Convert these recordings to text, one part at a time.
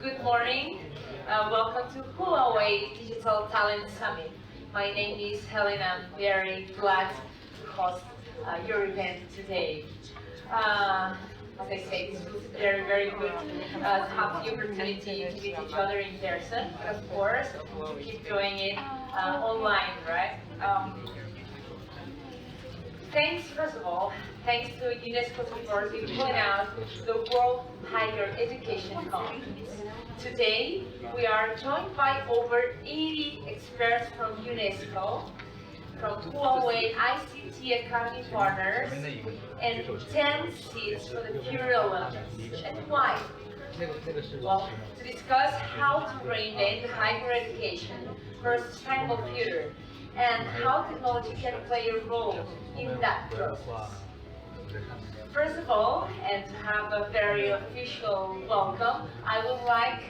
Good morning. Welcome to Huawei Digital Talent Summit. My name is Helen. I'm very glad to host your event today. As I say, this was very good to have the opportunity to meet each other in person, but of course, to keep doing it online, right? Thanks, first of all, thanks to UNESCO for putting out the World Higher Education Conference. Today, we are joined by over 80 experts from UNESCO, from Huawei ICT Academy partners, and 10 seats for the Future Olympics. And why? Well, to discuss how to reinvent higher education for a sustainable future and how technology can play a role in that process. First of all, and to have a very official welcome, I would like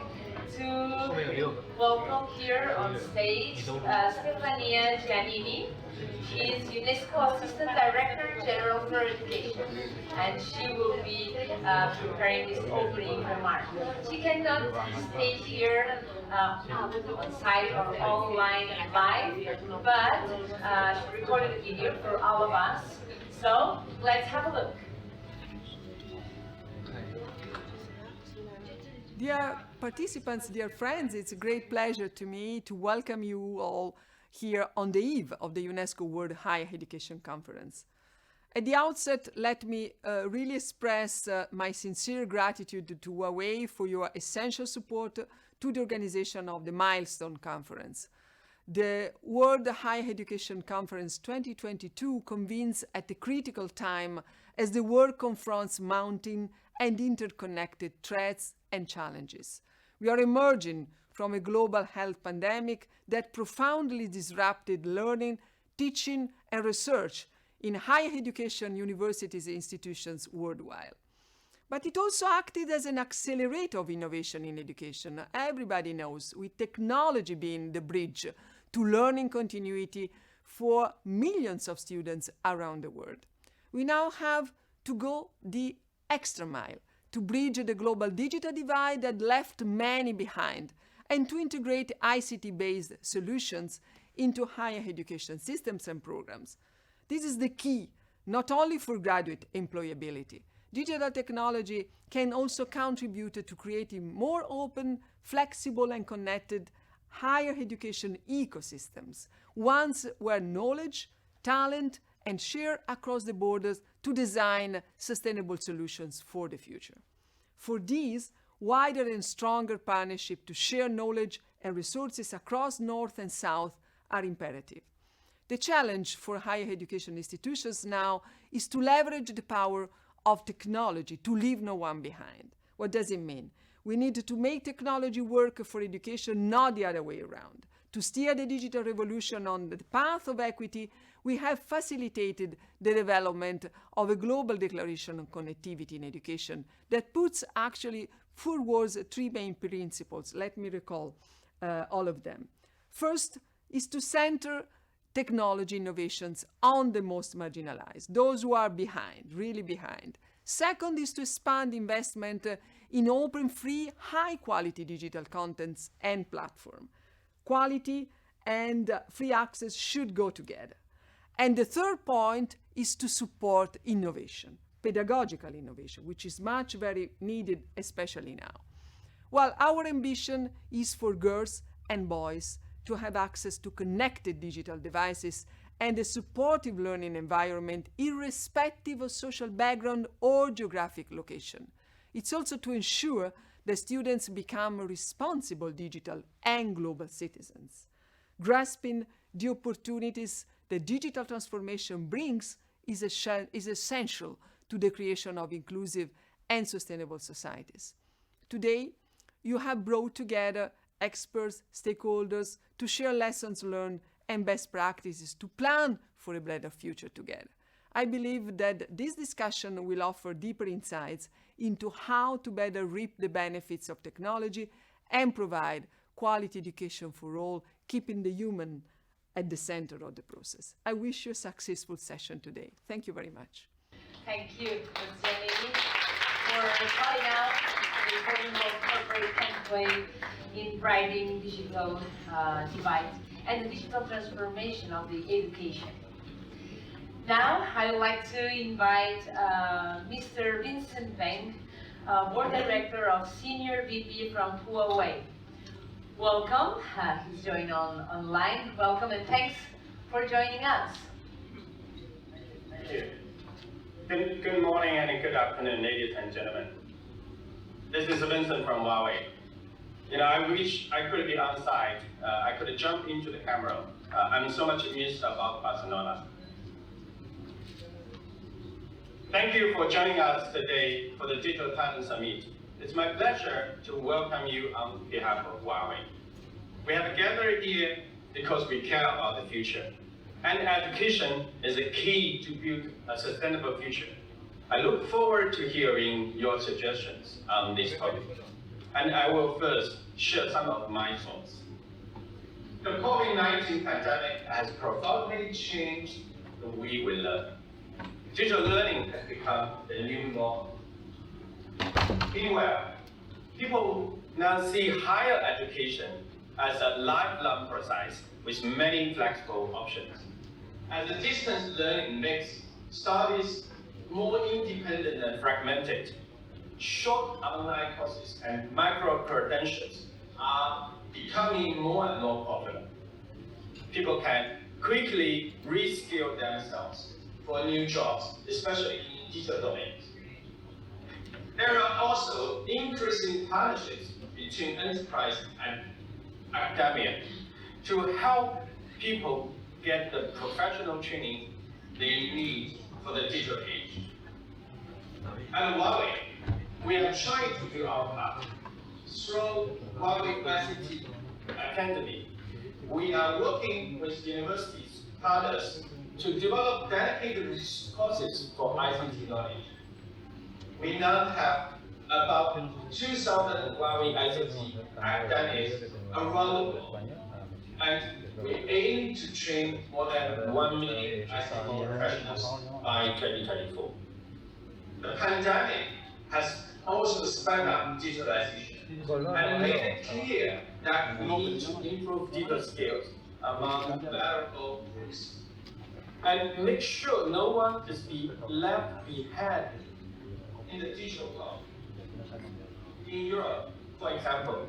to welcome here on stage Stefania Giannini. She is UNESCO Assistant Director General for Education, and she will be preparing this opening remark. She cannot stay here on site or online live, but she recorded a video for all of us. So let's have a look. Dear participants, dear friends, it's a great pleasure to me to welcome you all here on the eve of the UNESCO World Higher Education Conference. At the outset, let me really express my sincere gratitude to Huawei for your essential support to the organization of the Milestone Conference. The World Higher Education Conference 2022 convenes at a critical time as the world confronts mounting and interconnected threats and challenges. We are emerging from a global health pandemic that profoundly disrupted learning, teaching, and research in higher education universities and institutions worldwide. But it also acted as an accelerator of innovation in education. Everybody knows, with technology being the bridge to learning continuity for millions of students around the world. We now have to go the extra mile to bridge the global digital divide that left many behind and to integrate ICT-based solutions into higher education systems and programs. This is the key, not only for graduate employability. Digital technology can also contribute to creating more open, flexible, and connected higher education ecosystems, ones where knowledge, talent, and share across the borders to design sustainable solutions for the future. For these, wider and stronger partnership to share knowledge and resources across North and South are imperative. The challenge for higher education institutions now is to leverage the power of technology to leave no one behind. What does it mean? We need to make technology work for education, not the other way around. To steer the digital revolution on the path of equity, we have facilitated the development of a global declaration on connectivity in education that puts actually forward three main principles. Let me recall all of them. First is to center technology innovations on the most marginalized, those who are behind, really behind. Second is to expand investment in open, free, high-quality digital contents and platform. Quality and free access should go together. And the third point is to support innovation, pedagogical innovation, which is much very needed, especially now. Well, our ambition is for girls and boys to have access to connected digital devices and a supportive learning environment irrespective of social background or geographic location. It's also to ensure that students become responsible digital and global citizens. Grasping the opportunities that digital transformation brings is essential to the creation of inclusive and sustainable societies. Today, you have brought together experts, stakeholders to share lessons learned and best practices to plan for a better future together. I believe that this discussion will offer deeper insights into how to better reap the benefits of technology and provide quality education for all, keeping the human at the center of the process. I wish you a successful session today. Thank you very much. Thank you, Ms. Giannini. for calling out the importance of corporate template in driving digital divide and the digital transformation of the education. Now, I would like to invite Mr. Vincent Peng, Board Director of Senior VP from Huawei. Welcome. He's joining online. Welcome and thanks for joining us. Thank you. Good morning and good afternoon, ladies and gentlemen. This is Vincent from Huawei. I wish I could be on site. I could jump into the camera. I'm so much amused about Barcelona. Thank you for joining us today for the Digital Talent Summit. It's my pleasure to welcome you on behalf of Huawei. We have gathered here because we care about the future. And education is a key to build a sustainable future. I look forward to hearing your suggestions on this topic. And I will first share some of my thoughts. The COVID-19 pandemic has profoundly changed the way we learn. Digital learning has become the new norm. Meanwhile, people now see higher education as a lifelong process with many flexible options. As the distance learning makes studies more independent and fragmented, short online courses and micro-credentials are becoming more and more popular. People can quickly reskill themselves for new jobs, especially in digital domains. There are also increasing partnerships between enterprise and academia to help people get the professional training they need for the digital age. At Huawei, we are trying to do our part. Through Huawei ICT Academy, we are working with universities, partners, to develop dedicated courses for ICT knowledge. We now have about 2,000 Huawei ICT academics around the world, and we aim to train more than 1 million ICT professionals by 2024. The pandemic has also sped up digitalization and made it clear that we need to improve digital skills among vulnerable groups and make sure no one is left behind in the digital world. In Europe, for example,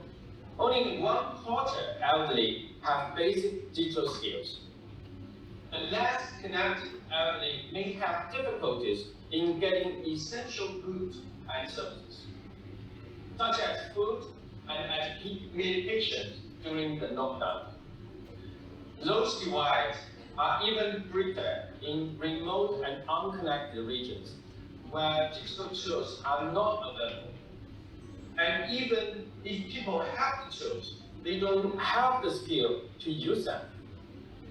only 1/4 elderly have basic digital skills. The less connected elderly may have difficulties in getting essential goods and services, such as food and medication during the lockdown. Those divides are even greater in remote and unconnected regions where digital tools are not available. And even if people have the tools, they don't have the skill to use them.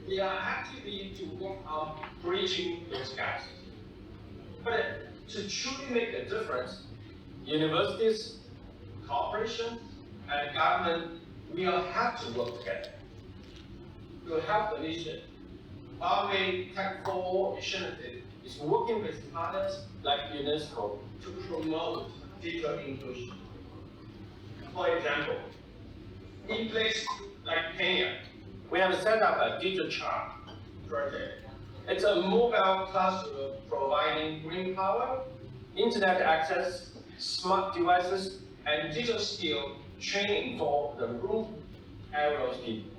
They are actively to work on bridging those gaps. But to truly make a difference, universities, corporations, and government will have to work together. To help the nation, Huawei Tech for All initiative is working with partners like UNESCO to promote digital inclusion. For example, in places like Kenya, we have set up a digital chart project. It's a mobile classroom providing green power, internet access, smart devices, and digital skill training for the rural areas people.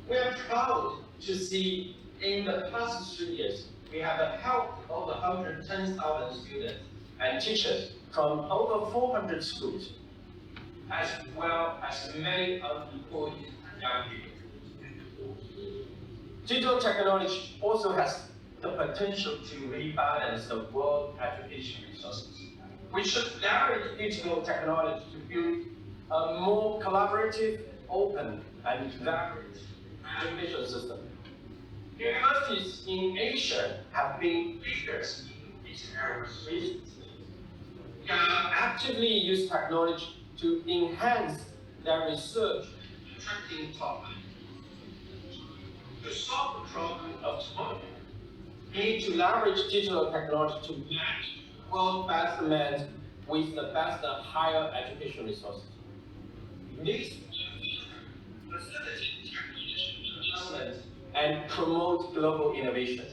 We are proud to see in the past 3 years, we have helped over 110,000 students and teachers from over 400 schools, as well as many unemployed young people. Digital technology also has the potential to rebalance the world education resources. We should leverage digital technology to build a more collaborative, open, and vibrant education system. Universities in Asia have been leaders in these areas recently. They are actively use technology to enhance their research, attracting top talent. To solve the problem of tomorrow, we need to leverage digital technology to match world best demand with the best higher education resources. This facilitates development and promote global innovation.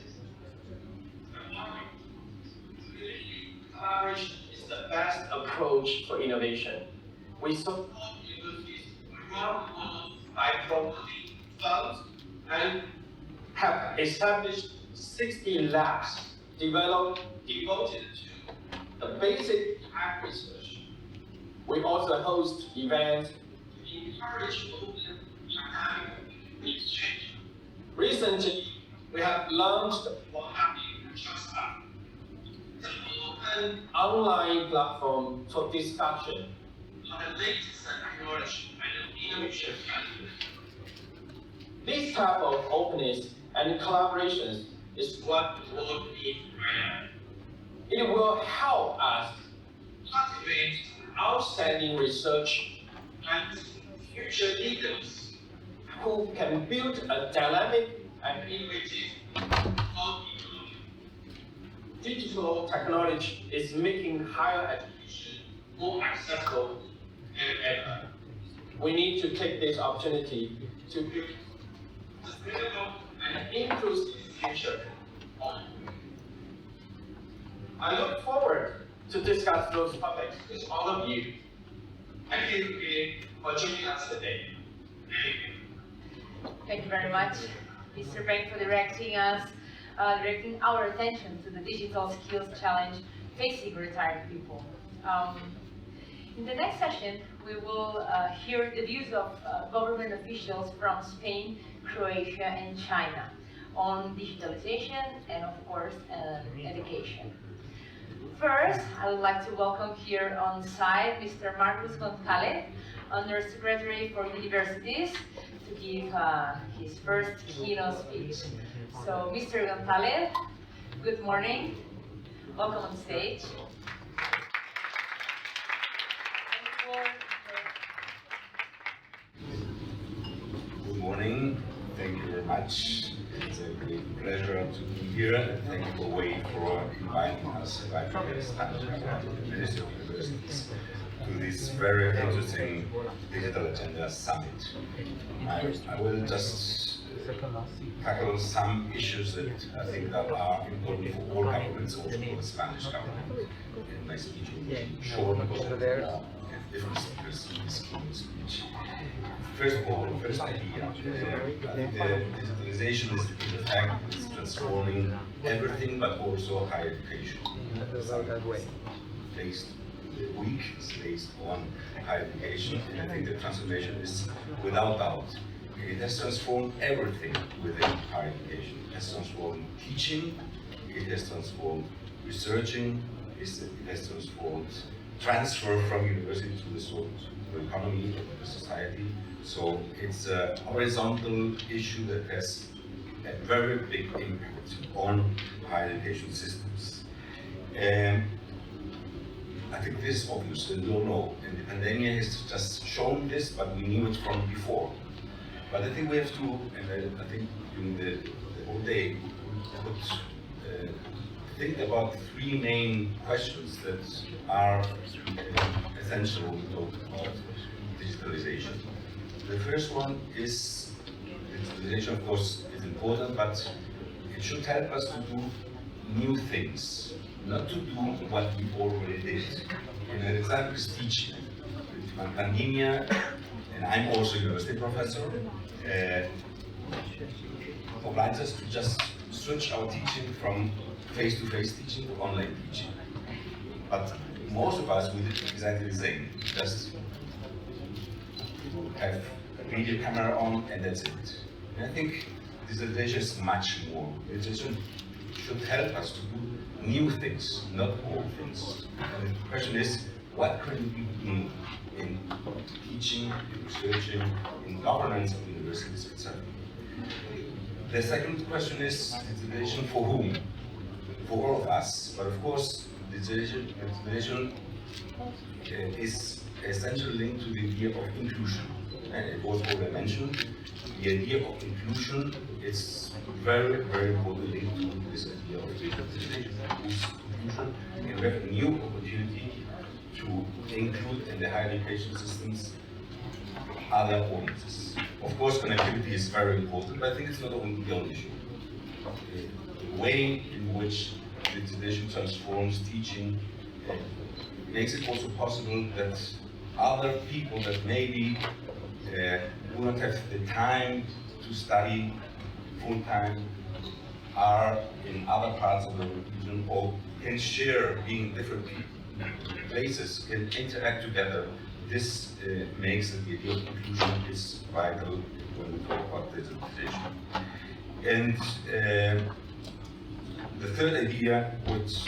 Collaboration is the best approach for innovation. We support universities around the world by providing funds and have established 60 labs devoted to the basic tech research. We also host events to encourage open academic exchange. Recently, we have launched Huawei Trust App, the open online platform for discussion on the latest technology and innovation trends. This type of openness and collaborations is what the world needs right now. It will help us cultivate outstanding research and future leaders who can build a dynamic and innovative world economy. Digital technology is making higher education more accessible than ever. We need to take this opportunity to build a sustainable and inclusive future. I look forward to discuss those topics with all of you. Thank you again for joining us today. Thank you. Thank you very much, Mr. Bank, for directing our attention to the digital skills challenge facing retired people. In the next session, we will hear the views of government officials from Spain, Croatia, and China on digitalization and, of course, education. First, I would like to welcome here on site Mr. Marcos González, Undersecretary for Universities, to give his first keynote speech. So, Mr. González, good morning. Welcome on stage. Good morning. Thank you very much. It's a great pleasure to be here, and thank you, Huawei, for inviting us, the Spanish government and the Ministry of Universities, to this very interesting Digital Agenda Summit. I will just tackle some issues that I think that are important for all governments, also for the Spanish government. And my speech will be short because there are different speakers in this keynote speech. First of all, first idea, I think the digitalization is the fact that it's transforming everything, but also higher education. Based week is based on higher education, and I think the transformation is without doubt. It has transformed everything within higher education. It has transformed teaching, it has transformed researching, it has transformed transfer from university to the economy, to the society. So it's a horizontal issue that has a very big impact on higher education systems. I think this is obvious, we don't know, and the pandemic has just shown this, but we knew it from before. But I think we have to, and I think during the whole day, we could think about three main questions that are essential when we talk about digitalization. The first one is digitalization, of course, is important, but it should help us to do new things, not to do what we already did. And an example is teaching. With pandemia, and I'm also a university professor, obliges us to just switch our teaching from face-to-face teaching to online teaching. But most of us, we did exactly the same. Just have a video camera on and that's it. And I think digitalization is much more. Digitalization should help us to do new things, not old things. And the question is, what can we do in teaching, in researching, in governance of universities, etc. The second question is digitalization for whom? For all of us, but of course, digitalization is essentially linked to the idea of inclusion. And it was already mentioned, the idea of inclusion is very, very importantly linked to this idea of digitalization. Inclusion, and we have a new opportunity to include in the higher education systems other audiences. Of course, connectivity is very important, but I think it's not only the only issue. The way in which digitalization transforms teaching makes it also possible that other people that maybe do not have the time to study full-time are in other parts of the region or can share being different places, can interact together. This makes it the idea of inclusion is vital when we talk about digitalization. And the third idea, which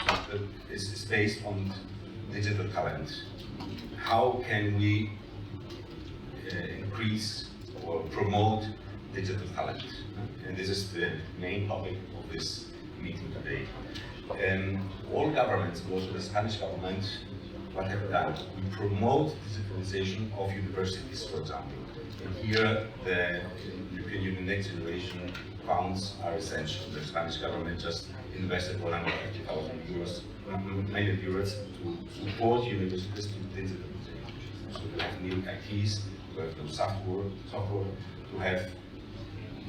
is based on digital talent. How can we increase or promote digital talent? And this is the main topic of this meeting today. All governments, also the Spanish government, what have done? We promote digitalization of universities, for example. And here, the European Union Next Generation funds are essential. The Spanish government just invested 150,000 million euros to support universities to digitalization. So to have new ITs, to have new software, to have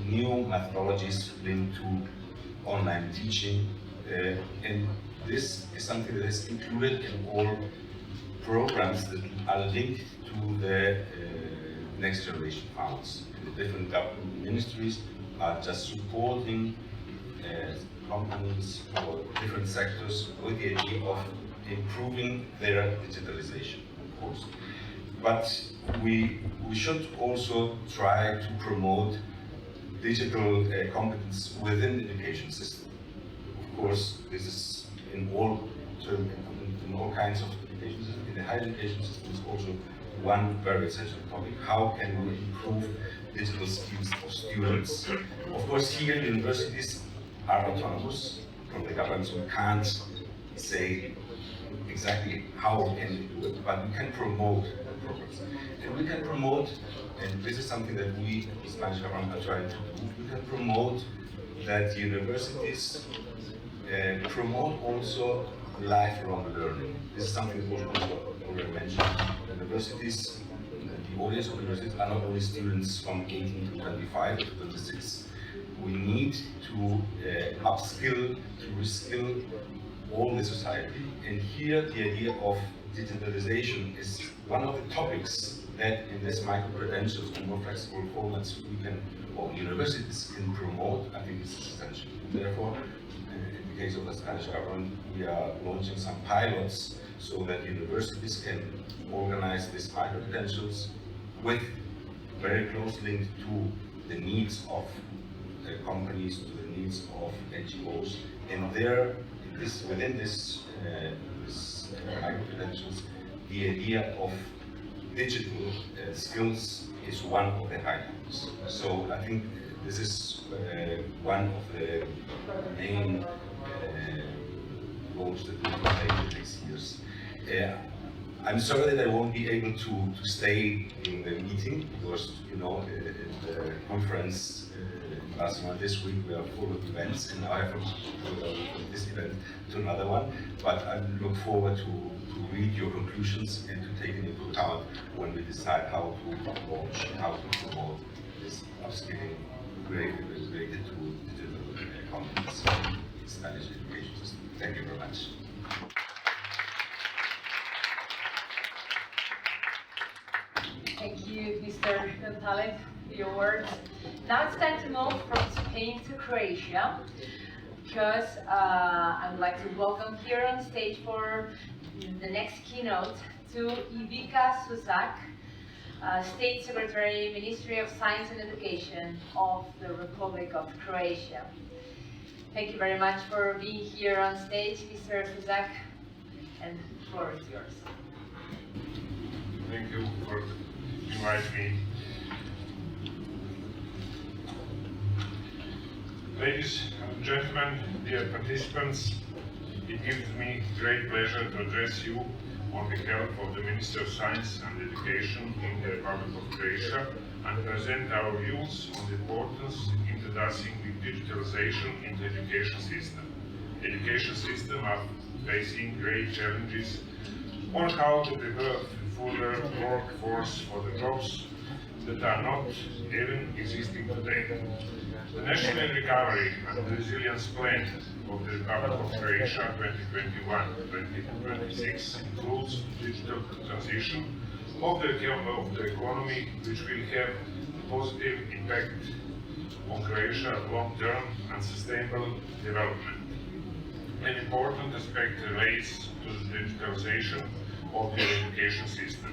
new methodologies linked to online teaching, and this is something that is included in all programs that are linked to the Next Generation funds. And the different government ministries are just supporting companies or different sectors with the idea of improving their digitalization, of course. But we should also try to promote digital competence within the education system. Of course, this is in all kinds of education systems. In the higher education system is also one very essential topic. How can we improve digital skills of students? Of course, here universities are autonomous from the government, so we can't say exactly how we can do it, but we can promote the programs. And we can promote, and this is something that we, the Spanish government, are trying to do, we can promote that universities promote also lifelong learning. This is something that was also already mentioned. Universities, the audience of universities are not only students from 18 to 25 or 26. We need to upskill, to reskill all the society. And here the idea of digitalization is one of the topics that in this micro-credentials and more flexible formats we can, or universities can promote. I think this is essential. Therefore, in the case of the Spanish government, we are launching some pilots so that universities can organize these micro-credentials with very close link to the needs of companies, to the needs of NGOs, and there, within this micro-credentials, the idea of digital skills is one of the highlights. So I think this is one of the main goals that we will take in the next years. I'm sorry that I won't be able to stay in the meeting because, you know, the conference in Barcelona this week we are full of events, and now I have to go from this event to another one. But I look forward to read your conclusions and to take it into account when we decide how to launch and how to promote this upskilling related to digital competence in the Spanish education system. Thank you very much. Thank you, Mr. Gonzalez, for your words. Now it's time to move from Spain to Croatia, because I would like to welcome here on stage for the next keynote to Ivica Suzak, State Secretary, Ministry of Science and Education of the Republic of Croatia. Thank you very much for being here on stage, Mr. Suzak, and the floor is yours. Thank you for inviting me. Ladies and gentlemen, dear participants, it gives me great pleasure to address you on behalf of the Minister of Science and Education in the Republic of Croatia and present our views on the importance in introducing digitalization in the education system. Education systems are facing great challenges on how to prepare further workforce for the jobs that are not even existing today. The National Recovery and Resilience Plan of the Republic of Croatia 2021-2026 includes digital transition of the economy, which will have positive impact on Croatia's long-term and sustainable development. An important aspect relates to the digitalization of the education system.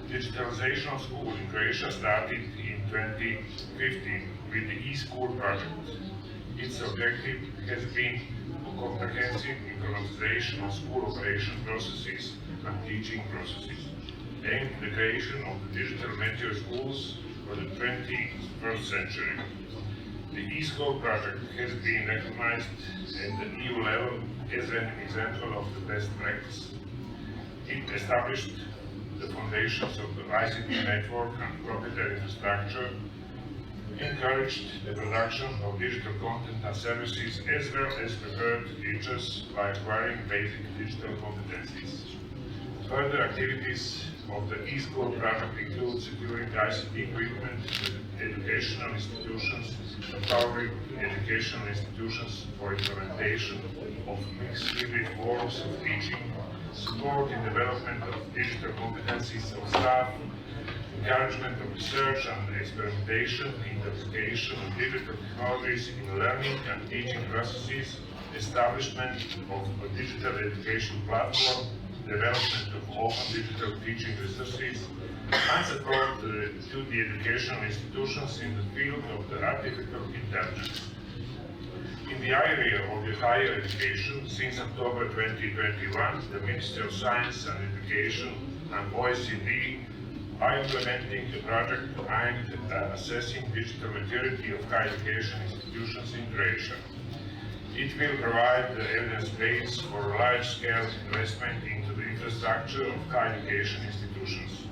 Digitalization of school in Croatia started in 2015 with the e-school project. Its objective has been a comprehensive informatization of school operation processes and teaching processes, aimed at the creation of the digital mature schools for the 21st century. The e-school project has been recognized at the EU level as an example of the best practice. It established the foundations of the ICT network and proprietary infrastructure, encouraged the production of digital content and services, as well as prepared teachers by acquiring basic digital competencies. Further activities of the e-school project include securing ICT equipment with educational institutions, empowering educational institutions for implementation of mixed hybrid forms of teaching, support in development of digital competencies of staff, encouragement of research and experimentation in the application of digital technologies in learning and teaching processes, establishment of a digital education platform, development of open digital teaching resources, and support to the educational institutions in the field of the artificial intelligence. In the area of the higher education, since October 2021, the Ministry of Science and Education and OECD are implementing a project aimed at assessing digital maturity of higher education institutions in Croatia. It will provide the evidence base for large-scale investment into the infrastructure of higher education institutions.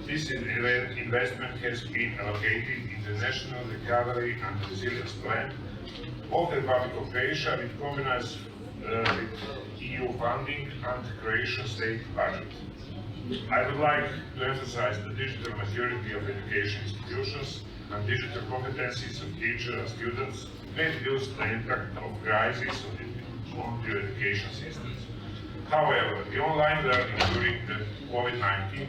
This investment has been allocated in the National Recovery and Resilience Plan of the Republic of Croatia, which combines with EU funding and Croatian state budget. I would like to emphasize the digital maturity of education institutions and digital competencies of teachers and students may reduce the impact of crisis on the education systems. However, the online learning during the COVID-19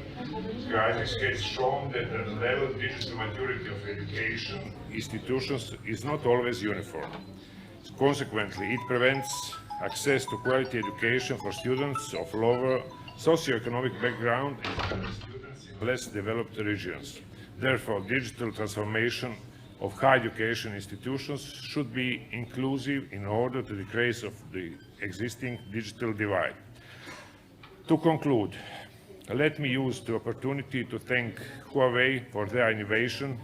crisis has shown that the level of digital maturity of education institutions is not always uniform. Consequently, it prevents access to quality education for students of lower socioeconomic background and students in less developed regions. Therefore, digital transformation of higher education institutions should be inclusive in order to decrease of the existing digital divide. To conclude, let me use the opportunity to thank Huawei for their innovation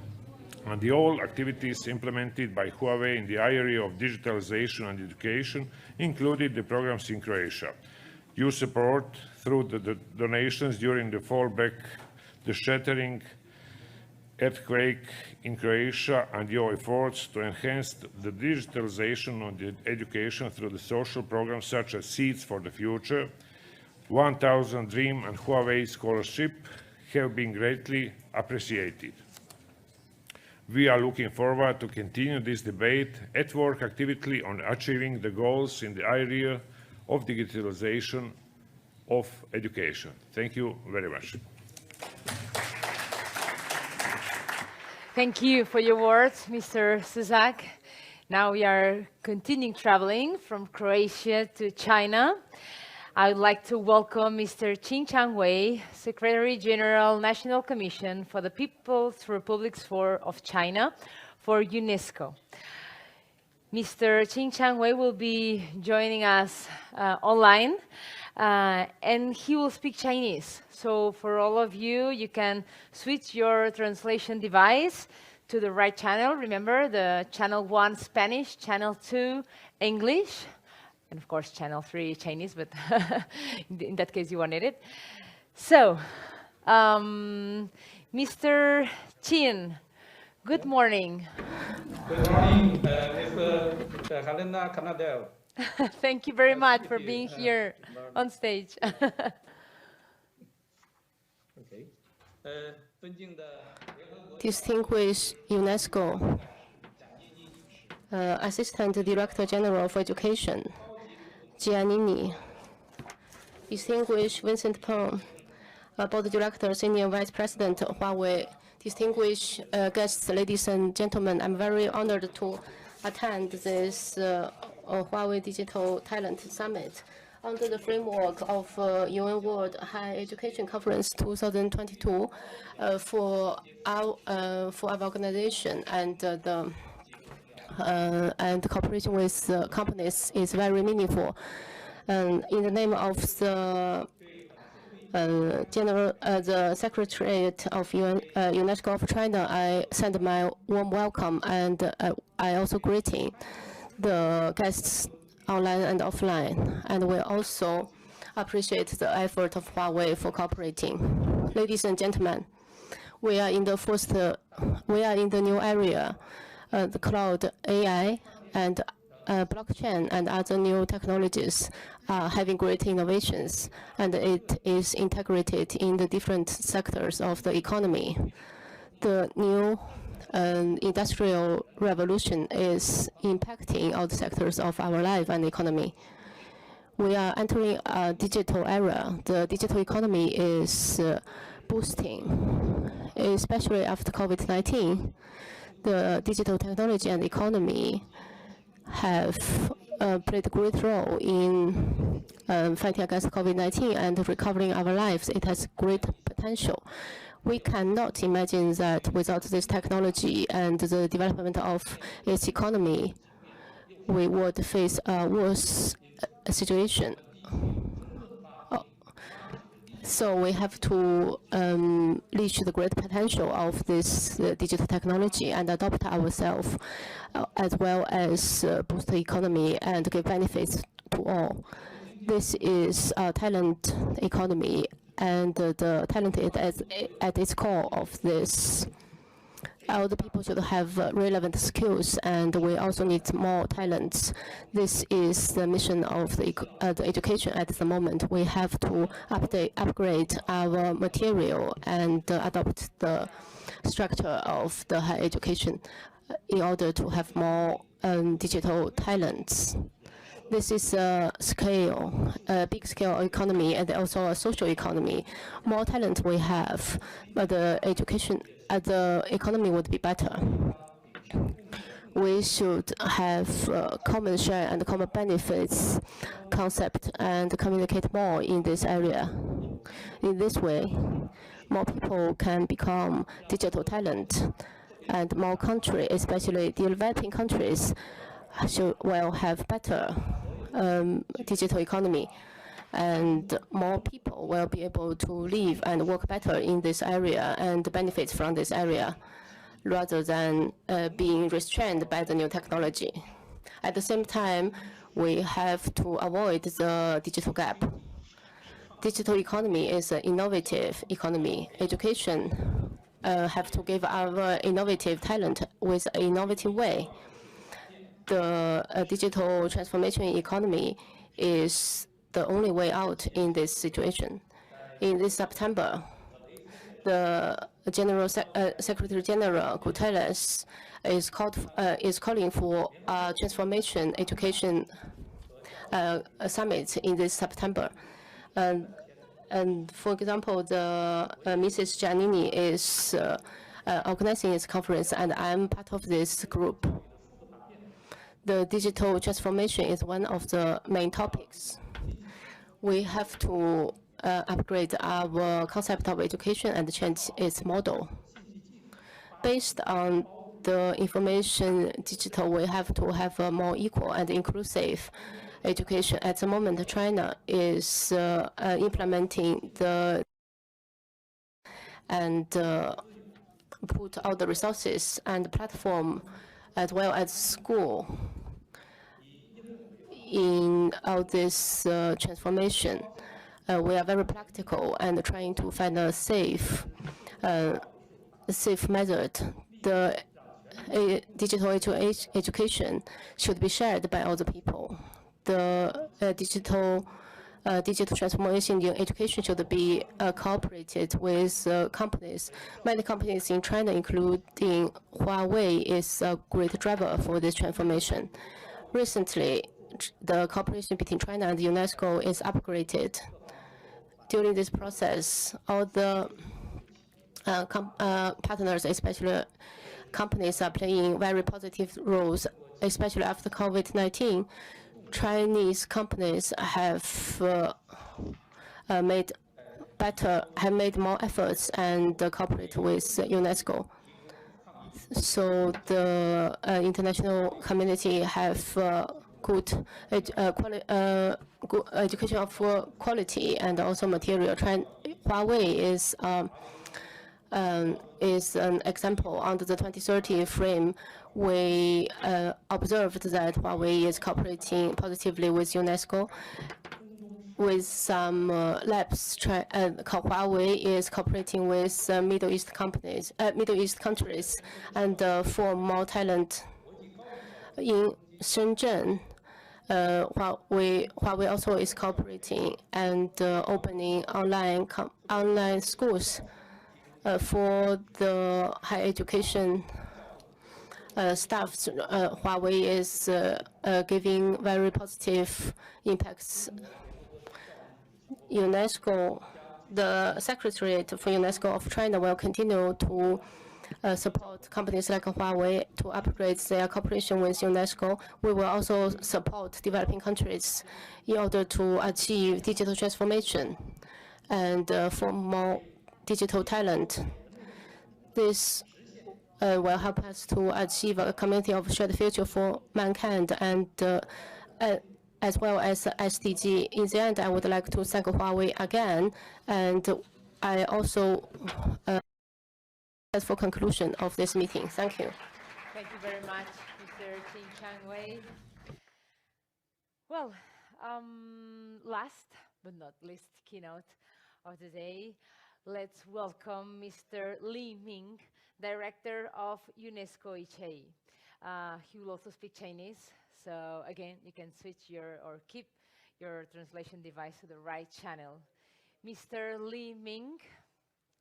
and the all activities implemented by Huawei in the area of digitalization and education, including the programs in Croatia. Your support through the donations during the fallback, the shattering earthquake in Croatia, and your efforts to enhance the digitalization of the education through the social programs such as Seeds for the Future, 1000 Dream and Huawei Scholarship have been greatly appreciated. We are looking forward to continue this debate and work actively on achieving the goals in the area of digitalization of education. Thank you very much. Thank you for your words, Mr. Suzak. Now we are continuing traveling from Croatia to China. I would like to welcome Mr. Qin Changwei, Secretary General, National Commission for the People's Republic of China for UNESCO. Mr. Qin Changwei will be joining us online, and he will speak Chinese. So for all of you, you can switch your translation device to the right channel. Remember, the channel 1 Spanish, channel 2 English, and of course channel 3 Chinese, but in that case you wanted it. So, Mr. Qin, good morning. Good morning, Mr. Helena Canadell. Thank you very much for being here on stage. Distinguished UNESCO Assistant Director General for Education, Giannini, distinguished Vincent Peng, Board Director, Senior Vice President, Huawei, distinguished guests, ladies and gentlemen, I'm very honored to attend this Huawei Digital Talent Summit under the framework of UN World Higher Education Conference 2022 for our organization, and cooperation with companies is very meaningful. In the name of the the Secretariat of UNESCO of China, I send my warm welcome, and I also greeting the guests online and offline, and we also appreciate the effort of Huawei for cooperating. Ladies and gentlemen, we are in the new area, the cloud, AI, and blockchain and other new technologies are having great innovations, and it is integrated in the different sectors of the economy. The new industrial revolution is impacting all the sectors of our life and economy. We are entering a digital era. The digital economy is boosting, especially after COVID-19. The digital technology and economy have played a great role in fighting against COVID-19 and recovering our lives. It has great potential. We cannot imagine that without this technology and the development of its economy, we would face a worse situation. So we have to reach the great potential of this digital technology and adopt ourselves, as well as boost the economy and give benefits to all. This is a talent economy, and the talent is at its core of this. All the people should have relevant skills, and we also need more talents. This is the mission of the education at the moment. We have to upgrade our material and adopt the structure of the higher education in order to have more digital talents. This is a big scale economy, and also a social economy. More talent we have, but the economy would be better. We should have common share and common benefits concept and communicate more in this area. In this way, more people can become digital talent, and more countries, especially developing countries, will have better digital economy, and more people will be able to live and work better in this area and benefit from this area, rather than being restrained by the new technology. At the same time, we have to avoid the digital gap. Digital economy is an innovative economy. Education have to give our innovative talent with an innovative way. The digital transformation economy is the only way out in this situation. In this September, the Secretary General Guterres is calling for a transformation education summit in this September. And for example, Mrs. Giannini is organizing this conference, and I'm part of this group. The digital transformation is one of the main topics. We have to upgrade our concept of education and change its model. Based on the information digital, we have to have a more equal and inclusive education. At the moment, China is implementing and put all the resources and platform as well as school in all this transformation. We are very practical and trying to find a safe method. The digital education should be shared by all the people. The digital digital transformation in education should be cooperated with companies. Many companies in China, including Huawei, is a great driver for this transformation. Recently, the cooperation between China and UNESCO is upgraded. During this process, all the partners, especially companies, are playing very positive roles, especially after COVID-19. Chinese companies have made more efforts and cooperate with UNESCO. So the international community have good education of quality and also material. Huawei is an example. Under the 2030 frame, we observed that Huawei is cooperating positively with UNESCO. With some labs, Huawei is cooperating with Middle East countries, and for more talent in Shenzhen. Huawei also is cooperating and opening online schools for the higher education staff. Huawei is giving very positive impacts. UNESCO, the Secretariat for UNESCO of China will continue to support companies like Huawei to upgrade their cooperation with UNESCO. We will also support developing countries in order to achieve digital transformation and form more digital talent. This will help us to achieve a community of shared future for mankind and as well as SDG. In the end, I would like to thank Huawei again, and I also for conclusion of this meeting. Thank you. Thank you very much, Mr. Qin Changwei. Well, last but not least keynote of the day, let's welcome Mr. Li Ming, Director of UNESCO ICHE. He will also speak Chinese, so again, you can switch or keep your translation device to the right channel. Mr. Li Ming,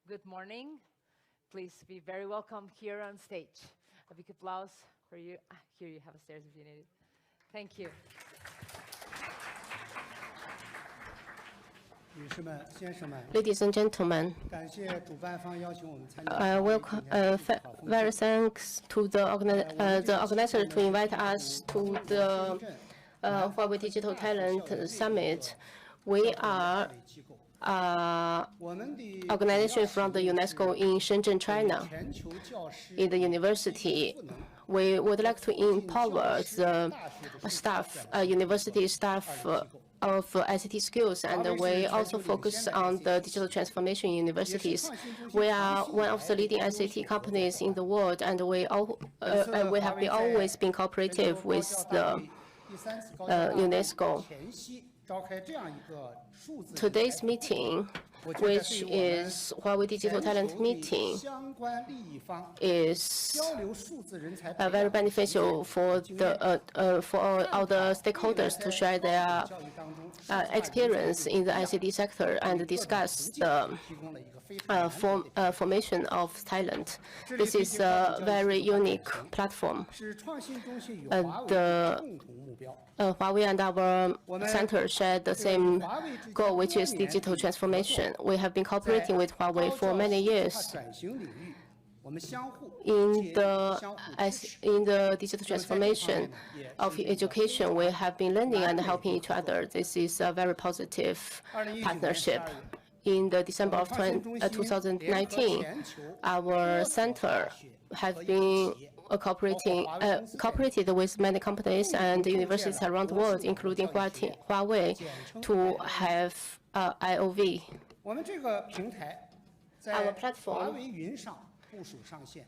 good morning. Please be very welcome here on stage. A big applause for you. Here you have a stairs if you need it. Thank you. Ladies and gentlemen, very thanks to the organizer to invite us to the Huawei Digital Talent Summit. We are organization from the UNESCO in Shenzhen, China. In the university, we would like to empower the staff, university staff of ICT skills, and we also focus on the digital transformation in universities. We are one of the leading ICT companies in the world, and we have always been cooperative with the UNESCO. Today's meeting, which is Huawei Digital Talent Meeting, is very beneficial for all the stakeholders to share their experience in the ICT sector and discuss the formation of talent. This is a very unique platform. Huawei and our center share the same goal, which is digital transformation. We have been cooperating with Huawei for many years. In the digital transformation of education, we have been learning and helping each other. This is a very positive partnership. In the December of 2019, our center has been cooperated with many companies and universities around the world, including Huawei, to have IOV. Our platform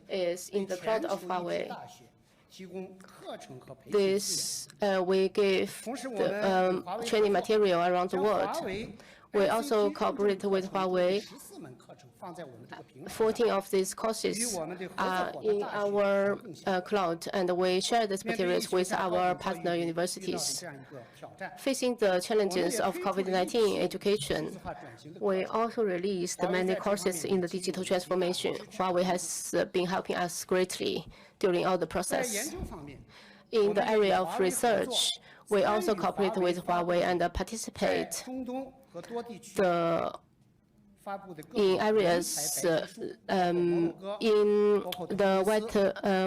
is in the cloud of Huawei. This we give the training material around the world. We also cooperate with Huawei. 14 of these courses are in our cloud, and we share these materials with our partner universities. Facing the challenges of COVID-19 education, we also released many courses in the digital transformation. Huawei has been helping us greatly during all the process. In the area of research, we also cooperate with Huawei and participate in areas in the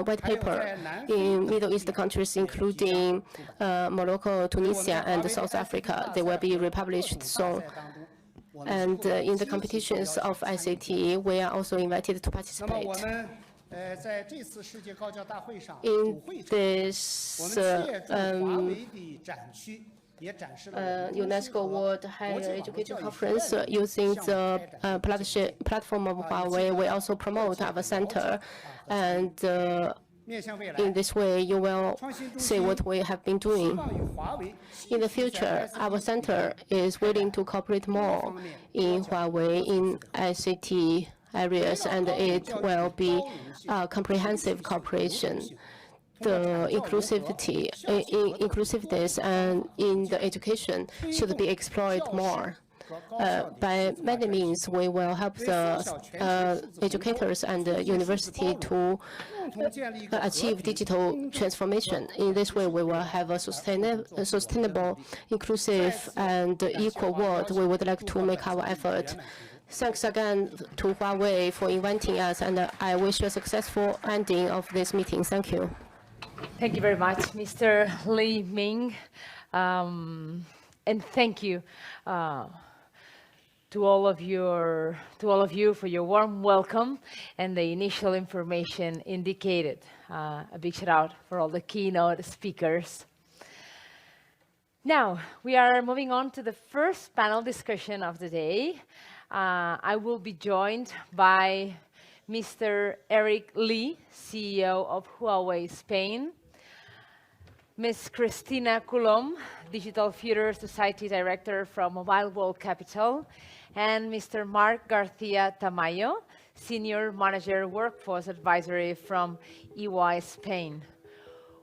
white paper in Middle East countries, including Morocco, Tunisia, and South Africa. They will be republished soon. And in the competitions of ICT, we are also invited to participate. In this UNESCO World Higher Education Conference, using the platform of Huawei, we also promote our center, and in this way, you will see what we have been doing. In the future, our center is willing to cooperate more in Huawei in ICT areas, and it will be comprehensive cooperation. The inclusiveness and in the education should be explored more. By many means, we will help the educators and the university to achieve digital transformation. In this way, we will have a sustainable, inclusive, and equal world. We would like to make our effort. Thanks again to Huawei for inviting us, and I wish you a successful ending of this meeting. Thank you. Thank you very much, Mr. Li Ming. And thank you to all of you for your warm welcome and the initial information indicated. A big shout out for all the keynote speakers. Now, we are moving on to the first panel discussion of the day. I will be joined by Mr. Eric Li, CEO of Huawei Spain, Ms. Cristina Coulomb, Digital Future Society Director from Mobile World Capital, and Mr. Mark Garcia Tamayo, Senior Manager Workforce Advisory from EY Spain.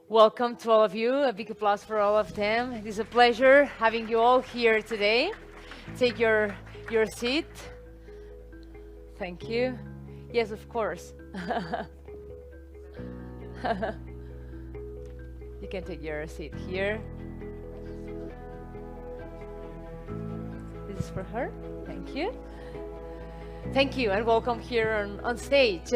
Welcome to all of you. A big applause for all of them. It is a pleasure having you all here today. Take your seat. Thank you. Yes, of course. You can take your seat here. This is for her. Thank you. Thank you, and welcome here on stage.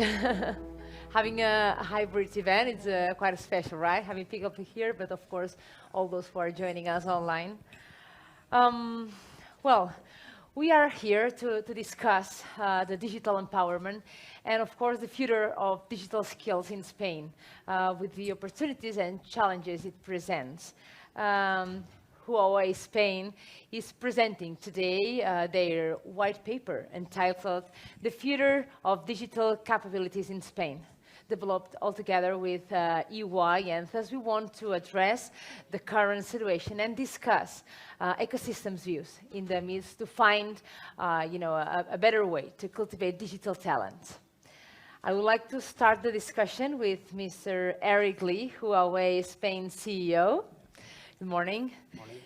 Having a hybrid event, it's quite special, right? Having people here, but of course, all those who are joining us online. Well, we are here to discuss the digital empowerment and, of course, the future of digital skills in Spain with the opportunities and challenges it presents. Huawei Spain is presenting today their white paper entitled The Future of Digital Capabilities in Spain, developed altogether with EY, and thus we want to address the current situation and discuss ecosystems views in the midst to find a better way to cultivate digital talent. I would like to start the discussion with Mr. Eric Li, Huawei Spain CEO. Good morning. Good morning.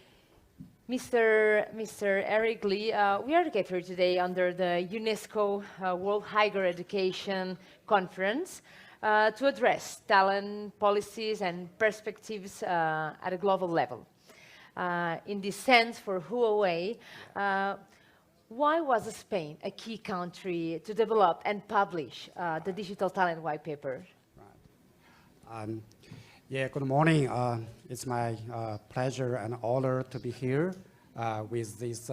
Mr. Eric Li, we are gathered today under the UNESCO World Higher Education Conference to address talent policies and perspectives at a global level. In this sense, for Huawei, why was Spain a key country to develop and publish the Digital Talent White Paper? Right. Yeah, good morning. It's my pleasure and honor to be here with this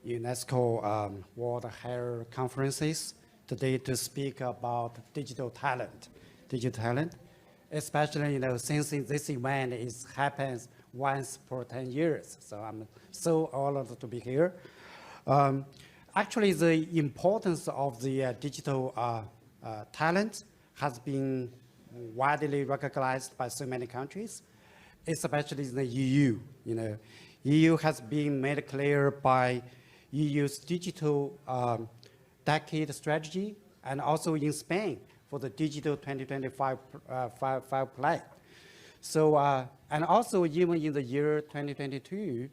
UNESCO World Higher Conferences today to speak about digital talent. Digital talent, especially since this event happens once per 10 years. So I'm so honored to be here. Actually, the importance of the digital talent has been widely recognized by so many countries, especially in the EU. EU has been made clear by EU's digital decade strategy, and also in Spain for the digital 2025 plan. So, and also even in the year 2022,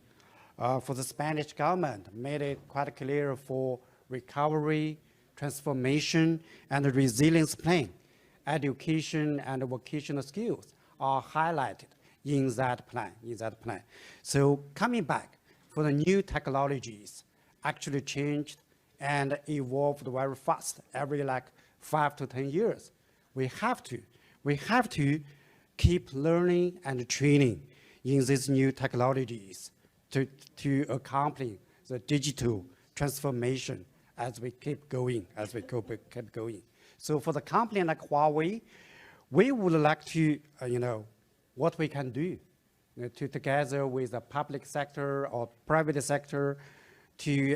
for the Spanish government, made it quite clear for recovery, transformation, and resilience plan. Education and vocational skills are highlighted in that plan. So coming back, for the new technologies actually changed and evolved very fast, every like 5 to 10 years. We have to keep learning and training in these new technologies to accomplish the digital transformation as we keep going, So for the company like Huawei, we would like to, what we can do to together with the public sector or private sector to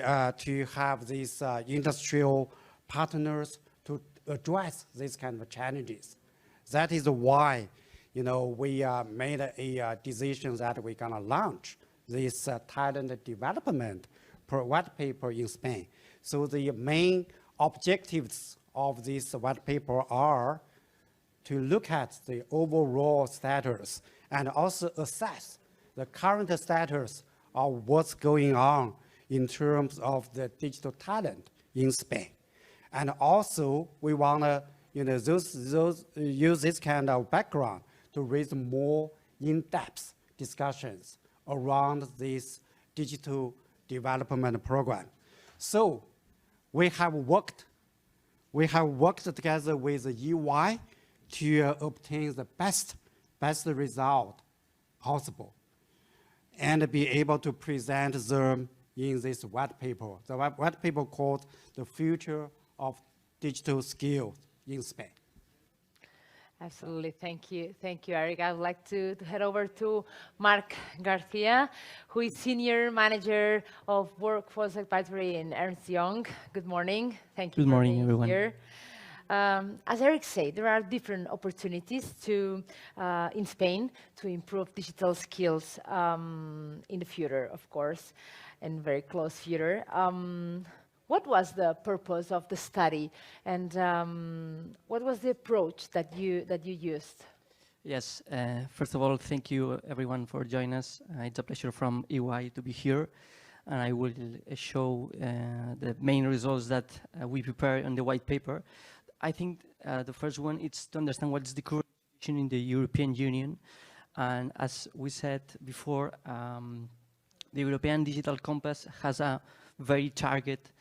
have these industrial partners to address these kind of challenges. That is why, we made a decision that we're gonna launch this talent development white paper in Spain. So the main objectives of this white paper are to look at the overall status and also assess the current status of what's going on in terms of the digital talent in Spain. And also we wanna, use this kind of background to raise more in-depth discussions around this digital development program. So we have worked together with the EY to obtain the best result possible and be able to present them in this white paper. The white paper called The Future of Digital Skills in Spain. Absolutely, thank you, Eric. I would like to head over to Marc Garcia, who is Senior Manager of Workforce Advisory in Ernst Young. Good morning, thank you Good morning, for being everyone. here. As Eric said, there are different opportunities in Spain to improve digital skills in the future, of course, and very close future. What was the purpose of the study, and what was the approach that you used? Yes, first of all, thank you everyone for joining us. It's a pleasure from EY to be here, and I will show the main results that we prepare on the white paper. I think the first one is to understand what is the current situation in the European Union, and as we said before, the European Digital Compass has a very target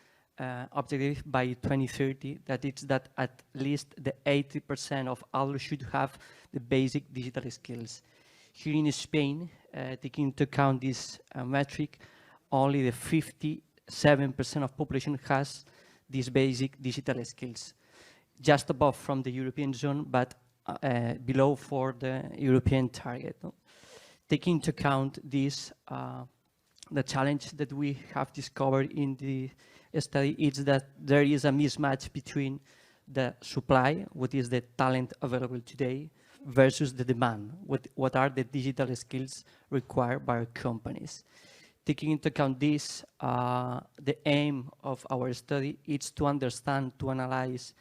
objective by 2030, that it's that at least the 80% of adults should have the basic digital skills. Here in Spain, taking into account this metric, only the 57% of population has these basic digital skills. Just above from the European zone, but below for the European target. No? Taking into account this, the challenge that we have discovered in the study is that there is a mismatch between the supply, what is the talent available today, versus the demand, what are the digital skills required by our companies. Taking into account this, the aim of our study is to understand, to analyze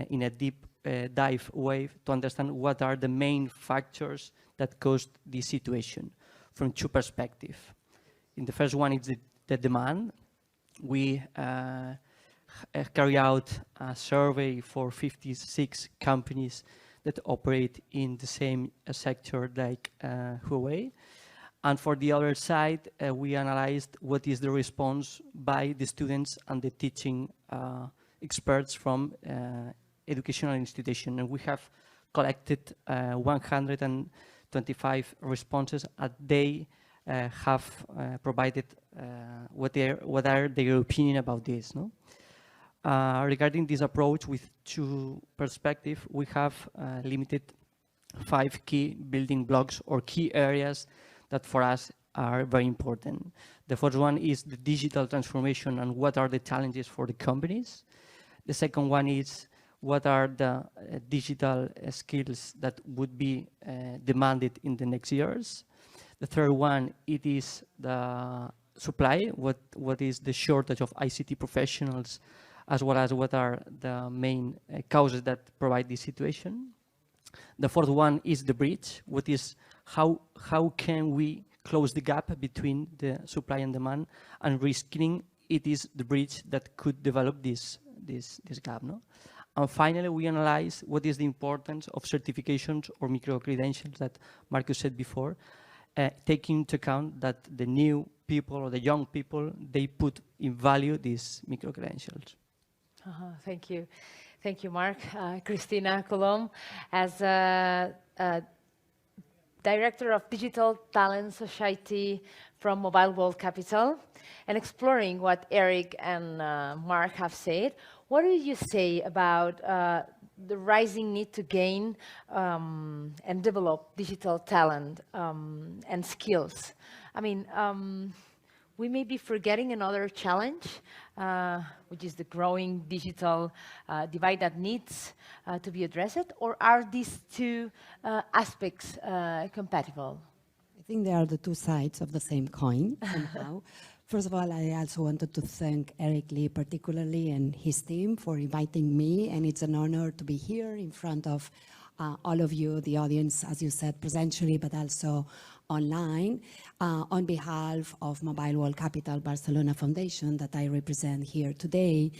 in a deep dive way, to understand what are the main factors that caused this situation from two perspectives. In the first one, it's the demand. We carry out a survey for 56 companies that operate in the same sector like Huawei. And for the other side, we analyzed what is the response by the students and the teaching experts from educational institutions. And we have collected 125 responses, and they have provided what are their opinion about this. No? Regarding this approach with two perspectives, we have limited 5 key building blocks or key areas that for us are very important. The first one is the digital transformation and what are the challenges for the companies. The second one is what are the digital skills that would be demanded in the next years. The third one, it is the supply, what is the shortage of ICT professionals, as well as what are the main causes that provide this situation. The fourth one is the bridge, what is how can we close the gap between the supply and demand, and reskilling, it is the bridge that could develop this gap. No? And finally, we analyze what is the importance of certifications or micro-credentials that Marcus said before, taking into account that the new people or the young people, they put in value these micro-credentials. Thank you. Thank you, Mark. Cristina Colom, as Director of Digital Talent Society from Mobile World Capital, and exploring what Eric and Mark have said, what do you say about the rising need to gain and develop digital talent and skills? I mean, we may be forgetting another challenge, which is the growing digital divide that needs to be addressed, or are these two aspects compatible? I think they are the two sides of the same coin somehow. First of all, I also wanted to thank Eric Lee particularly and his team for inviting me, and it's an honor to be here in front of all of you, the audience, as you said, presentially, but also online, on behalf of Mobile World Capital Barcelona Foundation that I represent here today.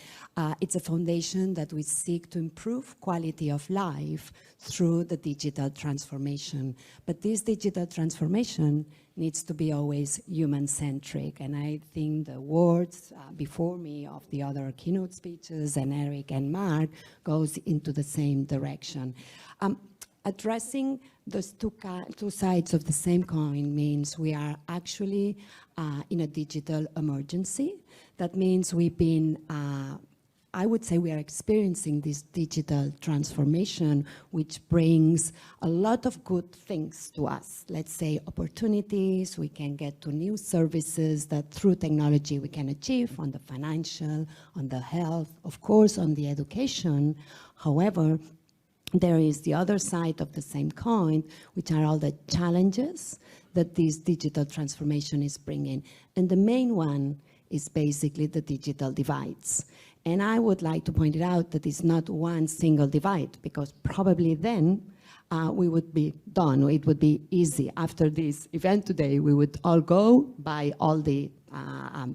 It's a foundation that we seek to improve quality of life through the digital transformation. But this digital transformation needs to be always human-centric. And I think the words before me of the other keynote speeches and Eric and Mark goes into the same direction. Addressing those two sides of the same coin means we are actually in a digital emergency. That means we've been, I would say we are experiencing this digital transformation, which brings a lot of good things to us. Let's say opportunities, we can get to new services that through technology we can achieve on the financial, on the health, of course, on the education. However, there is the other side of the same coin, which are all the challenges that this digital transformation is bringing. And the main one is basically the digital divides. And I would like to point it out that it's not one single divide, because probably then we would be done. It would be easy. After this event today, we would all go buy all the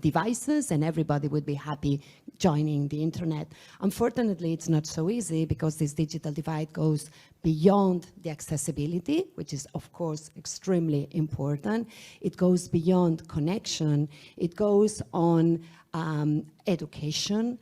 devices and everybody would be happy joining the internet. Unfortunately, it's not so easy because this digital divide goes beyond the accessibility, which is of course extremely important. It goes beyond connection. It goes on education,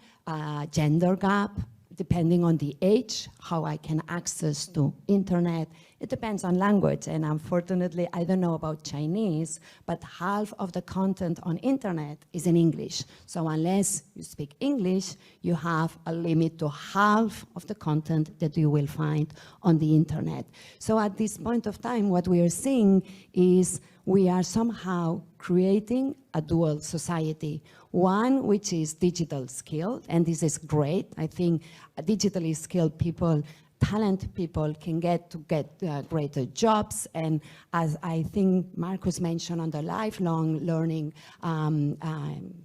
gender gap, depending on the age, how I can access to internet. It depends on language, and unfortunately, I don't know about Chinese, but half of the content on internet is in English. So unless you speak English, you have a limit to half of the content that you will find on the internet. So at this point of time, what we are seeing is we are somehow creating a dual society. One which is digital skilled, and this is great. I think digitally skilled people, talented people can get greater jobs, and as I think Marcus mentioned on the lifelong learning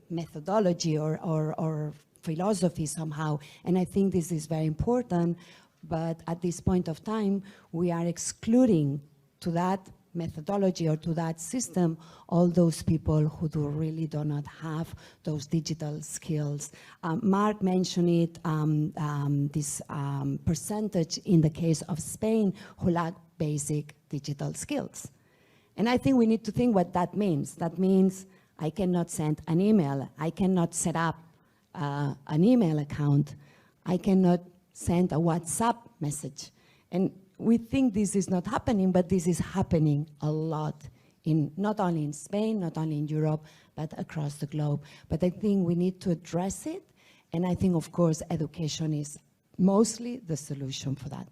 methodology or philosophy somehow, and I think this is very important, but at this point of time, we are excluding to that methodology or to that system all those people who really do not have those digital skills. Mark mentioned it, this percentage in the case of Spain who lack basic digital skills. And I think we need to think what that means. That means I cannot send an email. I cannot set up an email account. I cannot send a WhatsApp message. And we think this is not happening, but this is happening a lot, not only in Spain, not only in Europe, but across the globe. But I think we need to address it, and I think, of course, education is mostly the solution for that.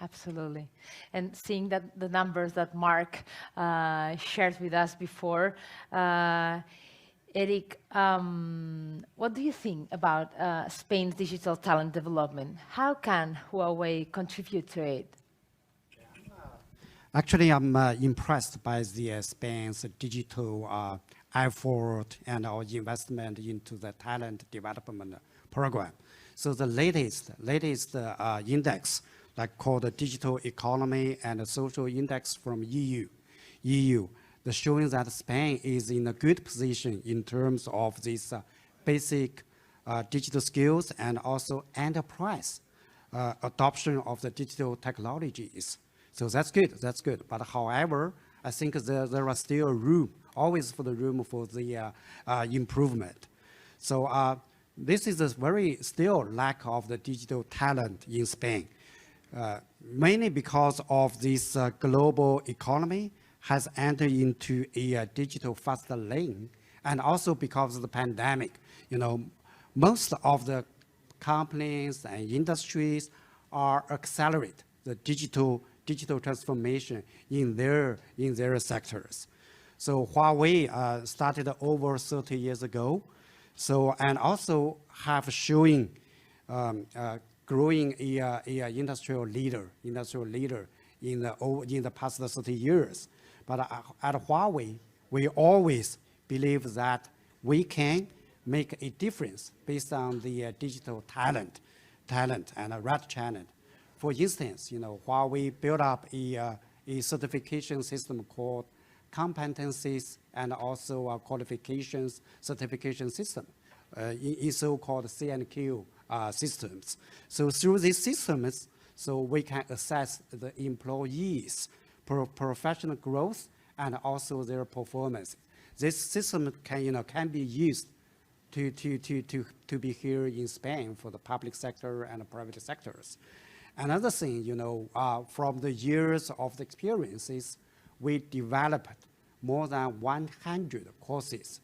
Absolutely. And seeing that the numbers that Mark shared with us before, Eric, what do you think about Spain's digital talent development? How can Huawei contribute to it? Actually, I'm impressed by the Spain's digital effort and our investment into the talent development program. So the latest index, like called the Digital Economy and Social Index from EU, the showing that Spain is in a good position in terms of this basic digital skills and also enterprise adoption of the digital technologies. So that's good. But however, I think there are still room, always for the room for the improvement. So this is a very still lack of the digital talent in Spain, mainly because of this global economy has entered into a digital faster lane, and also because of the pandemic. Most of the companies and industries are accelerate the digital transformation in their sectors. So Huawei started over 30 years ago, and also have showing growing a industrial leader in the past 30 years. But at Huawei, we always believe that we can make a difference based on the digital talent and a red talent. For instance, Huawei built up a certification system called competencies and also a qualifications certification system, in so-called C&Q systems. So through these systems, so we can assess the employees' professional growth and also their performance. This system can be used to be here in Spain for the public sector and the private sectors. Another thing, from the years of the experiences, we developed more than 100 courses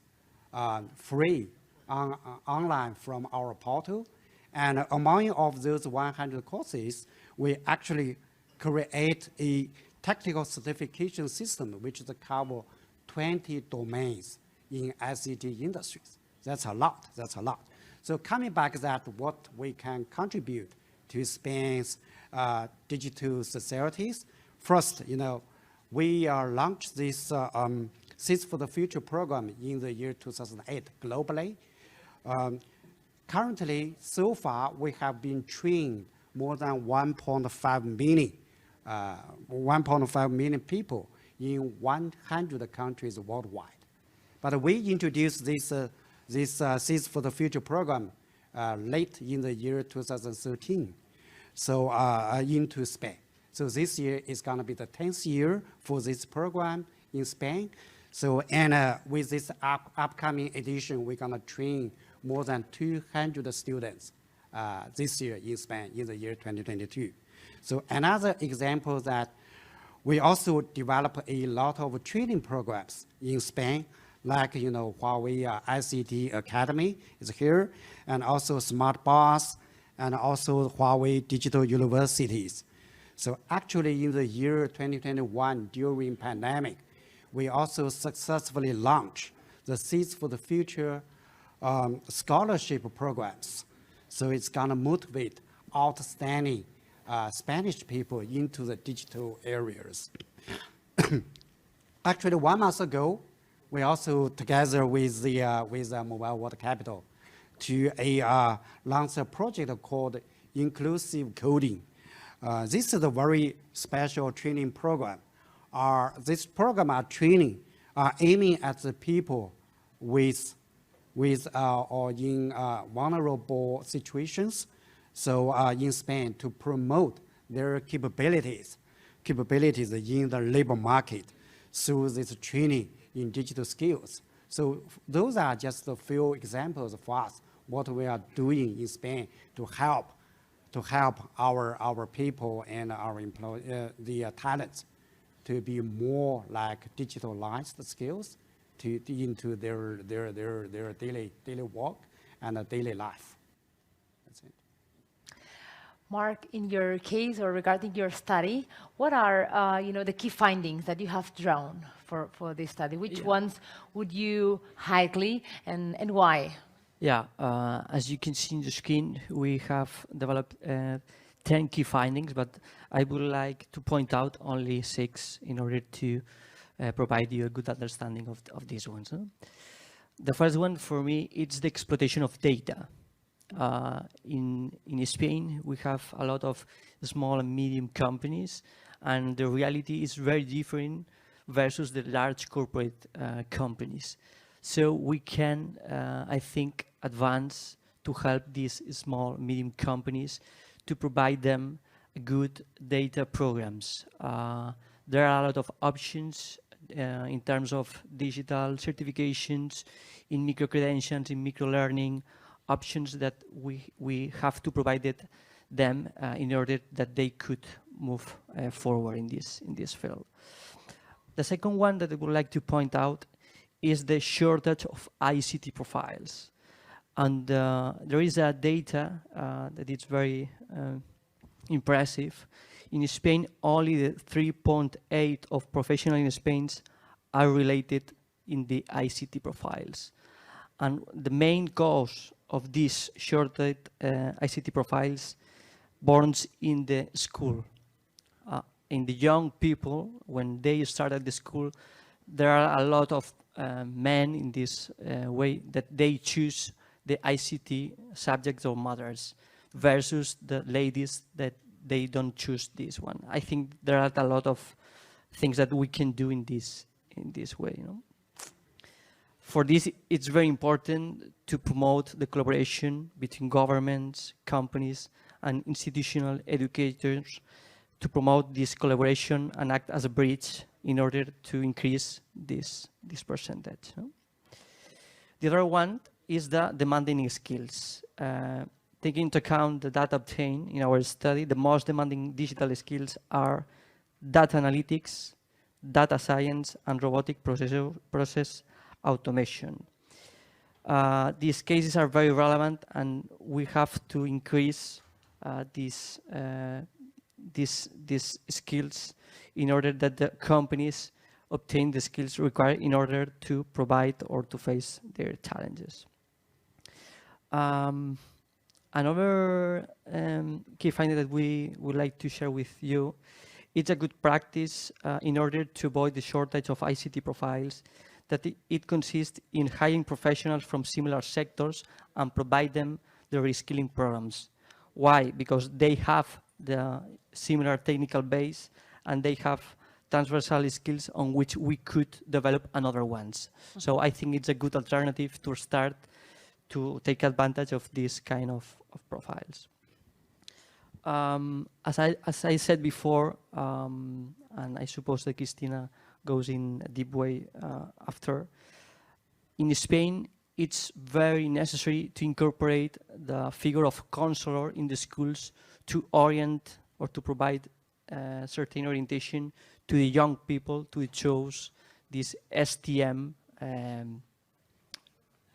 free online from our portal. And among of those 100 courses, we actually create a technical certification system which cover 20 domains in ICT industries. That's a lot. So coming back that what we can contribute to Spain's digital societies. First, we launched this Seeds for the Future program in the year 2008 globally. Currently, so far, we have been trained more than 1.5 million people in 100 countries worldwide. But we introduced this Seeds for the Future program late in the year 2013, so into Spain. So this year is going to be the 10th year for this program in Spain. So, and with this upcoming edition, we're going to train more than 200 students this year in Spain in the year 2022. So another example that we also develop a lot of training programs in Spain, like Huawei ICT Academy is here, and also Smart Bus, and also Huawei Digital Universities. So actually in the year 2021, during pandemic, we also successfully launched the Seeds for the Future scholarship programs. So it's gonna motivate outstanding Spanish people into the digital areas. Actually, 1 month ago, we also, together with Mobile World Capital, to launch a project called Inclusive Coding. This is a very special training program. This program are aiming at the people with or in vulnerable situations. So in Spain, to promote their capabilities in the labor market through this training in digital skills. So those are just a few examples for us, what we are doing in Spain to help our people and our the talents to be more like digitalized skills into their daily work and daily life. That's it. Mark, in your case or regarding your study, what are the key findings that you have drawn for this study? Which ones would you highlight and why? Yeah, as you can see in the screen, we have developed 10 key findings, but I would like to point out only 6 in order to provide you a good understanding of these ones. Huh? The first one for me, it's the exploitation of data. In Spain, we have a lot of small and medium companies, and the reality is very different versus the large corporate companies. So we can, I think, advance to help these small, medium companies to provide them good data programs. There are a lot of options in terms of digital certifications, in micro-credentials, in micro-learning, options that we have to provide them in order that they could move forward in this field. The second one that I would like to point out is the shortage of ICT profiles. And there is a data that is very impressive. In Spain, only the 3.8 of professionals in Spain are related in the ICT profiles. And the main cause of this shortage ICT profiles borns in the school. In the young people, when they start at the school, there are a lot of men in this way that they choose the ICT subjects or matters versus the ladies that they don't choose this one. I think there are a lot of things that we can do in this way. You know? For this, it's very important to promote the collaboration between governments, companies, and institutional educators to promote this collaboration and act as a bridge in order to increase this percentage. You know? The other one is the demanding skills. Taking into account the data obtained in our study, the most demanding digital skills are data analytics, data science, and robotic process automation. These cases are very relevant, and we have to increase these skills in order that the companies obtain the skills required in order to provide or to face their challenges. Another key finding that we would like to share with you, it's a good practice in order to avoid the shortage of ICT profiles, that it consists in hiring professionals from similar sectors and provide them the reskilling programs. Why? Because they have the similar technical base and they have transversal skills on which we could develop another ones. So I think it's a good alternative to start to take advantage of this kind of profiles. As I said before, and I suppose that Cristina goes in a deep way after, in Spain, it's very necessary to incorporate the figure of counselor in the schools to orient or to provide certain orientation to the young people to choose these STM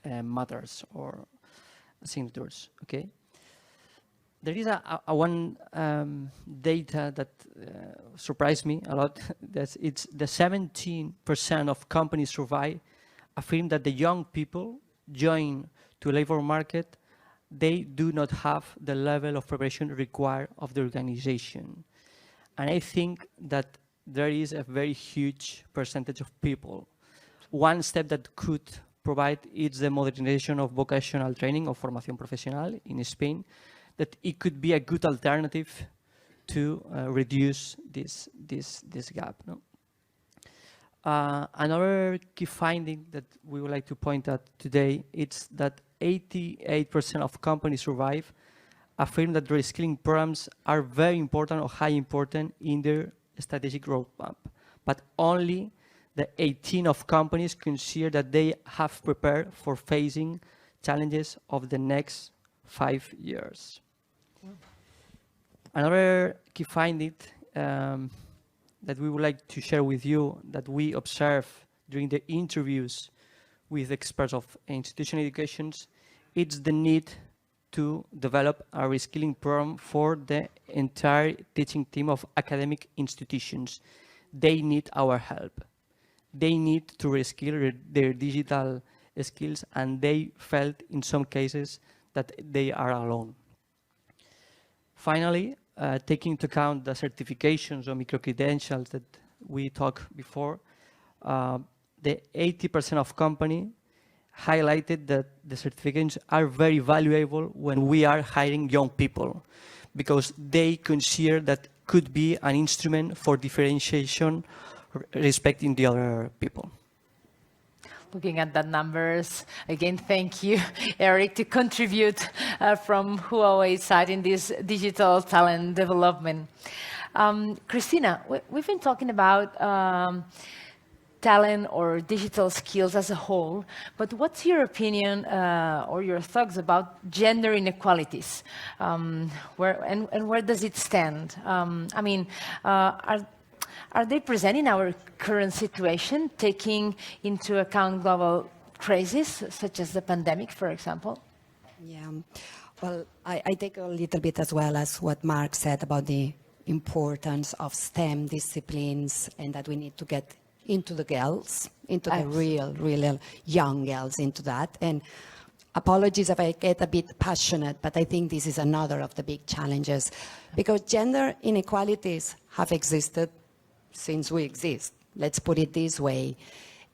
matters or signatures. Okay. There is a one data that surprised me a lot. That it's the 17% of companies surveyed affirm that the young people join to labor market, they do not have the level of preparation required of the organization. And I think that there is a very huge percentage of people. One step that could provide is the modernization of vocational training or formación profesional in Spain, that it could be a good alternative to reduce this gap. No? Another key finding that we would like to point out today is that 88% of companies survive affirm that reskilling programs are very important or high important in their strategic roadmap, but only the 18 of companies consider that they have prepared for facing challenges of the next 5 years. Another key finding that we would like to share with you that we observe during the interviews with experts of institutional educations, it's the need to develop a reskilling program for the entire teaching team of academic institutions. They need our help. They need to reskill their digital skills, and they felt in some cases that they are alone. Finally, taking into account the certifications or micro-credentials that we talked before, the 80% of company highlighted that the certifications are very valuable when we are hiring young people, because they consider that could be an instrument for differentiation respecting the other people. Looking at the numbers, again, thank you, Eric, to contribute from Huawei side in this digital talent development. Christina, we've been talking about talent or digital skills as a whole, but what's your opinion or your thoughts about gender inequalities? Where does it stand? I mean, are they present in our current situation, taking into account global crises, such as the pandemic, for example? Yeah, well, I take a little bit as well as what Mark said about the importance of STEM disciplines and that we need to get into the girls, into the real young girls into that. And apologies if I get a bit passionate, but I think this is another of the big challenges, because gender inequalities have existed since we exist. Let's put it this way.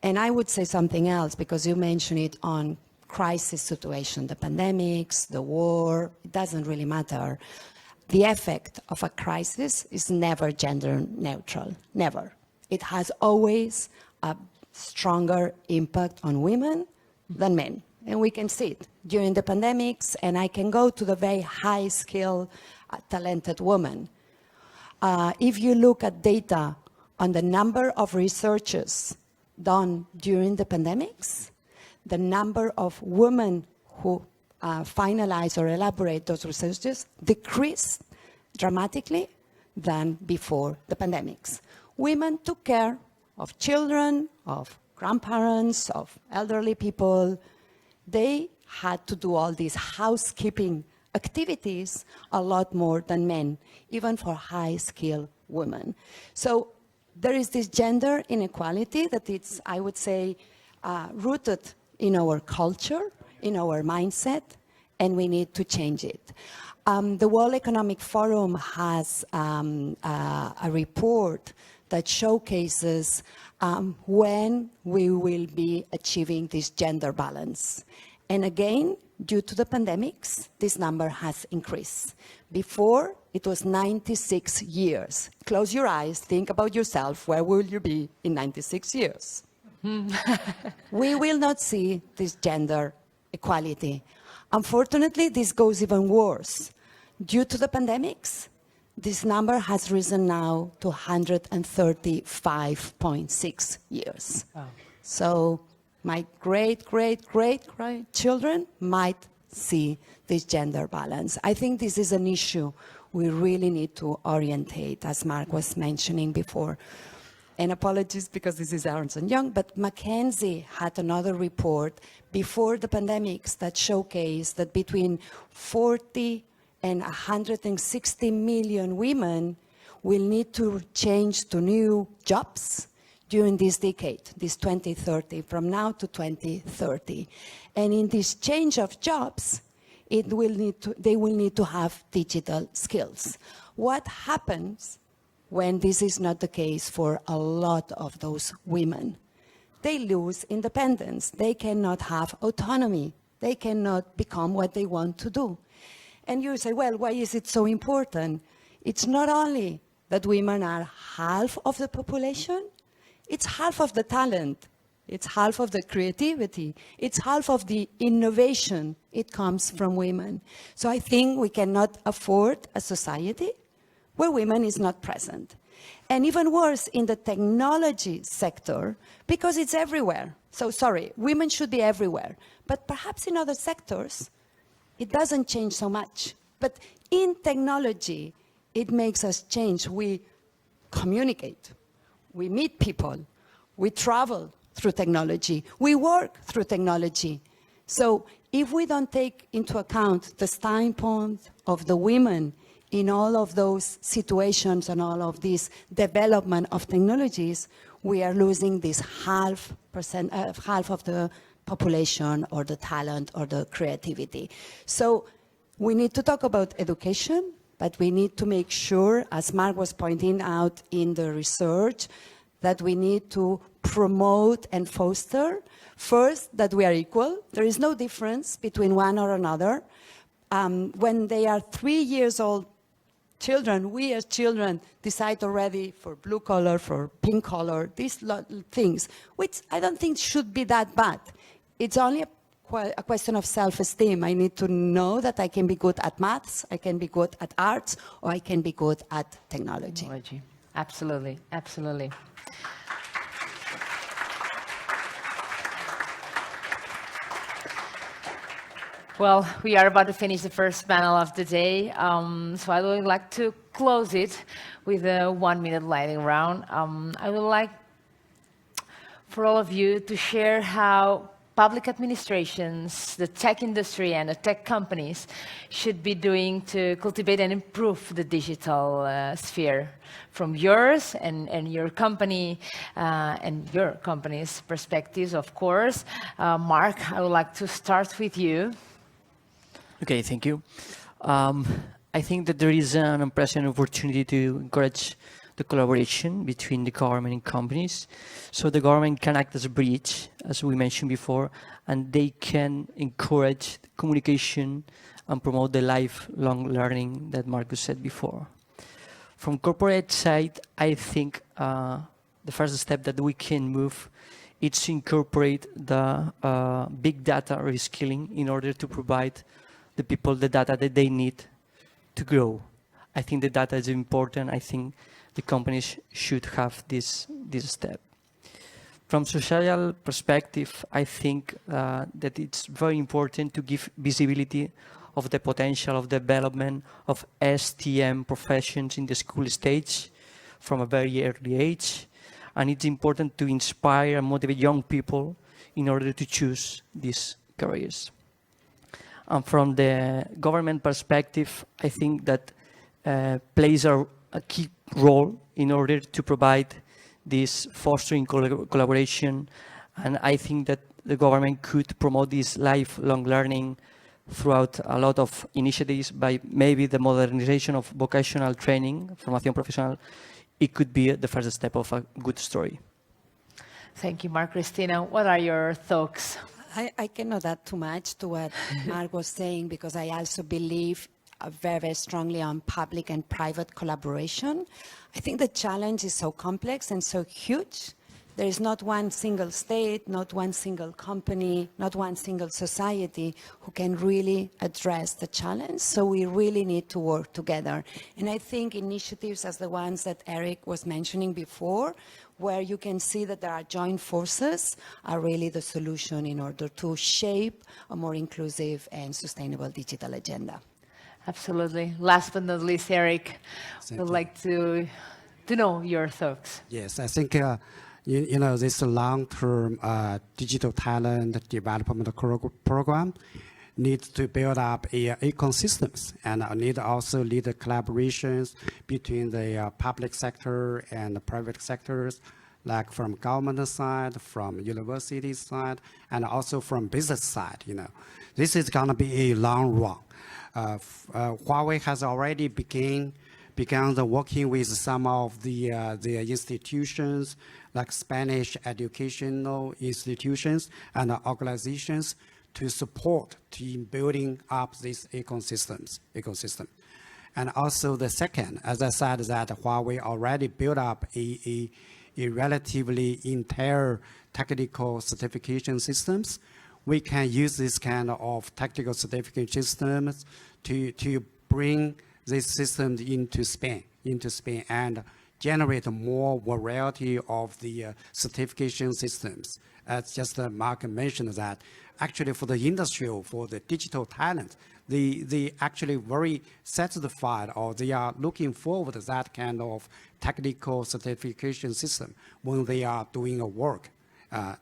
And I would say something else, because you mentioned it on crisis situation, the pandemics, the war, it doesn't really matter. The effect of a crisis is never gender neutral, never. It has always a stronger impact on women than men. And we can see it during the pandemics, and I can go to the very high skill, talented women. If you look at data on the number of researches done during the pandemics, the number of women who finalize or elaborate those researches decreased dramatically than before the pandemics. Women took care of children, of grandparents, of elderly people. They had to do all these housekeeping activities a lot more than men, even for high-skilled women. So there is this gender inequality that it's, I would say, rooted in our culture, in our mindset, and we need to change it. The World Economic Forum has a report that showcases when we will be achieving this gender balance. And again, due to the pandemics, this number has increased. Before, it was 96 years. Close your eyes, think about yourself, where will you be in 96 years? We will not see this gender equality. Unfortunately, this goes even worse. Due to the pandemics, this number has risen now to 135.6 years. Wow. So my great-great-great-grandchildren might see this gender balance. I think this is an issue we really need to orientate, as Mark was mentioning before. And apologies because this is Ernst & Young, but McKinsey had another report before the pandemics that showcased that between 40 and 160 million women will need to change to new jobs during this decade, this 2030, from now to 2030. And in this change of jobs, they will need to have digital skills. What happens when this is not the case for a lot of those women? They lose independence. They cannot have autonomy. They cannot become what they want to do. And you say, well, why is it so important? It's not only that women are half of the population, it's half of the talent, it's half of the creativity, it's half of the innovation. It comes from women. So I think we cannot afford a society where women is not present. And even worse, in the technology sector, because it's everywhere. So sorry, women should be everywhere. But perhaps in other sectors, it doesn't change so much. But in technology, it makes us change. We communicate, we meet people, we travel through technology, we work through technology. So if we don't take into account the standpoint of the women in all of those situations and all of this development of technologies, we are losing this half of the population or the talent or the creativity. So we need to talk about education, but we need to make sure, as Mark was pointing out in the research, that we need to promote and foster, first, that we are equal. There is no difference between one or another. When they are 3 years old, children, we as children decide already for blue collar, for pink collar, these things, which I don't think should be that bad. It's only a question of self-esteem. I need to know that I can be good at maths, I can be good at arts, or I can be good at technology. Absolutely, absolutely. Well, we are about to finish the first panel of the day, so I would like to close it with a 1-minute lightning round. I would like for all of you to share how public administrations, the tech industry, and the tech companies should be doing to cultivate and improve the digital sphere from yours and your company and your company's perspectives, of course. Mark, I would like to start with you. Okay, thank you. I think that there is an unprecedented opportunity to encourage the collaboration between the government and companies. So the government can act as a bridge, as we mentioned before, and they can encourage communication and promote the lifelong learning that Marcus said before. From corporate side, I think the first step that we can move is to incorporate the big data reskilling in order to provide the people the data that they need to grow. I think the data is important. I think the companies should have this step. From social perspective, I think that it's very important to give visibility of the potential of development of STEM professions in the school stage from a very early age. And it's important to inspire and motivate young people in order to choose these careers. And from the government perspective, I think that plays a key role in order to provide this fostering collaboration. And I think that the government could promote this lifelong learning throughout a lot of initiatives by maybe the modernization of vocational training, formación profesional. It could be the first step of a good story. Thank you, Mark. Cristina, what are your thoughts? I cannot add too much to what Mark was saying, because I also believe very, very strongly on public and private collaboration. I think the challenge is so complex and so huge. There is not one single state, not one single company, not one single society who can really address the challenge. So we really need to work together. And I think initiatives as the ones that Eric was mentioning before, where you can see that there are joint forces, are really the solution in order to shape a more inclusive and sustainable digital agenda. Absolutely. Last but not least, Eric, would like to know your thoughts. Yes, I think you know, this long-term digital talent development program needs to build up ecosystems, and need also lead collaborations between the public sector and the private sectors, like from government side, from university side, and also from business side. You know, this is going to be a long run. Huawei has already begun working with some of the institutions, like Spanish educational institutions and organizations, to support in building up this ecosystem. And also the second, as I said, that Huawei already built up a relatively entire technical certification systems. We can use this kind of technical certification systems to bring this system into Spain and generate more variety of the certification systems. As just Mark mentioned, that actually for the industry, for the digital talent, they actually very satisfied, or they are looking forward to that kind of technical certification system when they are doing a work,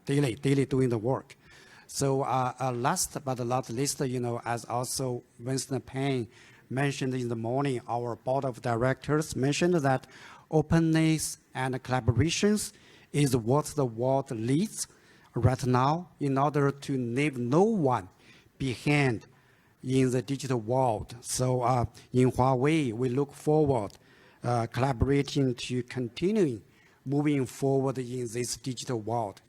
daily doing the work. So last but not least, you know, as also Winston Payne mentioned in the morning, our board of directors mentioned that openness and collaborations is what the world needs right now in order to leave no one behind in the digital world. So in Huawei, we look forward collaborating to continuing moving forward in this digital world.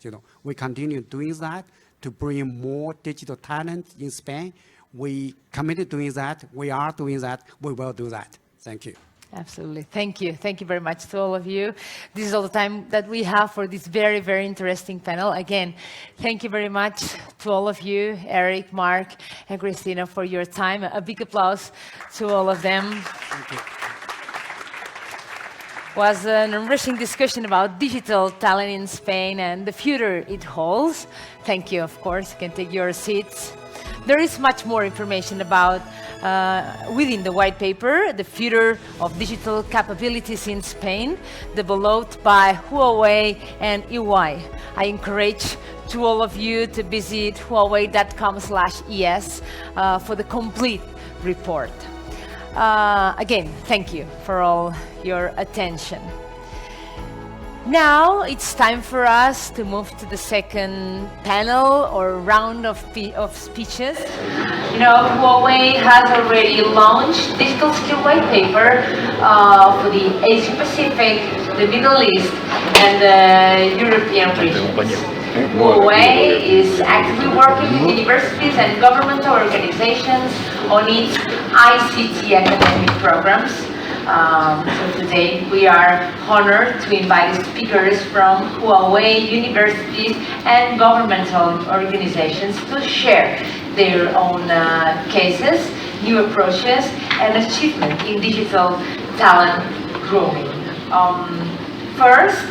We continue doing that to bring more digital talent in Spain. We committed doing that. We are doing that. We will do that. Thank you. Absolutely. Thank you. Thank you very much to all of you. This is all the time that we have for this very, very interesting panel. Again, thank you very much to all of you, Eric, Mark, and Christina, for your time. A big applause to all of them. Thank you. Was an enriching discussion about digital talent in Spain and the future it holds. Thank you, of course. You can take your seats. There is much more information about within the white paper, the future of digital capabilities in Spain, developed by Huawei and EY. I encourage to all of you to visit huawei.com/es for the complete report. Again, thank you for all your attention. Now it's time for us to move to the second panel or round of speeches. Huawei has already launched digital skill white paper for the Asia Pacific, the Middle East, and the European regions. Huawei is actively working with universities and governmental organizations on its ICT academic programs. So today we are honored to invite speakers from Huawei universities and governmental organizations to share their own cases, new approaches, and achievement in digital talent grooming. First,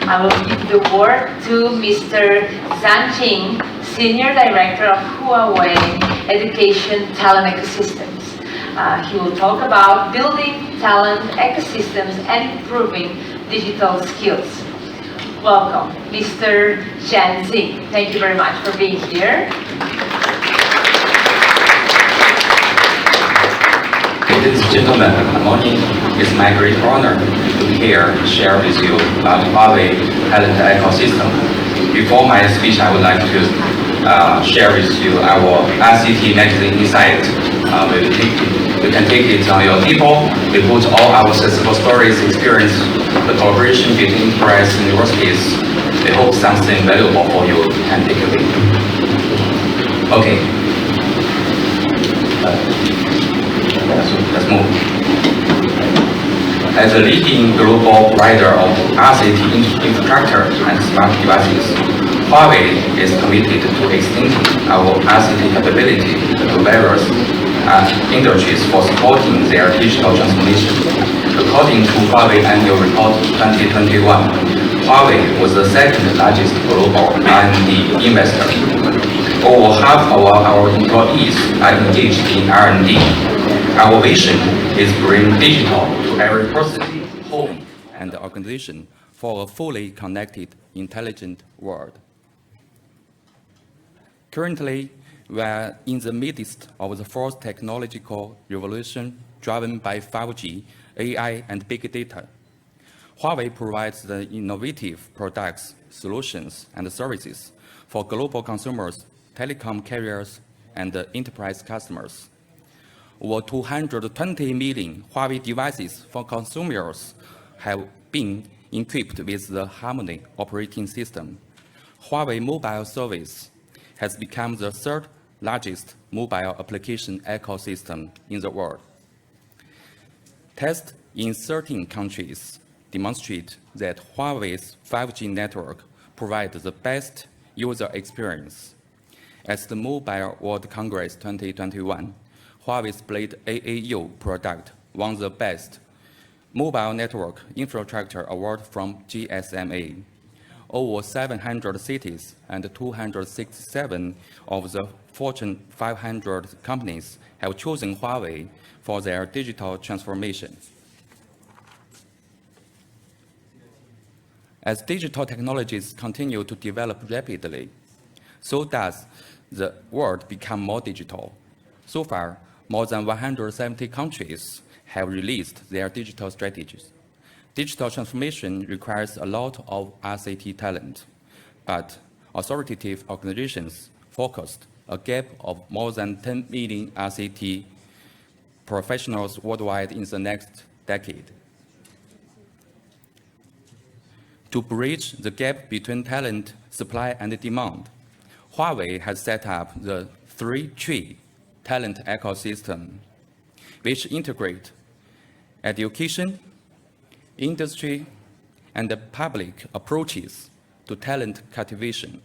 I will give the word to Mr. Zhang Jing, Senior Director of Huawei Education Talent Ecosystems. He will talk about building talent ecosystems and improving digital skills. Welcome, Mr. Zhang Jing. Thank you very much for being here. Ladies and gentlemen, good morning. It's my great honor to be here to share with you about Huawei talent ecosystem. Before my speech, I would like to share with you our ICT magazine insight. You can take it on your people. We put all our successful stories, experience, the collaboration between enterprise universities. We hope something valuable for you can take away. Okay. Let's move. As a leading global provider of ICT infrastructure and smart devices, Huawei is committed to extending our ICT capability to various industries for supporting their digital transformation. According to Huawei Annual Report 2021, Huawei was the second largest global R&D investor. Over half of our employees are engaged in R&D. Our vision is to bring digital to every person, home, and organization for a fully connected, intelligent world. Currently, we are in the midst of the fourth technological revolution driven by 5G, AI, and big data. Huawei provides the innovative products, solutions, and services for global consumers, telecom carriers, and enterprise customers. Over 220 million Huawei devices for consumers have been equipped with the Harmony operating system. Huawei mobile service has become the third largest mobile application ecosystem in the world. Tests in 13 countries demonstrate that Huawei's 5G network provides the best user experience. At the Mobile World Congress 2021, Huawei's Blade AAU product won the Best Mobile Network Infrastructure Award from GSMA. Over 700 cities and 267 of the Fortune 500 companies have chosen Huawei for their digital transformation. As digital technologies continue to develop rapidly, so does the world become more digital. So far, more than 170 countries have released their digital strategies. Digital transformation requires a lot of ICT talent, but authoritative organizations focused a gap of more than 10 million ICT professionals worldwide in the next decade. To bridge the gap between talent, supply, and demand, Huawei has set up the 3-tree talent ecosystem, which integrate education, industry, and the public approaches to talent cultivation.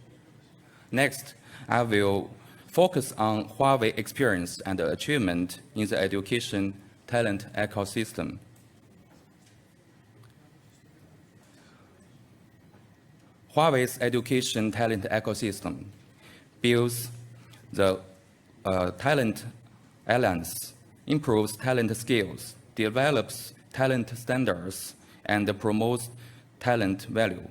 Next, I will focus on Huawei experience and achievement in the education talent ecosystem. Huawei's education talent ecosystem builds the talent alliance, improves talent skills, develops talent standards, and promotes talent value.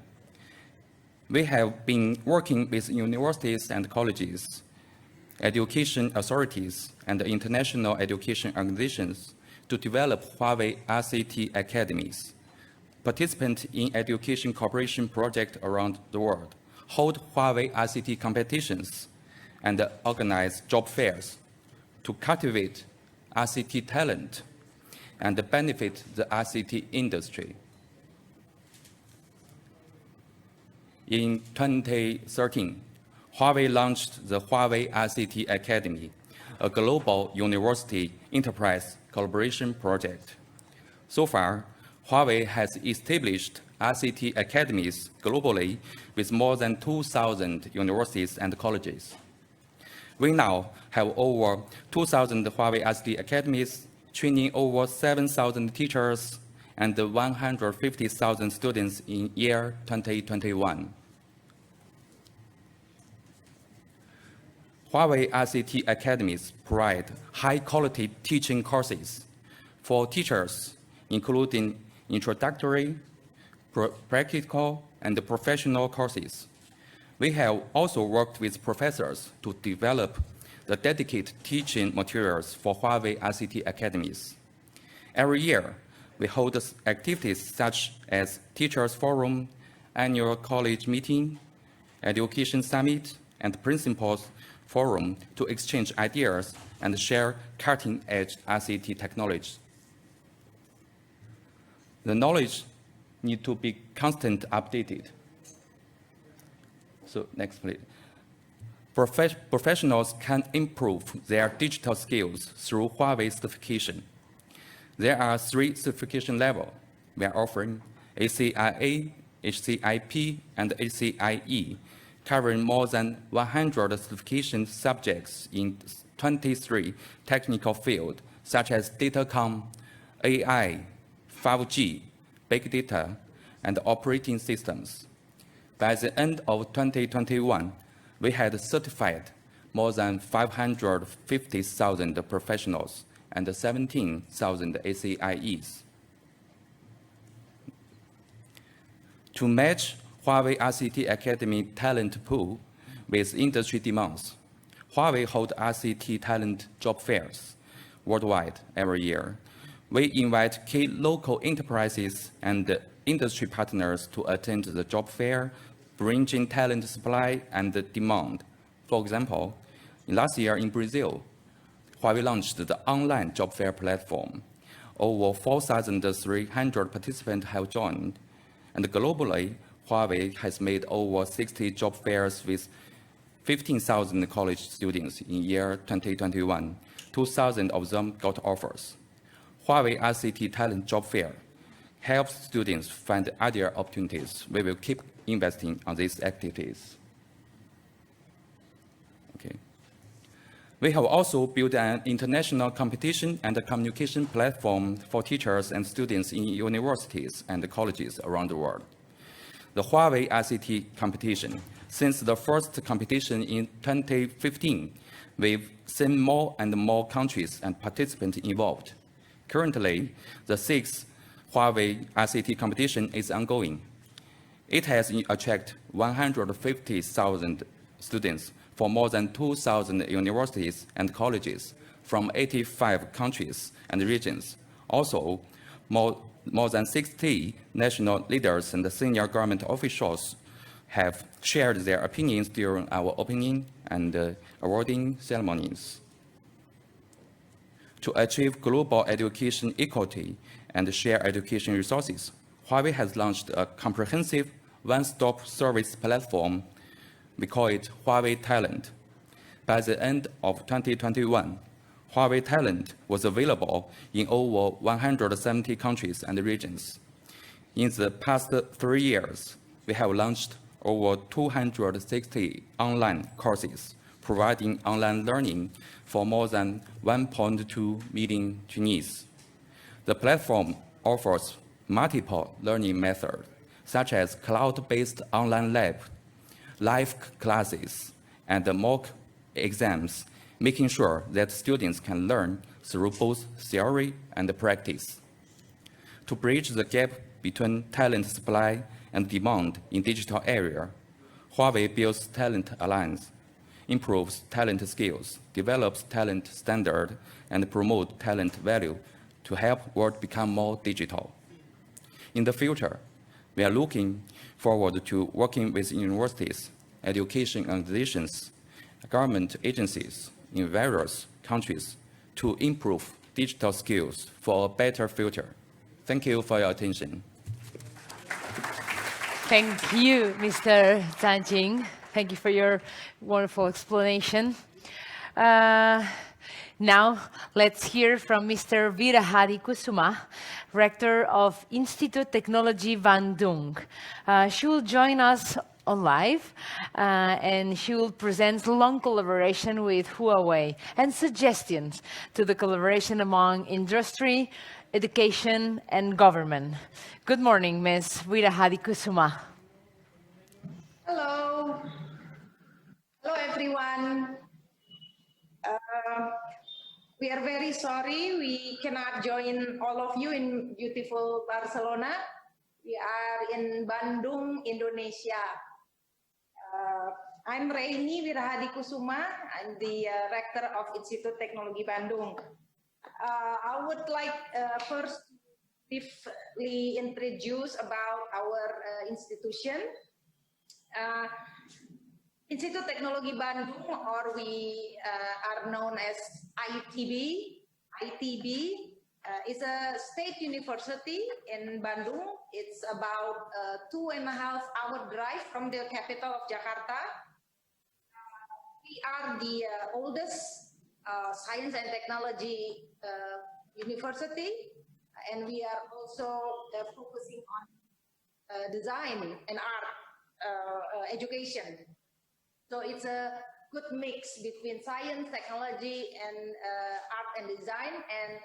We have been working with universities and colleges, education authorities, and international education organizations to develop Huawei ICT academies, participate in education cooperation projects around the world, hold Huawei ICT competitions, and organize job fairs to cultivate ICT talent and benefit the ICT industry. In 2013, Huawei launched the Huawei ICT Academy, a global university enterprise collaboration project. So far, Huawei has established ICT academies globally with more than 2,000 universities and colleges. We now have over 2,000 Huawei ICT academies, training over 7,000 teachers and 150,000 students in year 2021. Huawei ICT academies provide high-quality teaching courses for teachers, including introductory, practical, and professional courses. We have also worked with professors to develop the dedicated teaching materials for Huawei ICT academies. Every year, we hold activities such as Teachers Forum, Annual College Meeting, Education Summit, and Principals Forum to exchange ideas and share cutting-edge ICT technology. The knowledge needs to be constantly updated. So next, please. Professionals can improve their digital skills through Huawei certification. There are 3 certification levels. We are offering ACIA, HCIP, and ACIE, covering more than 100 certification subjects in 23 technical fields, such as datacom, AI, 5G, big data, and operating systems. By the end of 2021, we had certified more than 550,000 professionals and 17,000 ACIEs. To match Huawei ICT Academy talent pool with industry demands, Huawei holds ICT talent job fairs worldwide every year. We invite key local enterprises and industry partners to attend the job fair, bridging talent supply and demand. For example, last year in Brazil, Huawei launched the online job fair platform. Over 4,300 participants have joined, and globally, Huawei has made over 60 job fairs with 15,000 college students in year 2021. 2,000 of them got offers. Huawei ICT Talent Job Fair helps students find other opportunities. We will keep investing on these activities. Okay. We have also built an international competition and communication platform for teachers and students in universities and colleges around the world. The Huawei ICT competition. Since the first competition in 2015, we've seen more and more countries and participants involved. Currently, the 6th Huawei ICT competition is ongoing. It has attracted 150,000 students from more than 2,000 universities and colleges from 85 countries and regions. Also, more than 60 national leaders and senior government officials have shared their opinions during our opening and awarding ceremonies. To achieve global education equality and share education resources, Huawei has launched a comprehensive one-stop service platform. We call it Huawei Talent. By the end of 2021, Huawei Talent was available in over 170 countries and regions. In the past 3 years, we have launched over 260 online courses, providing online learning for more than 1.2 million Chinese. The platform offers multiple learning methods, such as cloud-based online lab, live classes, and mock exams, making sure that students can learn through both theory and practice. To bridge the gap between talent supply and demand in digital area, Huawei builds Talent Alliance, improves talent skills, develops talent standard, and promotes talent value to help world become more digital. In the future, we are looking forward to working with universities, education organizations, government agencies in various countries to improve digital skills for a better future. Thank you for your attention. Thank you, Mr. Zhang Jing. Thank you for your wonderful explanation. Now, let's hear from Mr. Virahadi Kusuma, Rector of Institute Technology Bandung. She will join us on live, and she will present long collaboration with Huawei and suggestions to the collaboration among industry, education, and government. Good morning, Ms. Virahadi Kusuma. Hello. Hello, everyone. We are very sorry we cannot join all of you in beautiful Barcelona. We are in Bandung, Indonesia. I'm Reini Virahadi Kusuma. I'm the Rector of Institute Technology Bandung. I would like first briefly introduce about our institution. Institute Technology Bandung, or we are known as ITB. ITB is a state university in Bandung. It's about 2.5-hour drive from the capital of Jakarta. We are the oldest science and technology university, and we are also focusing on design and art education. So it's a good mix between science, technology, and art and design. And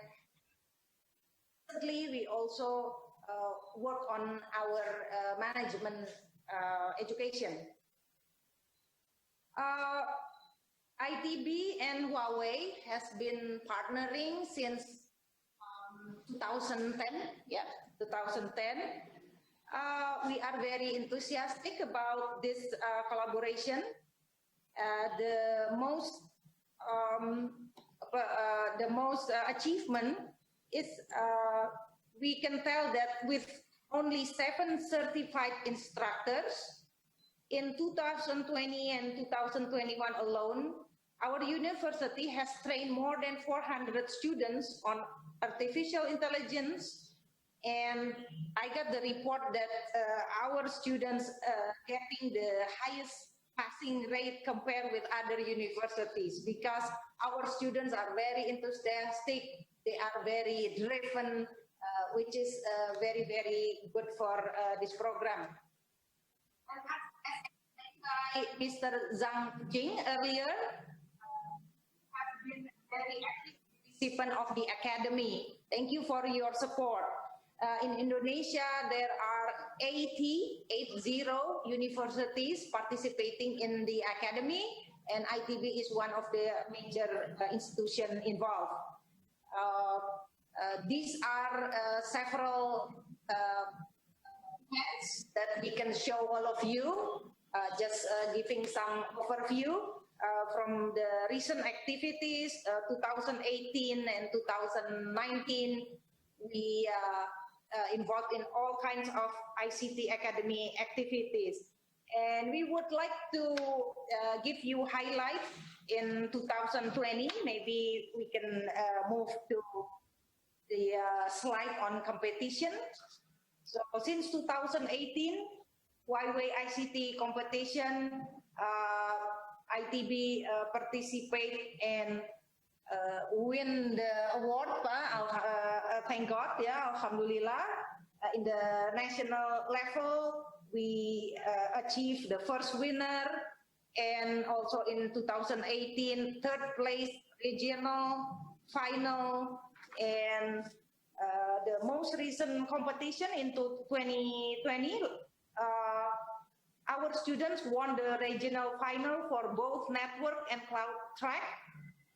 recently, we also work on our management education. ITB and Huawei has been partnering since 2010. Yeah, 2010. We are very enthusiastic about this collaboration. The most achievement is we can tell that with only 7 certified instructors in 2020 and 2021 alone, our university has trained more than 400 students on artificial intelligence, and I got the report that our students getting the highest passing rate compared with other universities, because our students are very enthusiastic, they are very driven, which is very, very good for this program. As Mr. Zhang Jing earlier, have been very active participant of the academy. Thank you for your support. In Indonesia, there are 80 universities participating in the academy, and ITB is one of the major institutions involved. These are several events that we can show all of you, just giving some overview from the recent activities, 2018 and 2019, we involved in all kinds of ICT Academy activities. And we would like to give you highlights in 2020. Maybe we can move to the slide on competition. So since 2018, Huawei ICT competition, ITB participate and win the award, thank God, yeah, Alhamdulillah. In the national level, we achieved the first winner, and also in 2018, third place regional, final, and the most recent competition in 2020, our students won the regional final for both network and cloud track,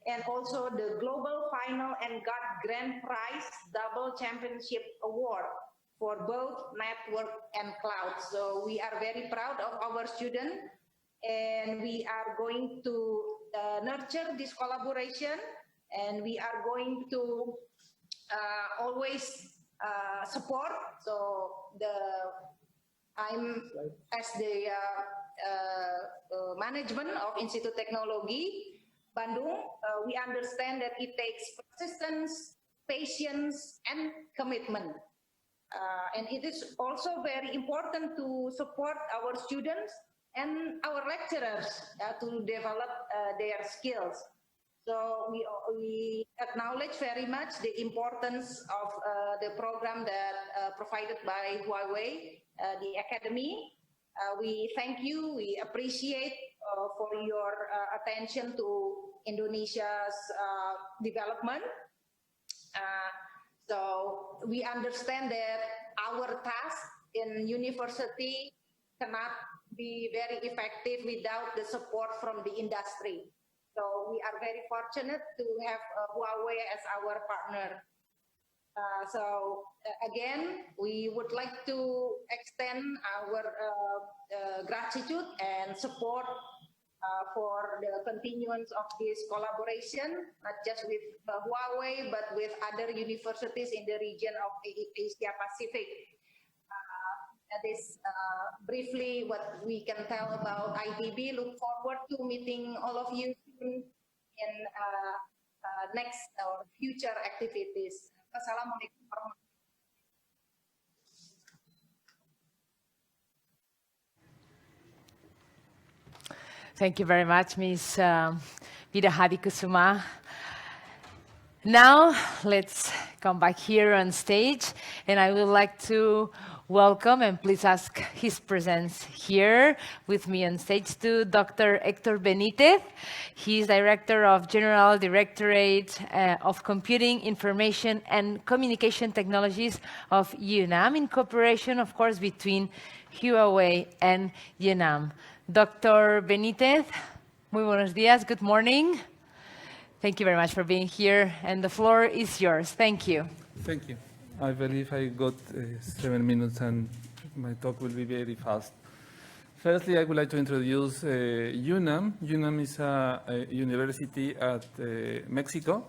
and also the global final, and got grand prize double championship award for both network and cloud. So we are very proud of our students, and we are going to nurture this collaboration, and we are going to always support. So I'm as the management of Institute Teknologi Bandung, we understand that it takes persistence, patience, and commitment. And it is also very important to support our students and our lecturers to develop their skills. So we acknowledge very much the importance of the program that provided by Huawei, the Academy. We thank you, we appreciate for your attention to Indonesia's development. So we understand that our task in university cannot be very effective without the support from the industry. So we are very fortunate to have Huawei as our partner. Again, we would like to extend our gratitude and support for the continuance of this collaboration, not just with Huawei, but with other universities in the region of Asia Pacific. That is briefly what we can tell about ITB. Look forward to meeting all of you soon in next or future activities. Assalamualaikum warahmatullahi wabarakatuh. Thank you very much, Ms. Vida Hadi Kusuma. Now, let's come back here on stage, and I would like to welcome and please ask his presence here with me on stage to Dr. Héctor Benítez. He is Director of General Directorate of Computing, Information and Communication Technologies of UNAM, in cooperation, of course, between Huawei and UNAM. Dr. Benítez, muy buenos días, good morning. Thank you very much for being here, and the floor is yours. Thank you. Thank you. I believe I got 7 minutes and my talk will be very fast. Firstly, I would like to introduce UNAM. UNAM is a university at Mexico.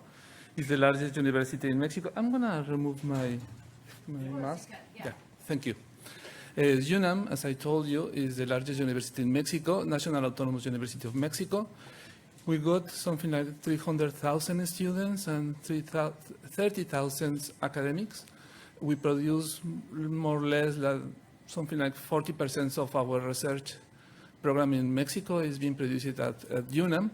It's the largest university in Mexico. I'm going to remove my mask. Yeah, thank you. UNAM, as I told you, is the largest university in Mexico, National Autonomous University of Mexico. We got something like 300,000 students and 30,000 academics. We produce more or less something like 40% of our research program in Mexico is being produced at UNAM.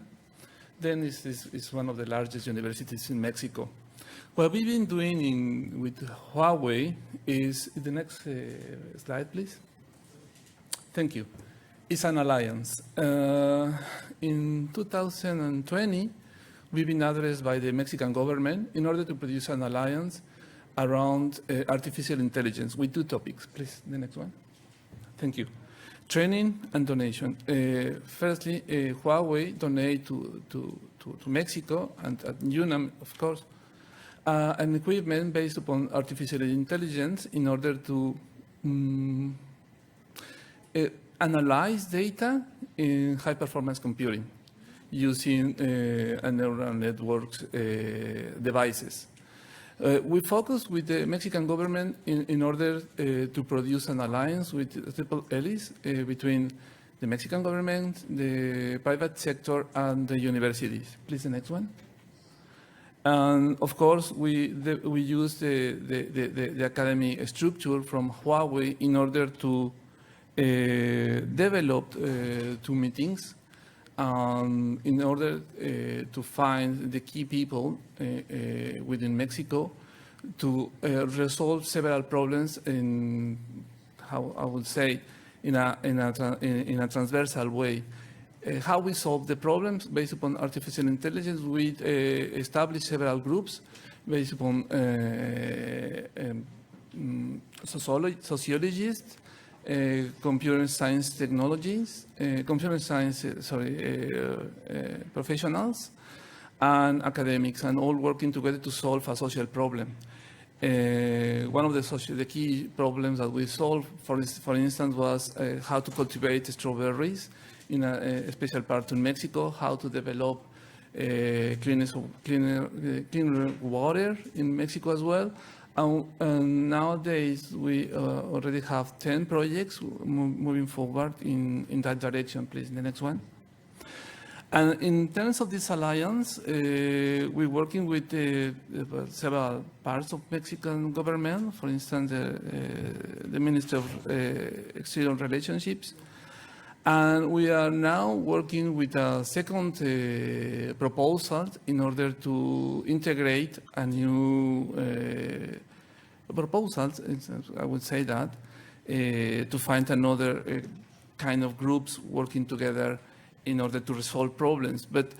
Then it's one of the largest universities in Mexico. What we've been doing with Huawei is, the next slide, please. Thank you. It's an alliance. In 2020, we've been addressed by the Mexican government in order to produce an alliance around artificial intelligence with 2 topics. Please, the next one. Thank you. Training and donation. Firstly, Huawei donate to Mexico and at UNAM, of course, an equipment based upon artificial intelligence in order to analyze data in high-performance computing using neural networks devices. We focused with the Mexican government in order to produce an alliance with triple allies between the Mexican government, the private sector, and the universities. Please, the next one. And of course, we use the academic structure from Huawei in order to develop 2 meetings, in order to find the key people within Mexico to resolve several problems in, how I would say, in a transversal way. How we solve the problems based upon artificial intelligence, we establish several groups based upon sociologists, computer science technologies, professionals, and academics, and all working together to solve a social problem. One of the key problems that we solved, for instance, was how to cultivate strawberries in a special part in Mexico, how to develop cleaner water in Mexico as well. And nowadays, we already have 10 projects moving forward in that direction. Please, the next one. And in terms of this alliance, we're working with several parts of Mexican government, for instance, the Ministry of External Relationships. And we are now working with a second proposal in order to integrate a new proposal, I would say that, to find another kind of groups working together in order to resolve problems. But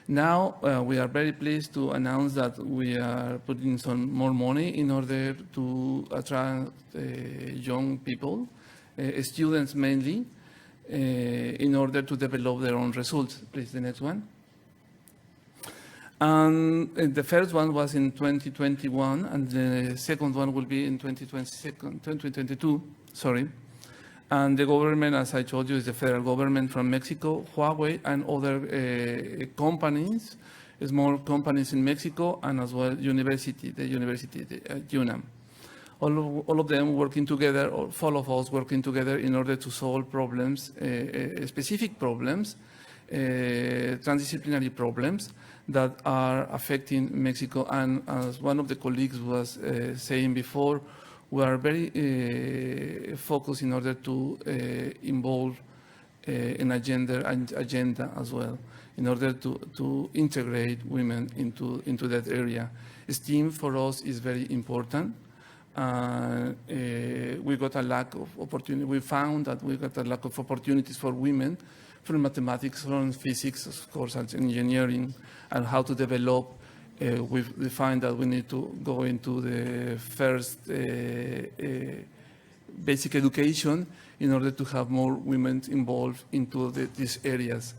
now we are very pleased to announce that we are putting some more money in order to attract young people, students mainly, in order to develop their own results. Please, the next one. And the first one was in 2021, and the second one will be in 2022, sorry. And the government, as I told you, is the federal government from Mexico, Huawei, and other companies, small companies in Mexico, and as well the university, UNAM. All of them working together, or all of us working together in order to solve problems, specific problems, transdisciplinary problems that are affecting Mexico. And as one of the colleagues was saying before, we are very focused in order to involve an agenda as well, in order to integrate women into that area. STEAM for us is very important. We got a lack of opportunity. We found that we got a lack of opportunities for women from mathematics, from physics, of course, and engineering, and how to develop. We find that we need to go into the first basic education in order to have more women involved into these areas,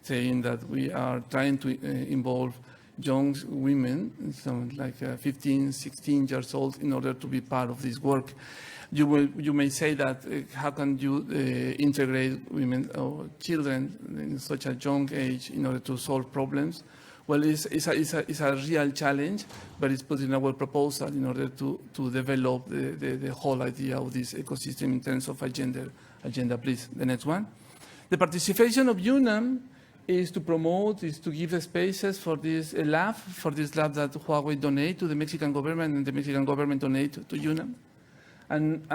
saying that we are trying to involve young women, some like 15, 16 years old, in order to be part of this work. You may say that how can you integrate women or children in such a young age in order to solve problems? Well, it's a real challenge, but it's put in our proposal in order to develop the whole idea of this ecosystem in terms of agenda. Please, the next one. The participation of UNAM is to promote, is to give spaces for this lab that Huawei donate to the Mexican government, and the Mexican government donate to UNAM. And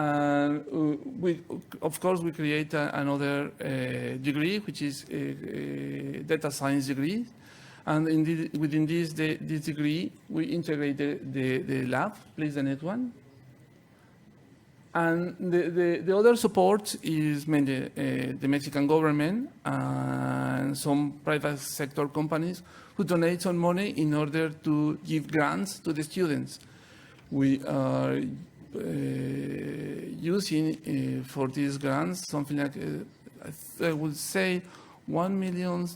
of course, we create another degree, which is a data science degree. And within this degree, we integrate the lab. Please, the next one. And the other support is mainly the Mexican government and some private sector companies who donate some money in order to give grants to the students. We are using for these grants something like, I would say, $1 million,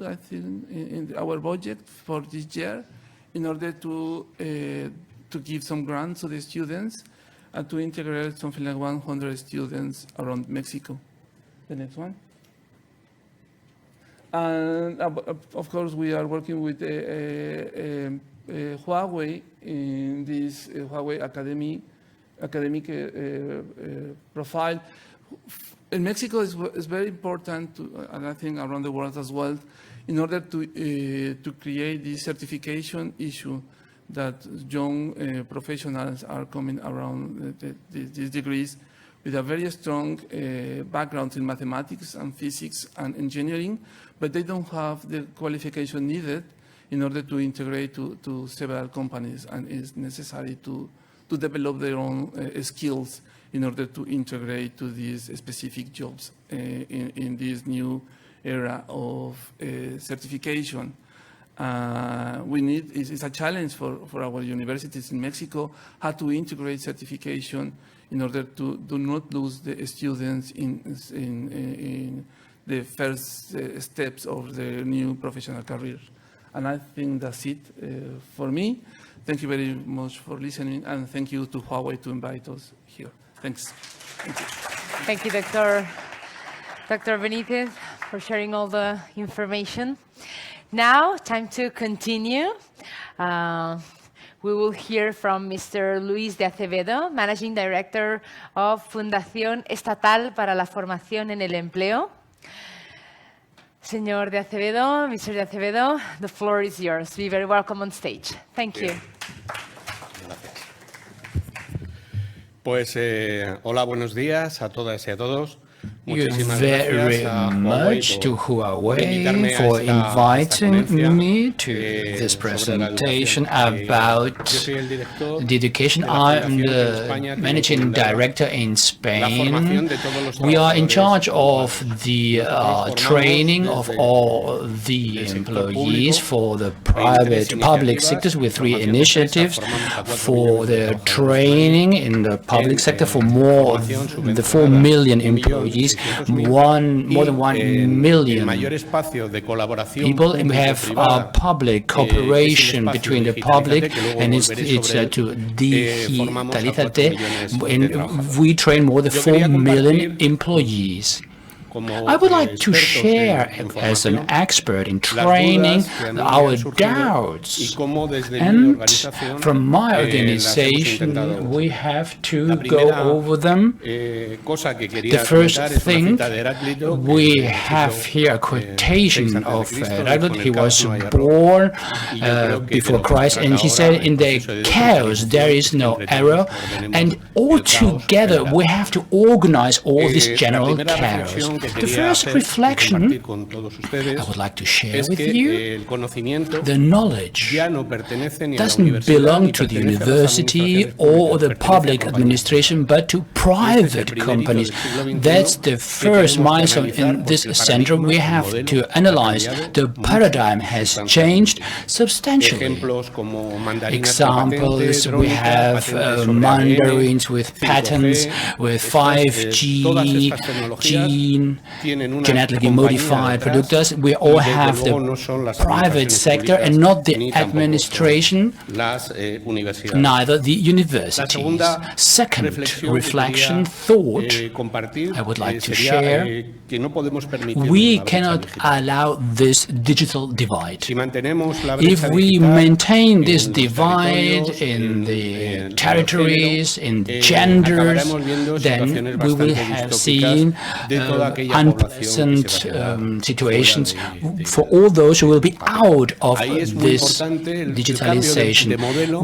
I think, in our budget for this year, in order to give some grants to the students and to integrate something like 100 students around Mexico. The next one. And of course, we are working with Huawei in this Huawei academic profile. in Mexico is very important, and I think around the world as well, in order to create this certification issue that young professionals are coming around these degrees with a very strong background in mathematics and physics and engineering, but they don't have the qualification needed in order to integrate to several companies, and it's necessary to develop their own skills in order to integrate to these specific jobs in this new era of certification. It's a challenge for our universities in Mexico how to integrate certification in order to do not lose the students in the first steps of their new professional career. And I think that's it for me. Thank you very much for listening, and thank you to Huawei to invite us here. Thanks. Thank you. Thank you, Dr. Benitez, for sharing all the information. Now, time to continue. We will hear from Mr. Luis de Acevedo, Managing Director of Fundación Estatal para la Formación en el Empleo. Señor de Acevedo, Mr. de Acevedo, the floor is yours. Be very welcome on stage. Thank you. Pues hola, buenos días a todas y a todos. Muchísimas very much to Huawei for inviting me to this presentation about the education. I'm the managing director in Spain. We are in charge of the training of all the employees for the public sectors with 3 initiatives for the training in the public sector for more than 4 million employees. More than 1 million people. We have public cooperation between the public, and it's to digitalizate, and we train more than 4 million employees. I would like to share, as an expert in training, our doubts. And from my organization, we have to go over them. The first thing, we have here a quotation of Heraclitus. He was born before Christ, and he said, in the chaos there is no error, and all together we have to organize all this general chaos. The first reflection I would like to share with you, the knowledge doesn't belong to the university or the public administration, but to private companies. That's the first milestone in this center. We have to analyze the paradigm has changed substantially. Examples, we have mandarins with patents, with 5G, genetically modified products. We all have the private sector and not the administration, neither the universities. Second reflection, thought I would like to share. We cannot allow this digital divide. If we maintain this divide in the territories, in genders, then we will have seen unpleasant situations for all those who will be out of this digitalization.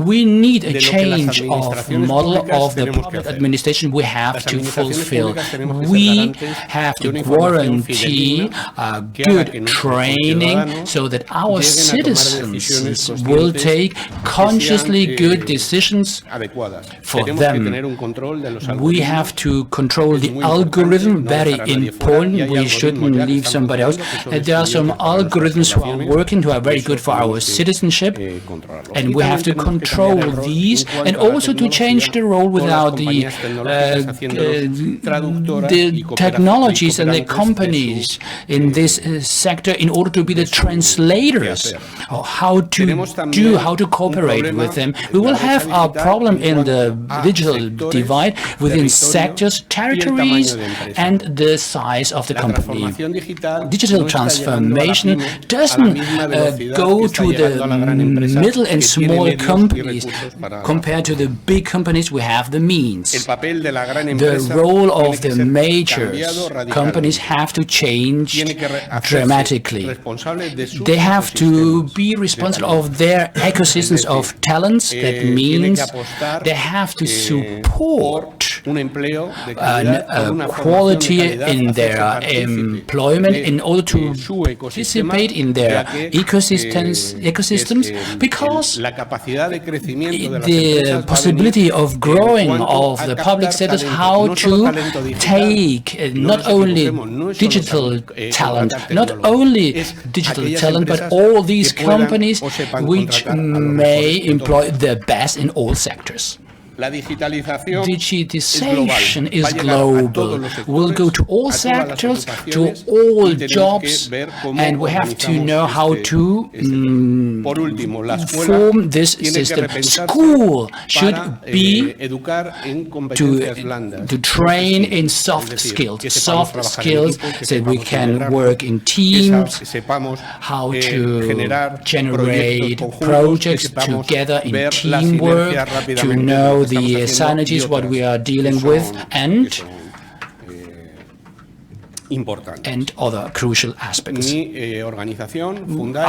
We need a change of model of the public administration we have to fulfill. We have to guarantee good training so that our citizens will take consciously good decisions for them. We have to control the algorithm, very important. We shouldn't leave somebody else. There are some algorithms who are working, who are very good for our citizenship, and we have to control these, and also to change the role without the technologies and the companies in this sector in order to be the translators of how to cooperate with them. We will have a problem in the digital divide within sectors, territories, and the size size of the company. Digital transformation doesn't go to the middle and small companies. Compared to the big companies, we have the means. The role of the major companies have to change dramatically. They have to be responsible of their ecosystems of talents. That means they have to support quality in their employment in order to participate in their ecosystems, because the possibility of growing of the public sector, how to take not only digital talent, but all these companies which may employ the best in all sectors. Digitization is global, will go to all sectors, to all jobs, and we have to know how to form this system. School should be to train in soft skills so we can work in teams, how to generate projects together in teamwork, to know the synergies, what we are dealing with, and other crucial aspects.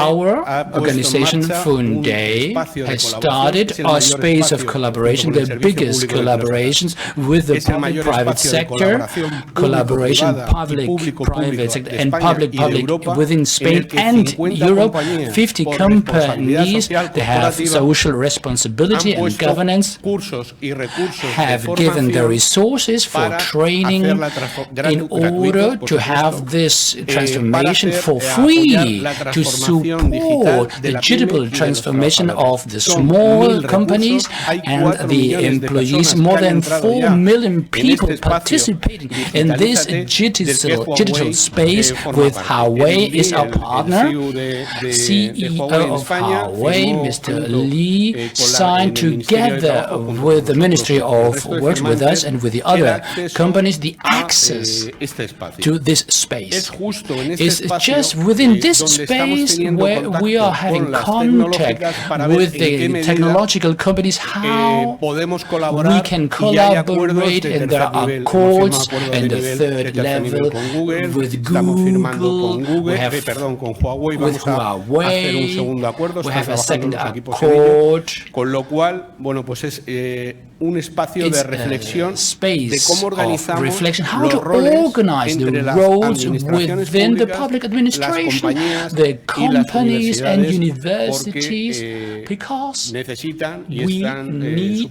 Our organization, Funde, has started a space of collaboration, the biggest collaborations with the public-private sector, collaboration public-private sector and public-public within Spain and Europe. 50 companies, they have social responsibility and governance, have given the resources for training in order to have this transformation for free, to support the digital transformation of the small companies and the employees. More than 4 million people participating in this digital space with Huawei is our partner. CEO of Huawei, Mr. Li, signed together with the Ministry of Works, with us and with the other companies, the access to this space. It's just within this space where we are having contact with the technological companies, how we can collaborate, and there are accords and the third level with Google, we have with Huawei, we have a second accord. Un espacio de reflexión de cómo organizamos how to organize the roles within the public administration, the companies and universities, because we need,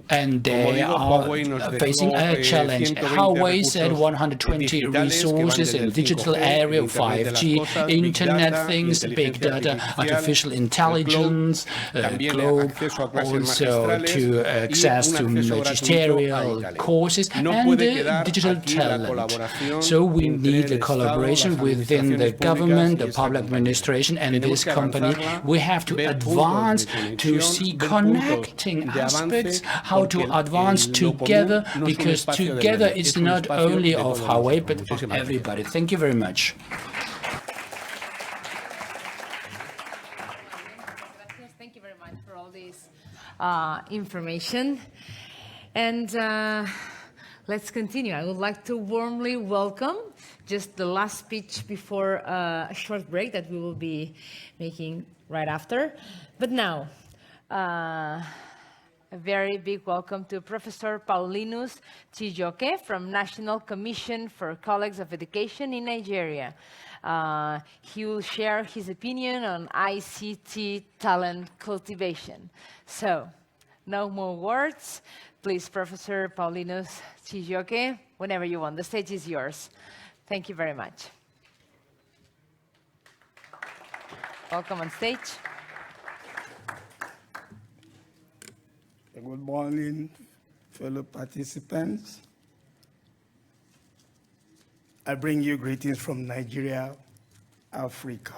and they are facing a challenge. Huawei said 120 resources in digital area, 5G, Internet things, big data, artificial intelligence, globe, also to access to magisterial courses and digital talent. So we need the collaboration within the government, the public administration, and this company. We have to advance to see connecting aspects, how to advance together, because together it's not only of Huawei, but of everybody. Thank you very much. Thank you very much for all this information. And let's continue. I would like to warmly welcome just the last speech before a short break that we will be making right after. But now, a very big welcome to Professor Paulinus Chijoke from National Commission for Colleges of Education in Nigeria. He will share his opinion on ICT talent cultivation. So, no more words. Please, Professor Paulinus Chijoke, whenever you want. The stage is yours. Thank you very much. Welcome on stage. Good morning, fellow participants. I bring you greetings from Nigeria, Africa.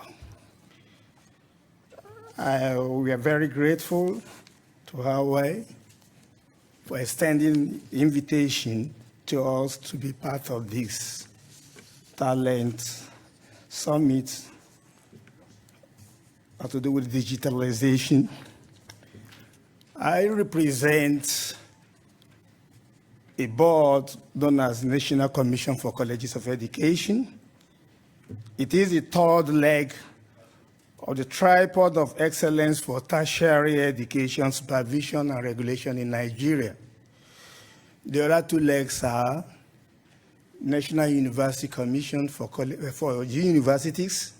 We are very grateful to Huawei for extending the invitation to us to be part of this talent summit to do with digitalization. I represent a board known as National Commission for Colleges of Education. It is the third leg of the tripod of excellence for tertiary education, supervision, and regulation in Nigeria. The other two legs are National University Commission for universities.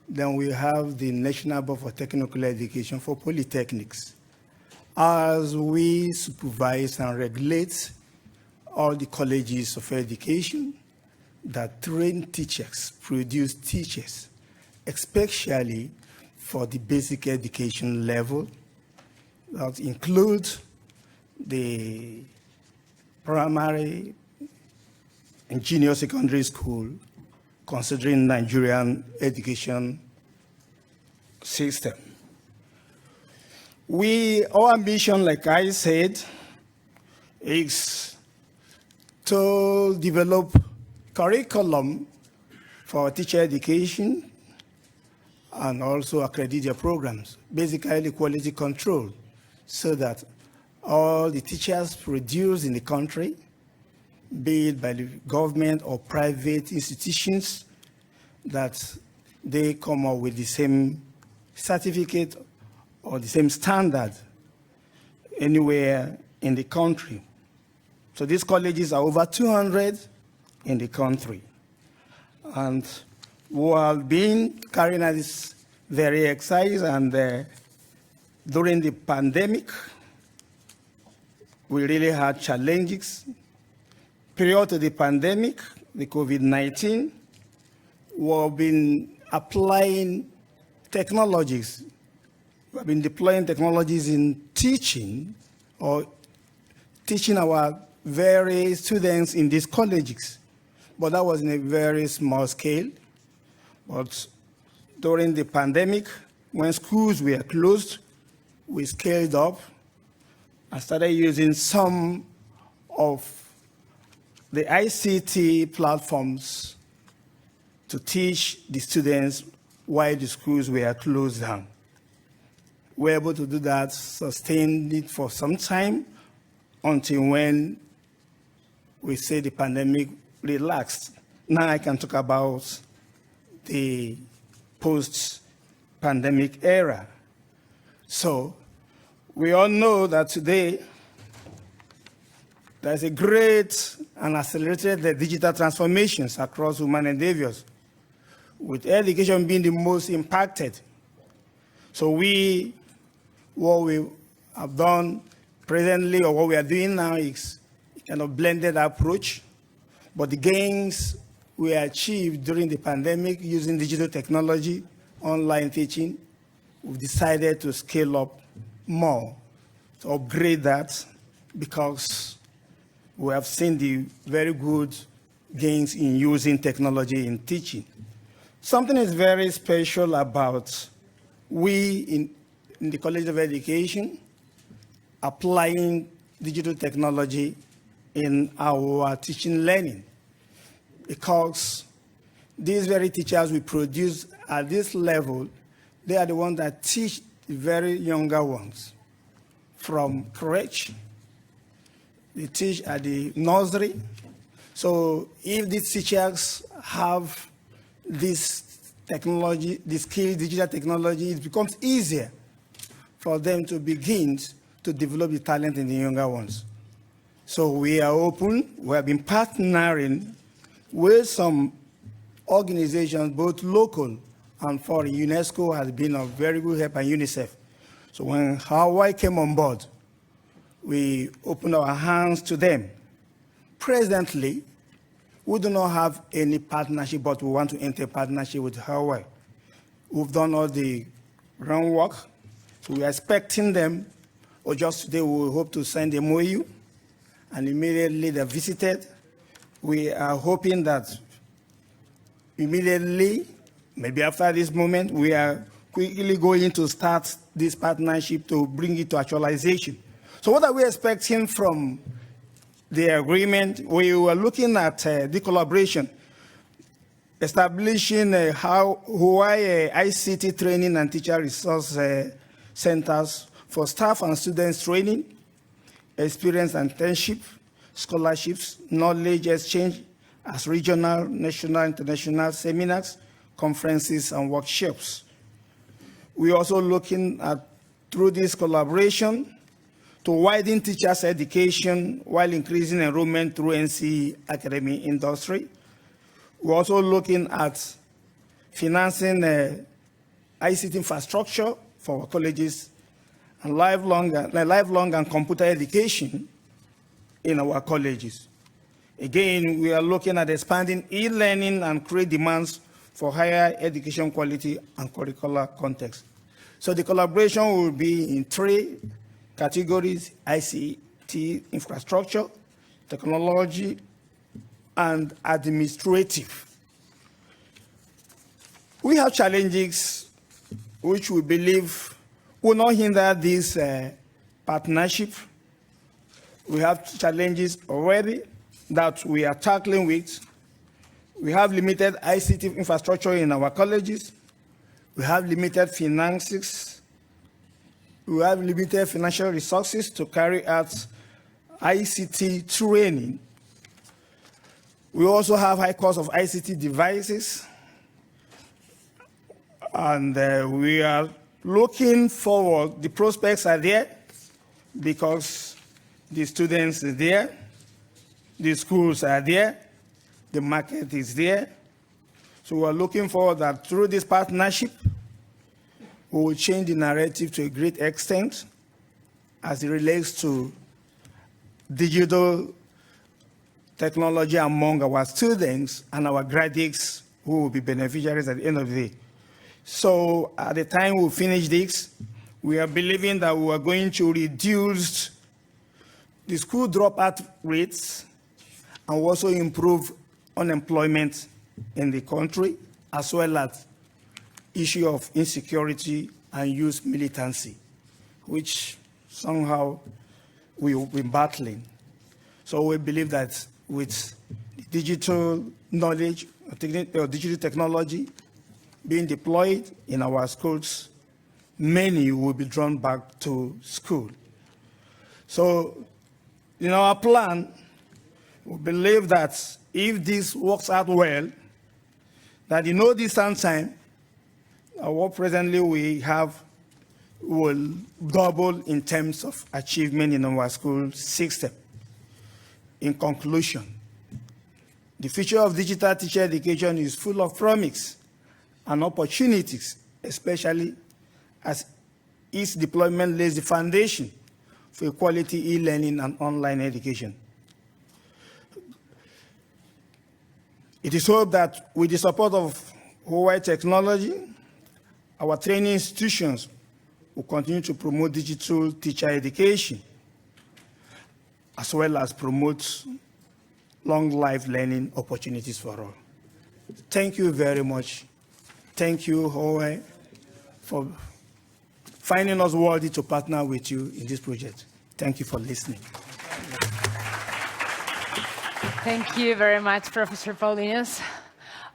Then we have the National Board for Technical Education for polytechnics. As we supervise and regulate all the colleges of education that train teachers, produce teachers, especially for the basic education level, that includes the primary and junior secondary school, considering Nigerian education system. Our ambition, like I said, is to develop curriculum for teacher education and also accredit their programs, basically quality control, so that all the teachers produced in the country, be it by the government or private institutions, that they come up with the same certificate or the same standard anywhere in the country. So these colleges are over 200 in the country. And we have been carrying out this very exercise, and during the pandemic, we really had challenges. Prior to the pandemic, the COVID-19, we've been applying technologies. We've been deploying technologies in teaching, or teaching our very students in these colleges. But that was in a very small scale. But during the pandemic, when schools were closed, we scaled up and started using some of the ICT platforms to teach the students while the schools were closed down. We were able to do that, sustain it for some time, until when we say the pandemic relaxed. Now I can talk about the post-pandemic era. So we all know that today there's a great and accelerated digital transformations across human endeavors, with education being the most impacted. So what we have done presently, or what we are doing now, is a kind of blended approach. But the gains we achieved during the pandemic using digital technology, online teaching, we've decided to scale up more, to upgrade that, because we have seen the very good gains in using technology in teaching. Something is very special about we in the College of Education applying digital technology in our teaching learning, because these very teachers we produce at this level, they are the ones that teach the very younger ones from crèche. They teach at the nursery. So if these teachers have this technology, this skill, digital technology, it becomes easier for them to begin to develop the talent in the younger ones. So we are open. We have been partnering with some organizations, both local and foreign. UNESCO has been of very good help, and UNICEF. So when Huawei came on board, we opened our hands to them. Presently, we do not have any partnership, but we want to enter partnership with Huawei. We've done all the groundwork, so we are expecting them, or just today we hope to send a MOU, and immediately they visited. We are hoping that immediately, maybe after this moment, we are quickly going to start this partnership to bring it to actualization. So what are we expecting from the agreement, we were looking at the collaboration, establishing Huawei ICT training and teacher resource centers for staff and students training, experience and internship, scholarships, knowledge exchange as regional, national, international seminars, conferences, and workshops. We're also looking at, through this collaboration, to widen teachers' education while increasing enrollment through NC academic industry. We're also looking at financing ICT infrastructure for our colleges and lifelong and computer education in our colleges. Again, we are looking at expanding e-learning and create demands for higher education quality and curricular context. So the collaboration will be in 3 categories: ICT infrastructure, technology, and administrative. We have challenges which we believe will not hinder this partnership. We have challenges already that we are tackling with. We have limited ICT infrastructure in our colleges. We have limited finances. We have limited financial resources to carry out ICT training. We also have high cost of ICT devices. And we are looking forward. The prospects are there because the students are there, the schools are there, the market is there. So we're looking forward that through this partnership, we will change the narrative to a great extent as it relates to digital technology among our students and our graduates who will be beneficiaries at the end of the day. So at the time we finish this, we are believing that we are going to reduce the school dropout rates and also improve unemployment in the country, as well as issue of insecurity and youth militancy, which somehow we will be battling. So we believe that with digital knowledge, or digital technology being deployed in our schools, many will be drawn back to school. So in our plan, we believe that if this works out well, that in no distant time, what presently we have will double in terms of achievement in our school system. In conclusion, the future of digital teacher education is full of promise and opportunities, especially as its deployment lays the foundation for quality e-learning and online education. It is hoped that with the support of Huawei technology, our training institutions will continue to promote digital teacher education, as well as promote long life learning opportunities for all. Thank you very much. Thank you, Huawei, for finding us worthy to partner with you in this project. Thank you for listening. Thank you very much, Professor Paulinus.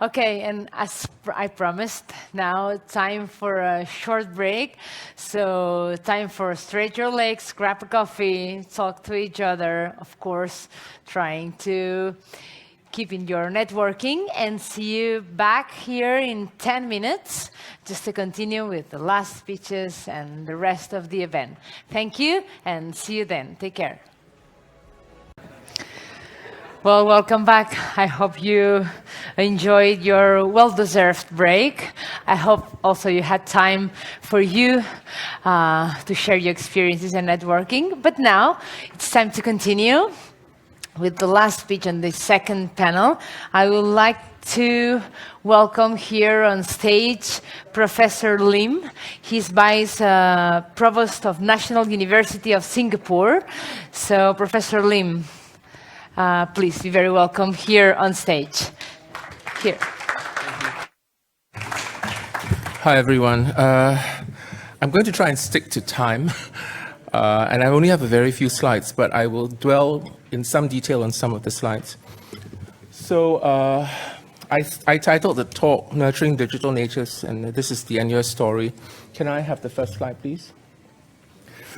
Okay, and as I promised, now time for a short break. So time for stretch your legs, grab a coffee, talk to each other, of course, trying to keep in your networking, and see you back here in 10 minutes just to continue with the last speeches and the rest of the event. Thank you, and see you then. Take care. Well, welcome back. I hope you enjoyed your well-deserved break. I hope also you had time for you to share your experiences and networking. But now it's time to continue with the last speech on the second panel. I would like to welcome here on stage Professor Lim. He's Vice Provost of National University of Singapore. So, Professor Lim, please be very welcome here on stage. Here. Hi, everyone. I'm going to try and stick to time. And I only have a very few slides, but I will dwell in some detail on some of the slides. So I titled the talk, Nurturing Digital Natures, and this is the NUS story. Can I have the first slide, please?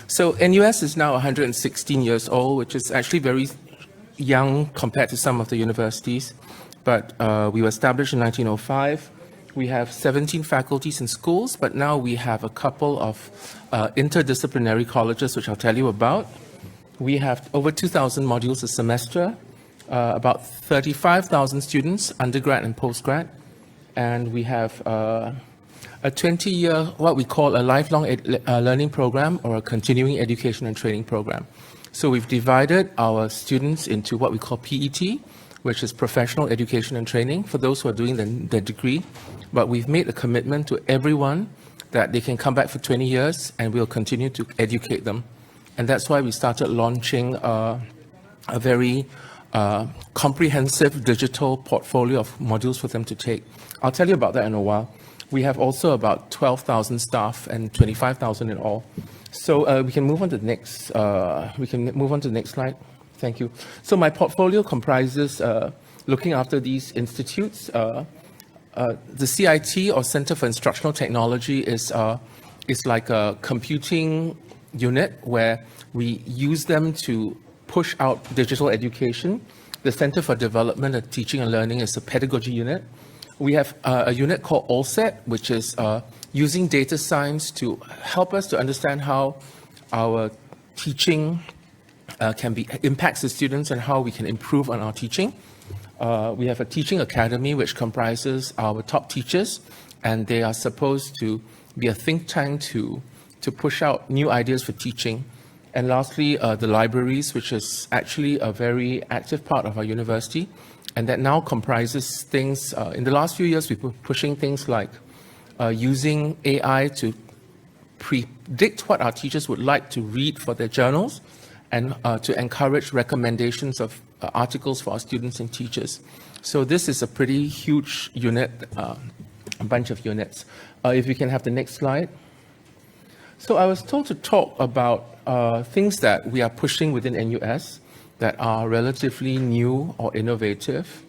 So NUS is now 116 years old, which is actually very young compared to some of the universities. But we were established in 1905. We have 17 faculties and schools, but now we have a couple of interdisciplinary colleges, which I'll tell you about. We have over 2,000 modules a semester, about 35,000 students, undergrad and postgrad. And we have a 20-year, what we call a lifelong learning program or a continuing education and training program. So we've divided our students into what we call PET, which is professional education and training for those who are doing the degree. But we've made a commitment to everyone that they can come back for 20 years and we'll continue to educate them. And that's why we started launching a very comprehensive digital portfolio of modules for them to take. I'll tell you about that in a while. We have also about 12,000 staff and 25,000 in all. So we can move on to the next. Slide. Thank you. So my portfolio comprises looking after these institutes. The CIT, or Center for Instructional Technology, is like a computing unit where we use them to push out digital education. The Center for Development of Teaching and Learning is a pedagogy unit. We have a unit called AllSet, which is using data science to help us to understand how our teaching impacts the students and how we can improve on our teaching. We have a teaching academy which comprises our top teachers, and they are supposed to be a think tank to push out new ideas for teaching. And lastly, the libraries, which is actually a very active part of our university, and that now comprises things. In the last few years, we've been pushing things like using AI to predict what our teachers would like to read for their journals, and to encourage recommendations of articles for our students and teachers. So this is a pretty huge unit, a bunch of units. If we can have the next slide. So I was told to talk about things that we are pushing within NUS that are relatively new or innovative.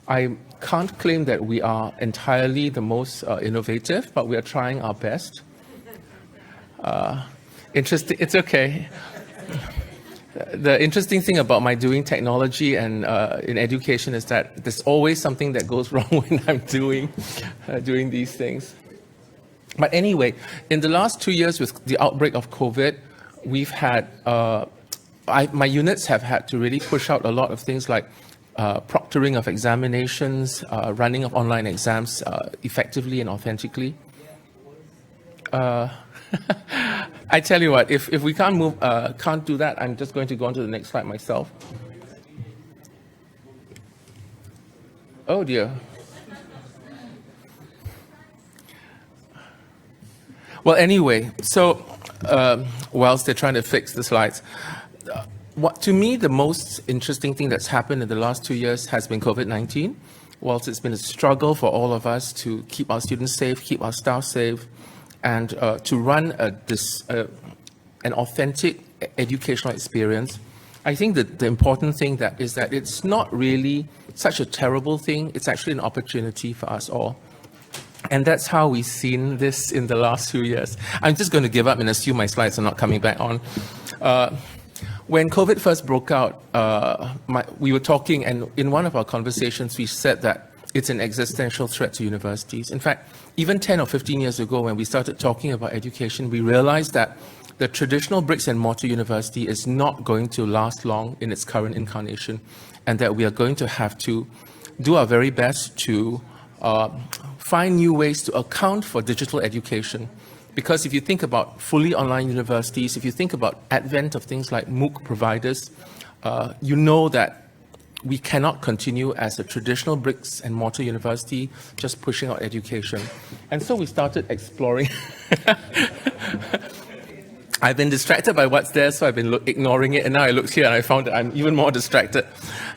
I can't claim that we are entirely the most innovative, but we are trying our best. Interesting, it's okay. The interesting thing about my doing technology and in education is that there's always something that goes wrong when I'm doing these things. But anyway, in the last 2 years with the outbreak of COVID, we've had, my units have had to really push out a lot of things like proctoring of examinations, running of online exams effectively and authentically. I tell you what, if we can't do that, I'm just going to go on to the next slide myself. Oh dear. Well, anyway, so whilst they're trying to fix the slides, to me, the most interesting thing that's happened in the last 2 years has been COVID-19. Whilst it's been a struggle for all of us to keep our students safe, keep our staff safe, and to run an authentic educational experience, I think that the important thing is that it's not really such a terrible thing. It's actually an opportunity for us all. And that's how we've seen this in the last few years. I'm just going to give up and assume my slides are not coming back on. When COVID first broke out, we were talking, and in one of our conversations, we said that it's an existential threat to universities. In fact, even 10 or 15 years ago, when we started talking about education, we realized that the traditional bricks and mortar university is not going to last long in its current incarnation, and that we are going to have to do our very best to find new ways to account for digital education. Because if you think about fully online universities, if you think about advent of things like MOOC providers, you know that we cannot continue as a traditional bricks and mortar university just pushing out education. And so we started exploring. I've been distracted by what's there, so I've been ignoring it, and now I looked here and I found that I'm even more distracted.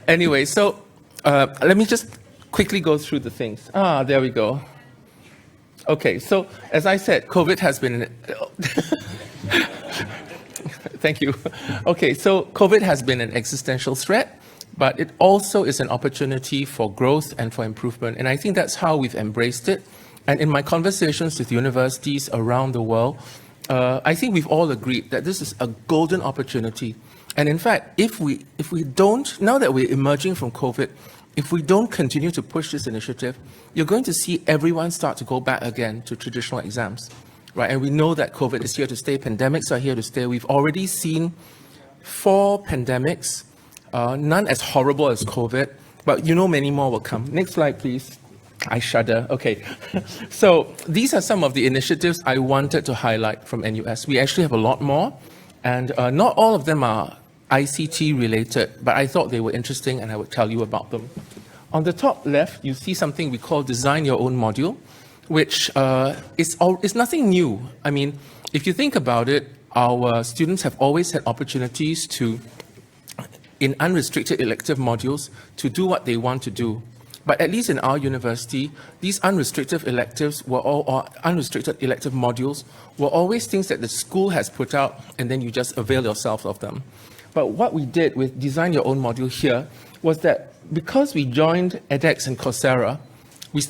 Anyway, so let me just quickly go through the things. There we go. Okay, so as I said, COVID has been Thank you. Okay, so COVID has been an existential threat, but it also is an opportunity for growth and for improvement. And I think that's how we've embraced it. And in my conversations with universities around the world, I think we've all agreed that this is a golden opportunity. And in fact, if we don't, now that we're emerging from COVID, if we don't continue to push this initiative, you're going to see everyone start to go back again to traditional exams, right? And we know that COVID is here to stay. Pandemics are here to stay. We've already seen 4 pandemics, none as horrible as COVID, but you know many more will come. Next slide, please. I shudder. Okay. So these are some of the initiatives I wanted to highlight from NUS. We actually have a lot more, and not all of them are ICT related, but I thought they were interesting and I would tell you about them. On the top left, you see something we call Design Your Own Module, which is nothing new. I mean, if you think about it, our students have always had opportunities to, in unrestricted elective modules, to do what they want to do. But at least in our university, these unrestricted electives or unrestricted elective modules were always things that the school has put out, and then you just avail yourself of them. But what we did with Design Your Own Module here was that because we joined edX and Coursera, we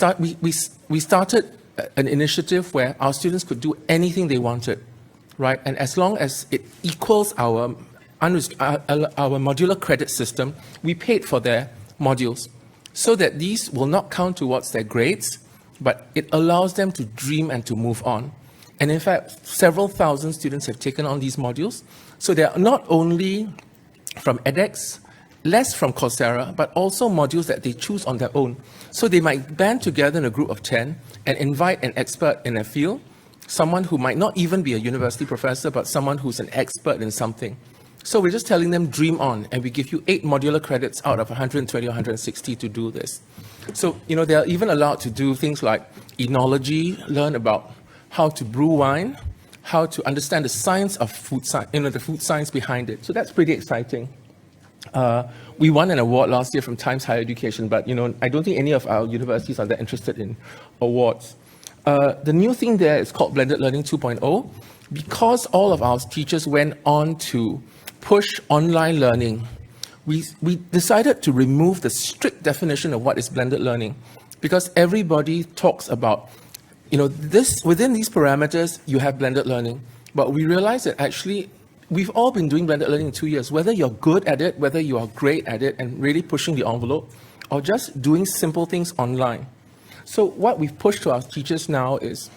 started an initiative where our students could do anything they wanted, right? And as long as it equals our modular credit system, we paid for their modules so that these will not count towards their grades, but it allows them to dream and to move on. And in fact, several thousand students have taken on these modules. So they are not only from edX, less from Coursera, but also modules that they choose on their own. So they might band together in a group of 10 and invite an expert in a field, someone who might not even be a university professor, but someone who's an expert in something. So we're just telling them, dream on, and we give you 8 modular credits out of 120 or 160 to do this. So, you know, they're even allowed to do things like enology, learn about how to brew wine, how to understand the science of food science, the food science behind it. So that's pretty exciting. We won an award last year from Times Higher Education, but, you know, I don't think any of our universities are that interested in awards. The new thing there is called Blended Learning 2.0. Because all of our teachers went on to push online learning, we decided to remove the strict definition of what is blended learning, because everybody talks about, you know, this within these parameters, you have blended learning. But we realized that actually, we've all been doing blended learning in 2 years, whether you're good at it, whether you are great at it and really pushing the envelope, or just doing simple things online. So what we've pushed to our teachers now is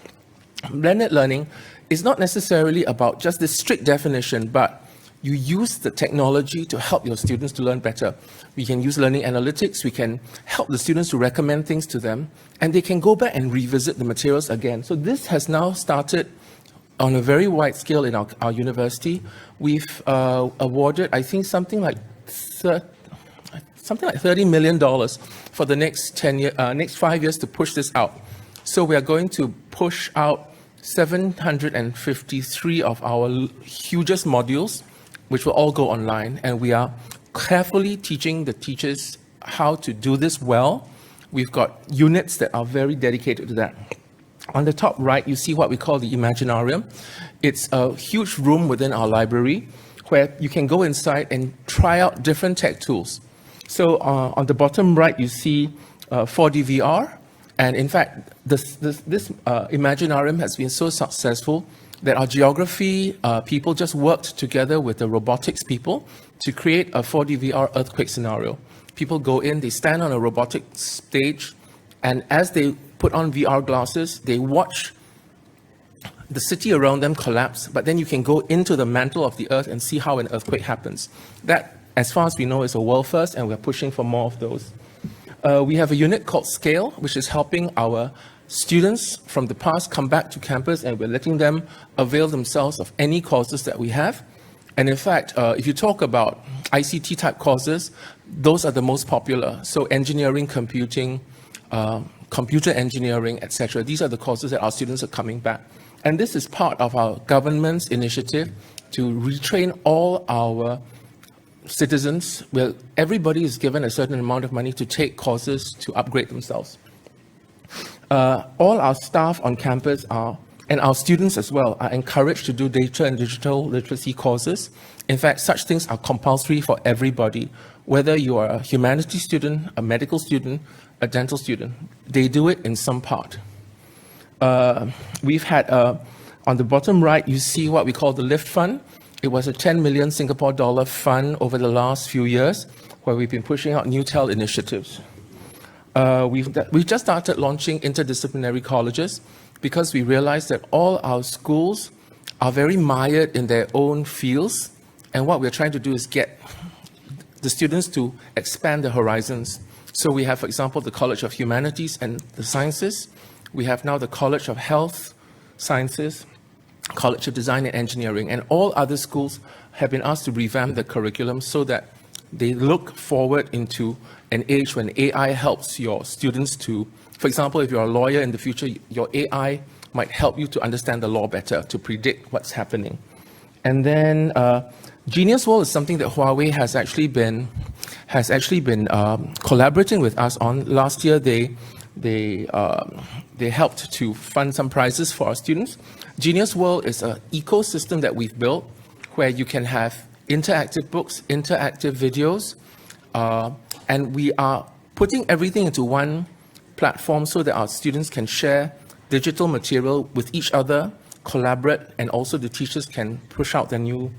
blended learning is not necessarily about just this strict definition, but you use the technology to help your students to learn better. We can use learning analytics, we can help the students to recommend things to them, and they can go back and revisit the materials again. So this has now started on a very wide scale in our university. We've awarded, I think, something like $30 million for the next 5 years to push this out. So we are going to push out 753 of our hugest modules, which will all go online, and we are carefully teaching the teachers how to do this well. We've got units that are very dedicated to that. On the top right, you see what we call the Imaginarium. It's a huge room within our library where you can go inside and try out different tech tools. So on the bottom right, you see 4D VR. And in fact, this Imaginarium has been so successful that our geography people just worked together with the robotics people to create a 4D VR earthquake scenario. People go in, they stand on a robotic stage, and as they put on VR glasses, they watch the city around them collapse, but then you can go into the mantle of the earth and see how an earthquake happens. That, as far as we know, is a world first, and we're pushing for more of those. We have a unit called Scale, which is helping our students from the past come back to campus, and we're letting them avail themselves of any courses that we have. And in fact, if you talk about ICT type courses, those are the most popular. So engineering, computing, computer engineering, etc. These are the courses that our students are coming back. And this is part of our government's initiative to retrain all our citizens, where everybody is given a certain amount of money to take courses to upgrade themselves. All our staff on campus are And our students as well are encouraged to do data and digital literacy courses. In fact, such things are compulsory for everybody, whether you are a humanities student, a medical student, a dental student. They do it in some part. We've had, on the bottom right, you see what we call the LIFT Fund. It was a 10 million Singapore dollar fund over the last few years, where we've been pushing out new TEL initiatives. We've just started launching interdisciplinary colleges because we realized that all our schools are very mired in their own fields, and what we're trying to do is get the students to expand their horizons. So we have, for example, the College of Humanities and the Sciences. We have now the College of Health Sciences, College of Design and Engineering, and all other schools have been asked to revamp the curriculum so that they look forward into an age when AI helps your students to, for example, if you're a lawyer in the future, your AI might help you to understand the law better, to predict what's happening. And then Genius World is something that Huawei has actually been collaborating with us on. Last year, they helped to fund some prizes for our students. Genius World is an ecosystem that we've built where you can have interactive books, interactive videos, and we are putting everything into one platform so that our students can share digital material with each other, collaborate, and also the teachers can push out their new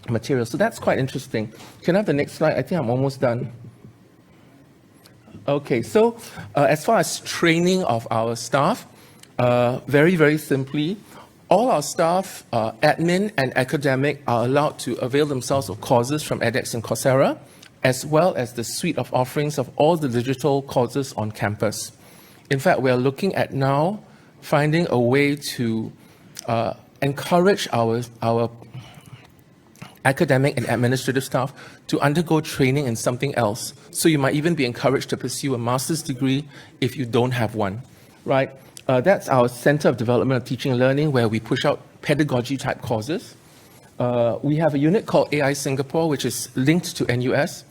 material. So that's quite interesting. Can I have the next slide? I think I'm almost done. Okay, so as far as training of our staff, very, very simply, all our staff, admin and academic, are allowed to avail themselves of courses from edX and Coursera, as well as the suite of offerings of all the digital courses on campus. In fact, we are looking at now finding a way to encourage our academic and administrative staff to undergo training in something else. So you might even be encouraged to pursue a master's degree if you don't have one, right? That's our Center of Development of Teaching and Learning, where we push out pedagogy-type courses. We have a unit called AI Singapore, which is linked to NUS,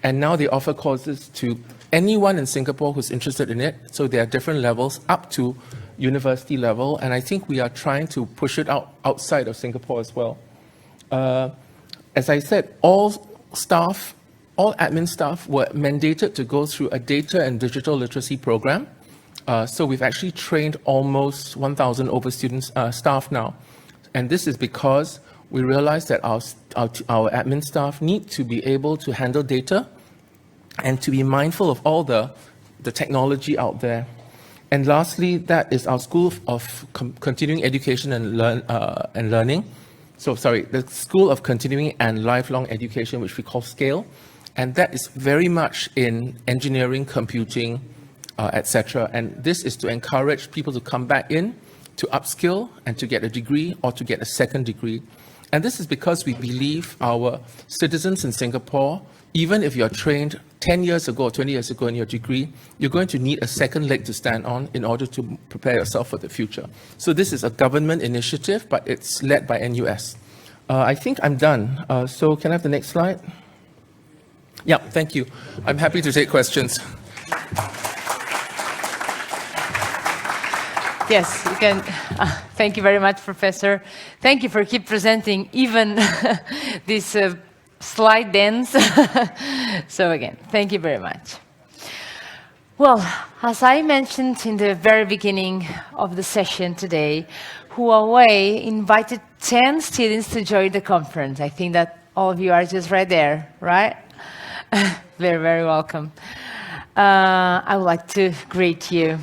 and now they offer courses to anyone in Singapore who's interested in it. So there are different levels up to university level, and I think we are trying to push it out outside of Singapore as well. As I said, all admin staff were mandated to go through a data and digital literacy program. So we've actually trained almost 1,000 over students, staff now. And this is because we realized that our admin staff need to be able to handle data and to be mindful of all the technology out there. And lastly, that is our School of Continuing Education and Learning. So, sorry, the School of Continuing and Lifelong Education, which we call SCALE. And that is very much in engineering, computing, etc. And this is to encourage people to come back in, to upskill and to get a degree or to get a second degree. And this is because we believe our citizens in Singapore, even if you're trained 10 years ago or 20 years ago in your degree, you're going to need a second leg to stand on in order to prepare yourself for the future. So this is a government initiative, but it's led by NUS. I think I'm done. So can I have the next slide? Yeah, thank you. I'm happy to take questions. Yes, you can. Thank you very much, Professor. Thank you for keep presenting even this slide dense. So again, thank you very much. Well, as I mentioned in the very beginning of the session today, Huawei invited 10 students to join the conference. I think that all of you are just right there, right? Very, very welcome. I would like to greet you.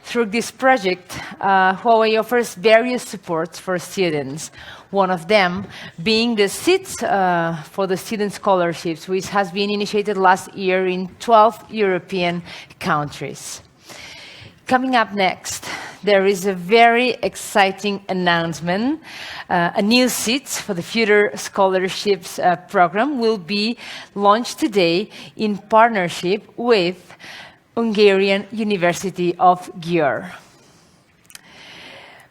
Through this project, Huawei offers various supports for students. One of them being the seats for the student scholarships, which has been initiated last year in 12 European countries. Coming up next, there is a very exciting announcement. A new seats for the Future Scholarships program will be launched today in partnership with Hungarian University of Győr.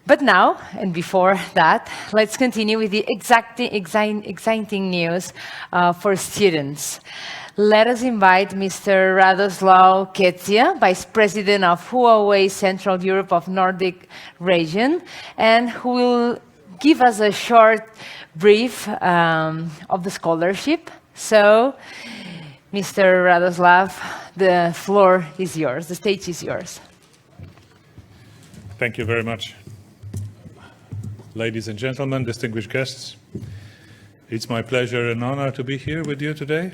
But now, and before that, let's continue with the exciting news for students. let us invite Mr. Radoslav Kecia, Vice President of Huawei Central Europe of Nordic region, and who will give us a short brief of the scholarship. So, Mr. Radoslav, the floor is yours, the stage is yours. Thank you very much. Ladies and gentlemen, distinguished guests, it's my pleasure and honor to be here with you today,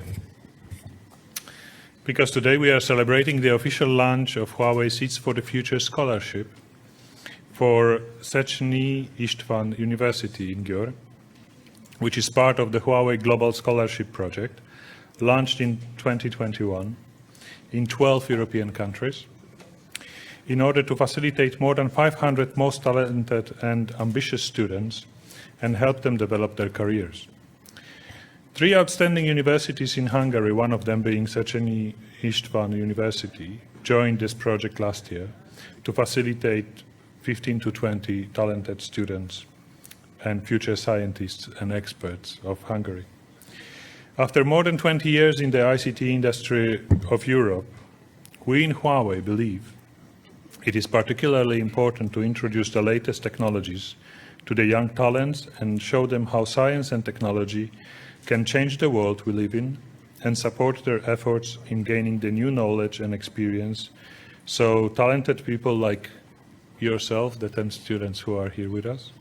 because today we are celebrating the official launch of Huawei Seeds for the Future Scholarship for Széchenyi István University in Győr, which is part of the Huawei Global Scholarship Project, launched in 2021 in 12 European countries, in order to facilitate more than 500 most talented and ambitious students and help them develop their careers. 3 outstanding universities in Hungary, one of them being Széchenyi István University, joined this project last year to facilitate 15 to 20 talented students and future scientists and experts of Hungary. After more than 20 years in the ICT industry of Europe, we in Huawei believe it is particularly important to introduce the latest technologies to the young talents and show them how science and technology can change the world we live in and support their efforts in gaining the new knowledge and experience, so talented people like yourself, the 10 students who are here with us,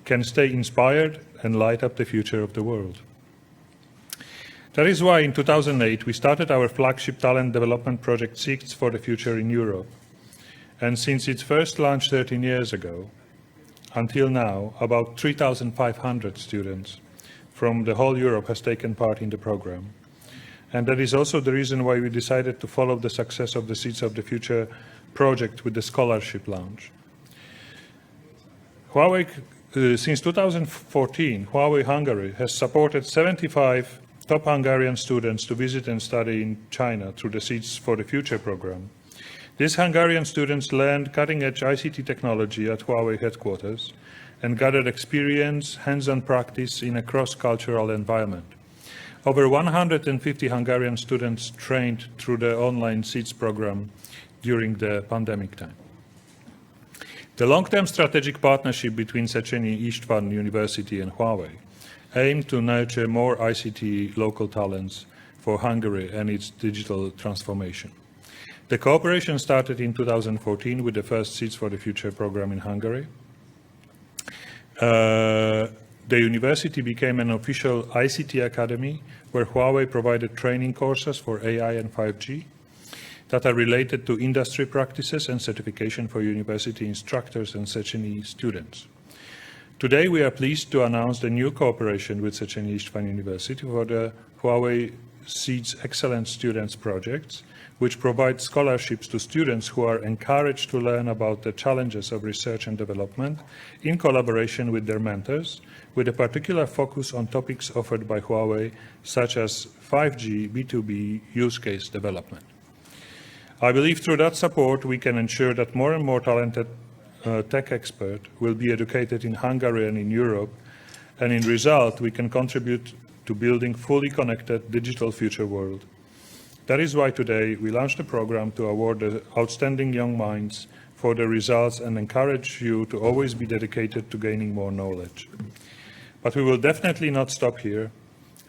can stay inspired and light up the future of the world. That is why in 2008 we started our flagship talent development project Seeds for the Future in Europe. And since its first launch 13 years ago, until now, about 3,500 students from the whole Europe has taken part in the program. And that is also the reason why we decided to follow the success of the Seeds of the Future project with the scholarship launch. Huawei, since 2014, Huawei Hungary has supported 75 top Hungarian students to visit and study in China through the Seeds for the Future program. These Hungarian students learned cutting-edge ICT technology at Huawei headquarters and gathered experience, hands-on practice in a cross-cultural environment. Over 150 Hungarian students trained through the online Seeds program during the pandemic time. The long-term strategic partnership between Széchenyi István University and Huawei aimed to nurture more ICT local talents for Hungary and its digital transformation. The cooperation started in 2014 with the first Seeds for the Future program in Hungary. The university became an official ICT academy where Huawei provided training courses for AI and 5G that are related to industry practices and certification for university instructors and Széchenyi students. Today, we are pleased to announce the new cooperation with Széchenyi István University for the Huawei Seeds Excellent Students projects, which provide scholarships to students who are encouraged to learn about the challenges of research and development in collaboration with their mentors, with a particular focus on topics offered by Huawei, such as 5G, B2B use case development. I believe through that support, we can ensure that more and more talented tech experts will be educated in Hungary and in Europe, and in result, we can contribute to building fully connected digital future world. That is why today we launched a program to award the outstanding young minds for the results and encourage you to always be dedicated to gaining more knowledge. But we will definitely not stop here,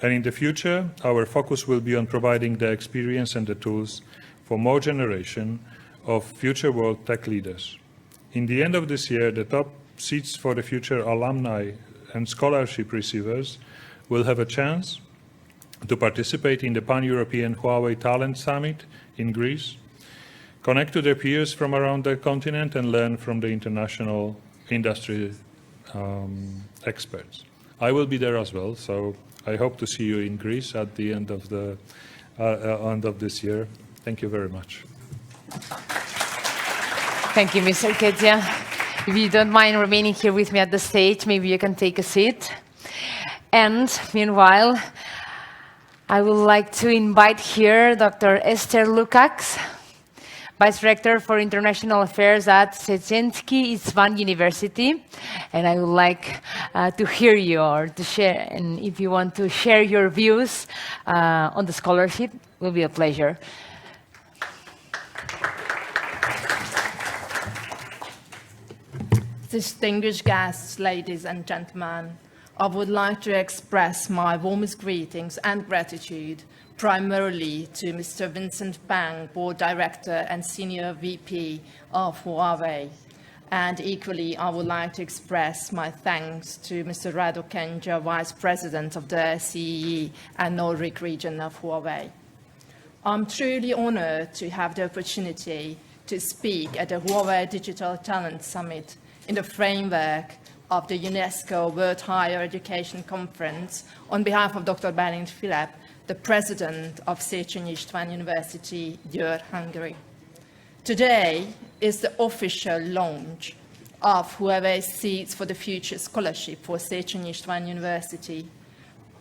and in the future, our focus will be on providing the experience and the tools for more generation of future world tech leaders. In the end of this year, the top Seeds for the Future alumni and scholarship receivers will have a chance to participate in the Pan-European Huawei Talent Summit in Greece, connect to their peers from around the continent, and learn from the international industry experts. I will be there as well, so I hope to see you in Greece at the end of this year. Thank you very much. Thank you, Mr. Kecia. If you don't mind remaining here with me at the stage, maybe you can take a seat. And meanwhile, I would like to invite here Dr. Esther Lukács, Vice Rector for International Affairs at Szczeciński Isvan University. And I would like to hear you or to share, and if you want to share your views on the scholarship, it will be a pleasure. Distinguished guests, ladies and gentlemen, I would like to express my warmest greetings and gratitude primarily to Mr. Vincent Pang, Board Director and Senior VP of Huawei. And equally, I would like to express my thanks to Mr. Rado Kenja, Vice President of the CEE and Nordic region of Huawei. I'm truly honored to have the opportunity to speak at the Huawei Digital Talent Summit in the framework of the UNESCO World Higher Education Conference on behalf of Dr. Bálint Filip, the president of Széchenyi István University, Győr, Hungary. Today is the official launch of Huawei's Seeds for the Future Scholarship for Széchenyi István University,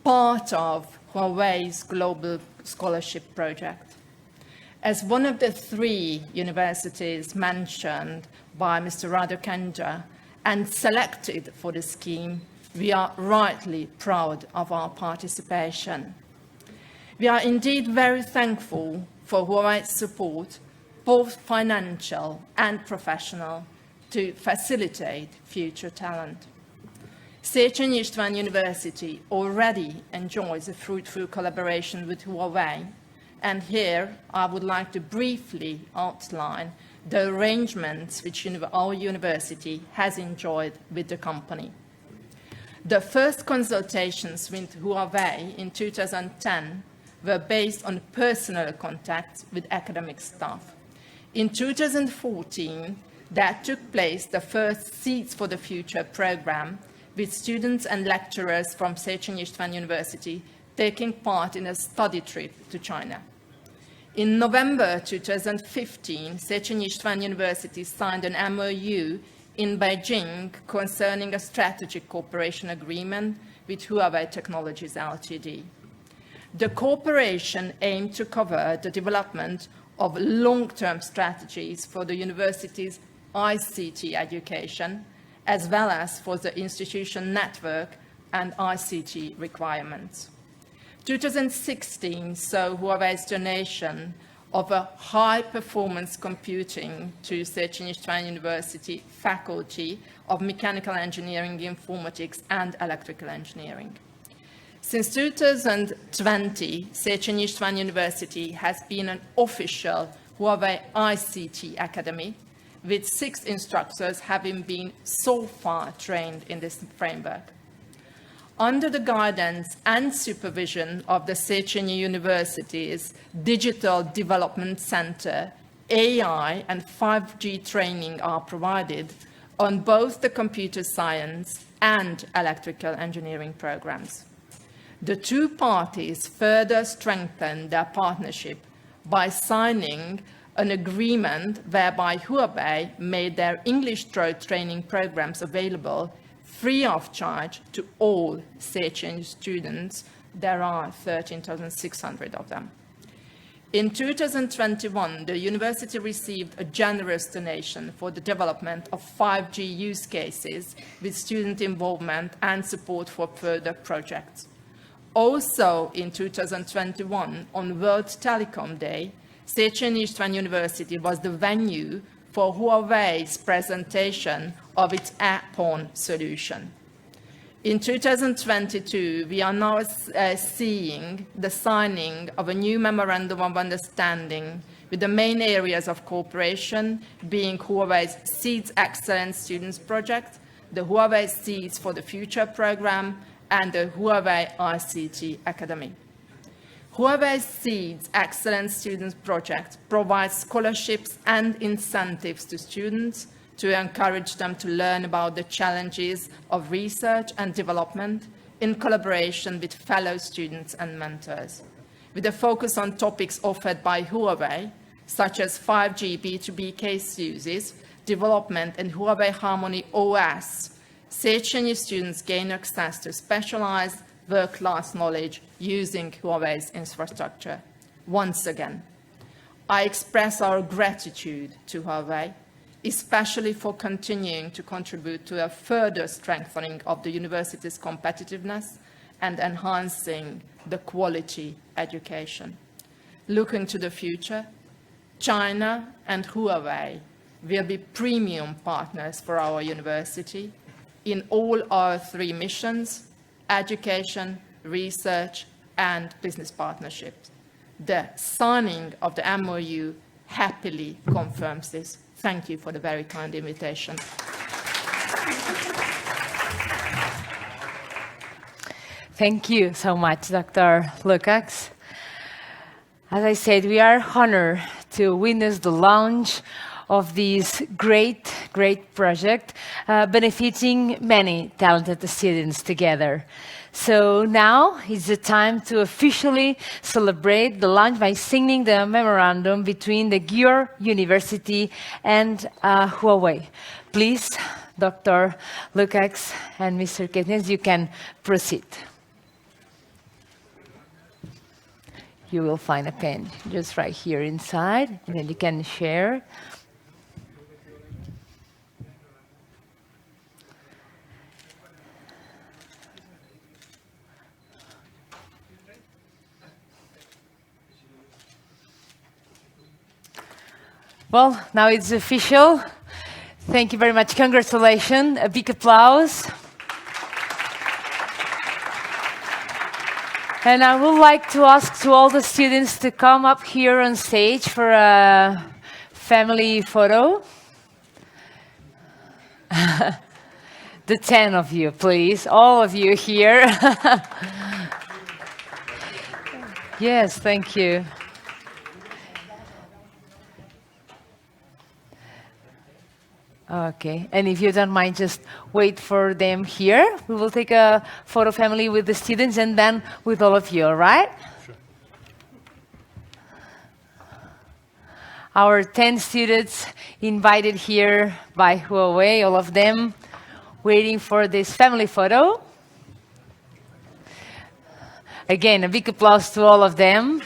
part of Huawei's global scholarship project. As one of the 3 universities mentioned by Mr. Rado Kenja and selected for the scheme, we are rightly proud of our participation. We are indeed very thankful for Huawei's support, both financial and professional, to facilitate future talent. Széchenyi István University already enjoys a fruitful collaboration with Huawei, and here I would like to briefly outline the arrangements which our university has enjoyed with the company. The first consultations with Huawei in 2010 were based on personal contacts with academic staff. In 2014, there took place the first Seeds for the Future program with students and lecturers from Széchenyi István University taking part in a study trip to China. In November 2015, Széchenyi István University signed an MOU in Beijing concerning a strategic cooperation agreement with Huawei Technologies Ltd. The cooperation aimed to cover the development of long-term strategies for the university's ICT education, as well as for the institution network and ICT requirements. 2016 saw Huawei's donation of a high-performance computing to Széchenyi István University Faculty of Mechanical Engineering, Informatics and Electrical Engineering. Since 2020, Széchenyi István University has been an official Huawei ICT Academy, with 6 instructors having been so far trained in this framework. Under the guidance and supervision of the Széchenyi University's Digital Development Center, AI and 5G training are provided on both the computer science and electrical engineering programs. The 2 parties further strengthened their partnership by signing an agreement whereby Huawei made their English training programs available free of charge to all Széchenyi students. There are 13,600 of them. In 2021, the university received a generous donation for the development of 5G use cases with student involvement and support for further projects. Also in 2021, on World Telecom Day, Széchenyi István University was the venue for Huawei's presentation of its AirPhone solution. In 2022, we are now seeing the signing of a new Memorandum of Understanding with the main areas of cooperation being Huawei's Seeds Excellence Students Project, the Huawei Seeds for the Future program, and the Huawei ICT Academy. Huawei Seeds Excellence Students Project provides scholarships and incentives to students to encourage them to learn about the challenges of research and development in collaboration with fellow students and mentors. With a focus on topics offered by Huawei, such as 5G B2B case uses, development and Huawei Harmony OS, Széchenyi students gain access to specialized world-class knowledge using Huawei's infrastructure. Once again, I express our gratitude to Huawei, especially for continuing to contribute to a further strengthening of the university's competitiveness and enhancing the quality education. Looking to the future, China and Huawei will be premium partners for our university in all our three missions: education, research, and business partnerships. The signing of the MOU happily confirms this. Thank you for the very kind invitation. Thank you so much, Dr. Lukacs. As I said, we are honored to witness the launch of this great project, benefiting many talented students together. So now is the time to officially celebrate the launch by signing the memorandum between the Győr University and Huawei. Please, Dr. Lukacs and Mr. Ketnes, you can proceed. You will find a pen just right here inside, and then you can share. Well, now it's official. Thank you very much. Congratulations. A big applause. And I would like to ask to all the students to come up here on stage for a family photo. The 10 of you, please. All of you here. Yes, thank you. Okay, and if you don't mind, just wait for them here. We will take a photo family with the students and then with all of you, all right? Sure. Our 10 students invited here by Huawei, all of them waiting for this family photo. Again, a big applause to all of them.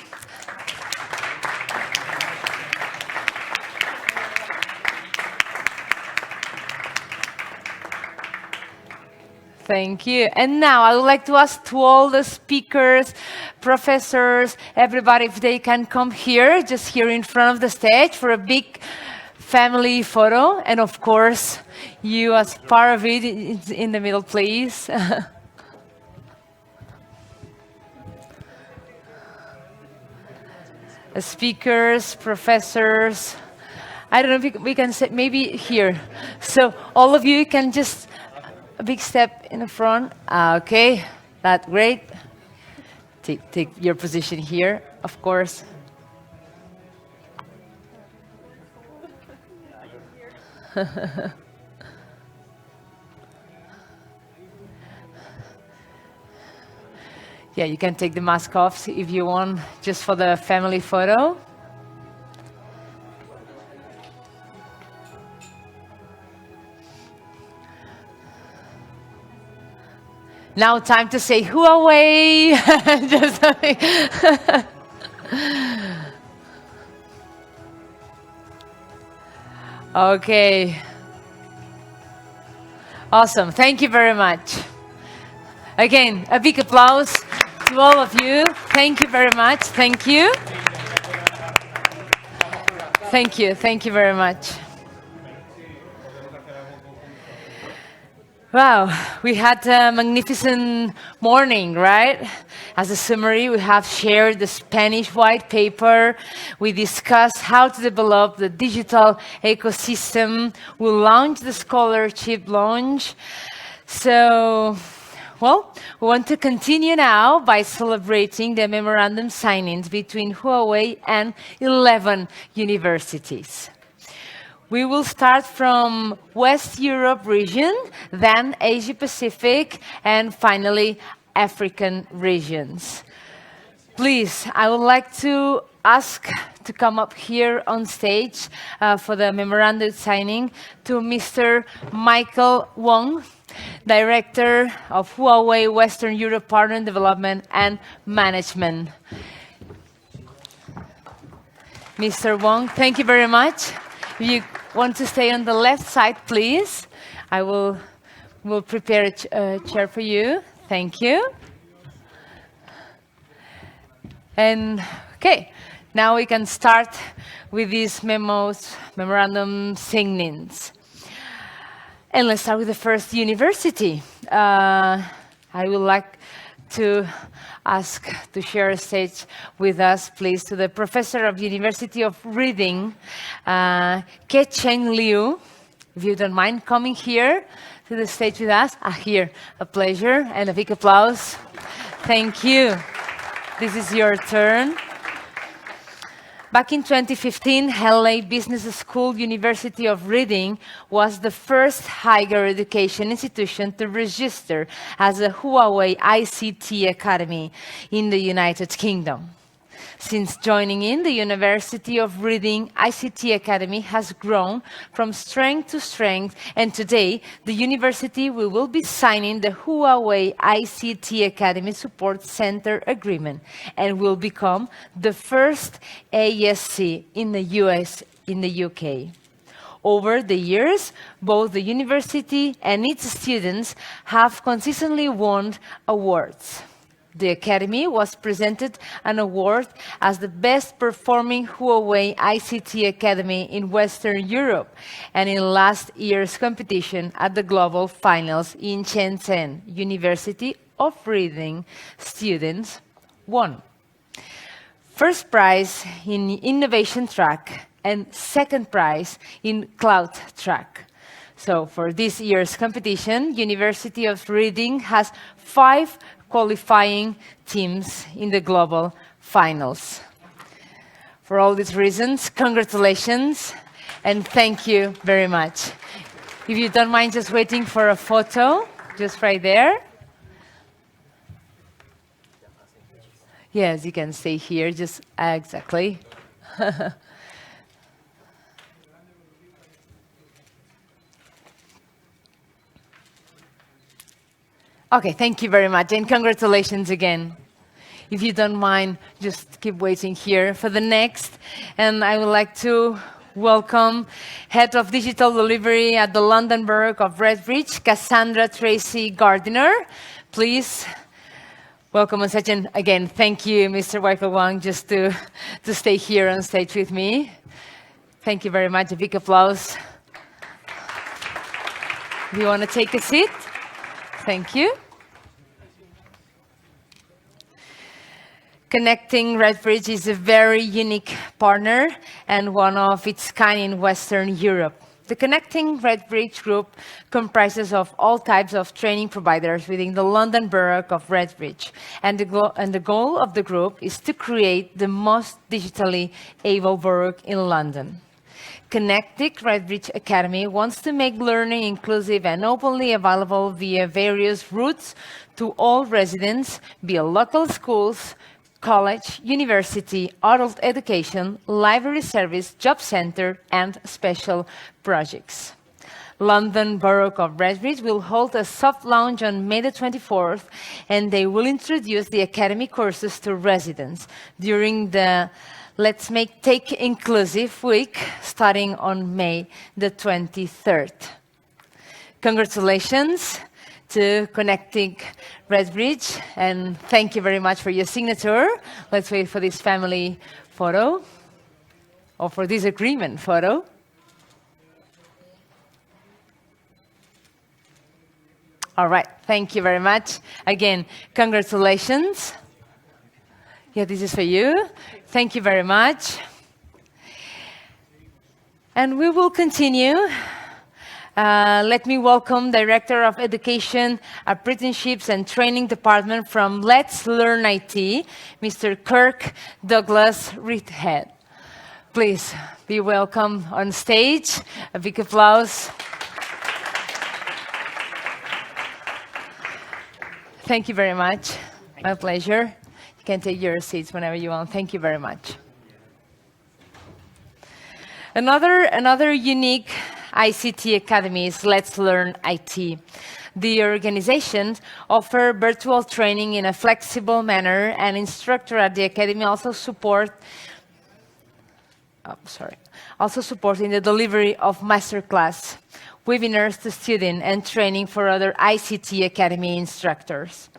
Thank you. And now I would like to ask to all the speakers, professors, everybody, if they can come here, just here in front of the stage for a big family photo. And of course, you as part of it in the middle, please. Speakers, professors, I don't know if we can say, maybe here. So all of you can just a big step in the front. Okay, that's great. Take your position here, of course. Yeah, you can take the mask off if you want, just for the family photo. Now time to say Huawei. Okay. Awesome. Thank you very much. Again, a big applause to all of you. Thank you very much. Thank you. Thank you. Thank you very much. Wow, we had a magnificent morning, right? As a summary, we have shared the Spanish white paper. We discussed how to develop the digital ecosystem. We launched the scholarship launch. So, well, we want to continue now by celebrating the memorandum signings between Huawei and 11 universities. We will start from West Europe region, then Asia Pacific, and finally African regions. Please, I would like to ask to come up here on stage for the memorandum signing to Mr. Michael Wong, Director of Huawei Western Europe Partner Development and Management. Mr. Wong. Thank you very much. If you want to stay on the left side, please, I will prepare a chair for you. Thank you. And okay, now we can start with these memorandum signings. And let's start with the first university. I would like to ask to share a stage with us, please, to the professor of University of Reading, Ke-Cheng Liu. If you don't mind coming here to the stage with us. Here, a pleasure and a big applause. Thank you. This is your turn. Back in 2015, LA Business School University of Reading was the first higher education institution to register as a Huawei ICT Academy in the United Kingdom. Since joining in, the University of Reading ICT Academy has grown from strength to strength, and today the university will be signing the Huawei ICT Academy Support Center Agreement and will become the first ASC in the UK. Over the years, both the university and its students have consistently won awards. The Academy was presented an award as the best performing Huawei ICT Academy in Western Europe, and in last year's competition at the Global Finals in Shenzhen, University of Reading students won. First prize in Innovation track and second prize in Cloud track. So for this year's competition, University of Reading has 5 qualifying teams in the global finals. For all these reasons, congratulations and thank you very much. If you don't mind just waiting for a photo, just right there. Yes, you can stay here, just exactly. Okay, thank you very much, and congratulations again. If you don't mind, just keep waiting here for the next. And I would like to welcome Head of Digital Delivery at the London Borough of Redbridge, Cassandra Tracy Gardiner. Please welcome on stage. And again, thank you, Mr. Michael Wang, just to stay here on stage with me. Thank you very much. A big applause. Do you want to take a seat? Thank you. Connecting Redbridge is a very unique partner and one of its kind in Western Europe. The Connecting Redbridge group comprises of all types of training providers within the London Borough of Redbridge. And the goal of the group is to create the most digitally able borough in London. Connecting Redbridge Academy wants to make learning inclusive and openly available via various routes to all residents, via local schools, college, university, adult education, library service, job center, and special projects. London Borough of Redbridge will hold a soft launch on May the 24th, and they will introduce the academy courses to residents during the Let's Make Take Inclusive Week, starting on May the 23rd. Congratulations to Connecting Redbridge, and thank you very much for your signature. Let's wait for this family photo, or for this agreement photo. All right, thank you very much. Again, congratulations. Yeah, this is for you. Thank you very much. And we will continue. Let me welcome Director of Education, Apprenticeships and Training Department from Let's Learn IT, Mr. Kirk Douglas Reedhead. Please be welcome on stage. A big applause. Thank you very much. My pleasure. You can take your seats whenever you want. Thank you very much. Another unique ICT Academy is Let's Learn IT. The organization offers virtual training in a flexible manner, and instructors at the academy also support also supporting the delivery of masterclass webinars to students and training for other ICT Academy instructors.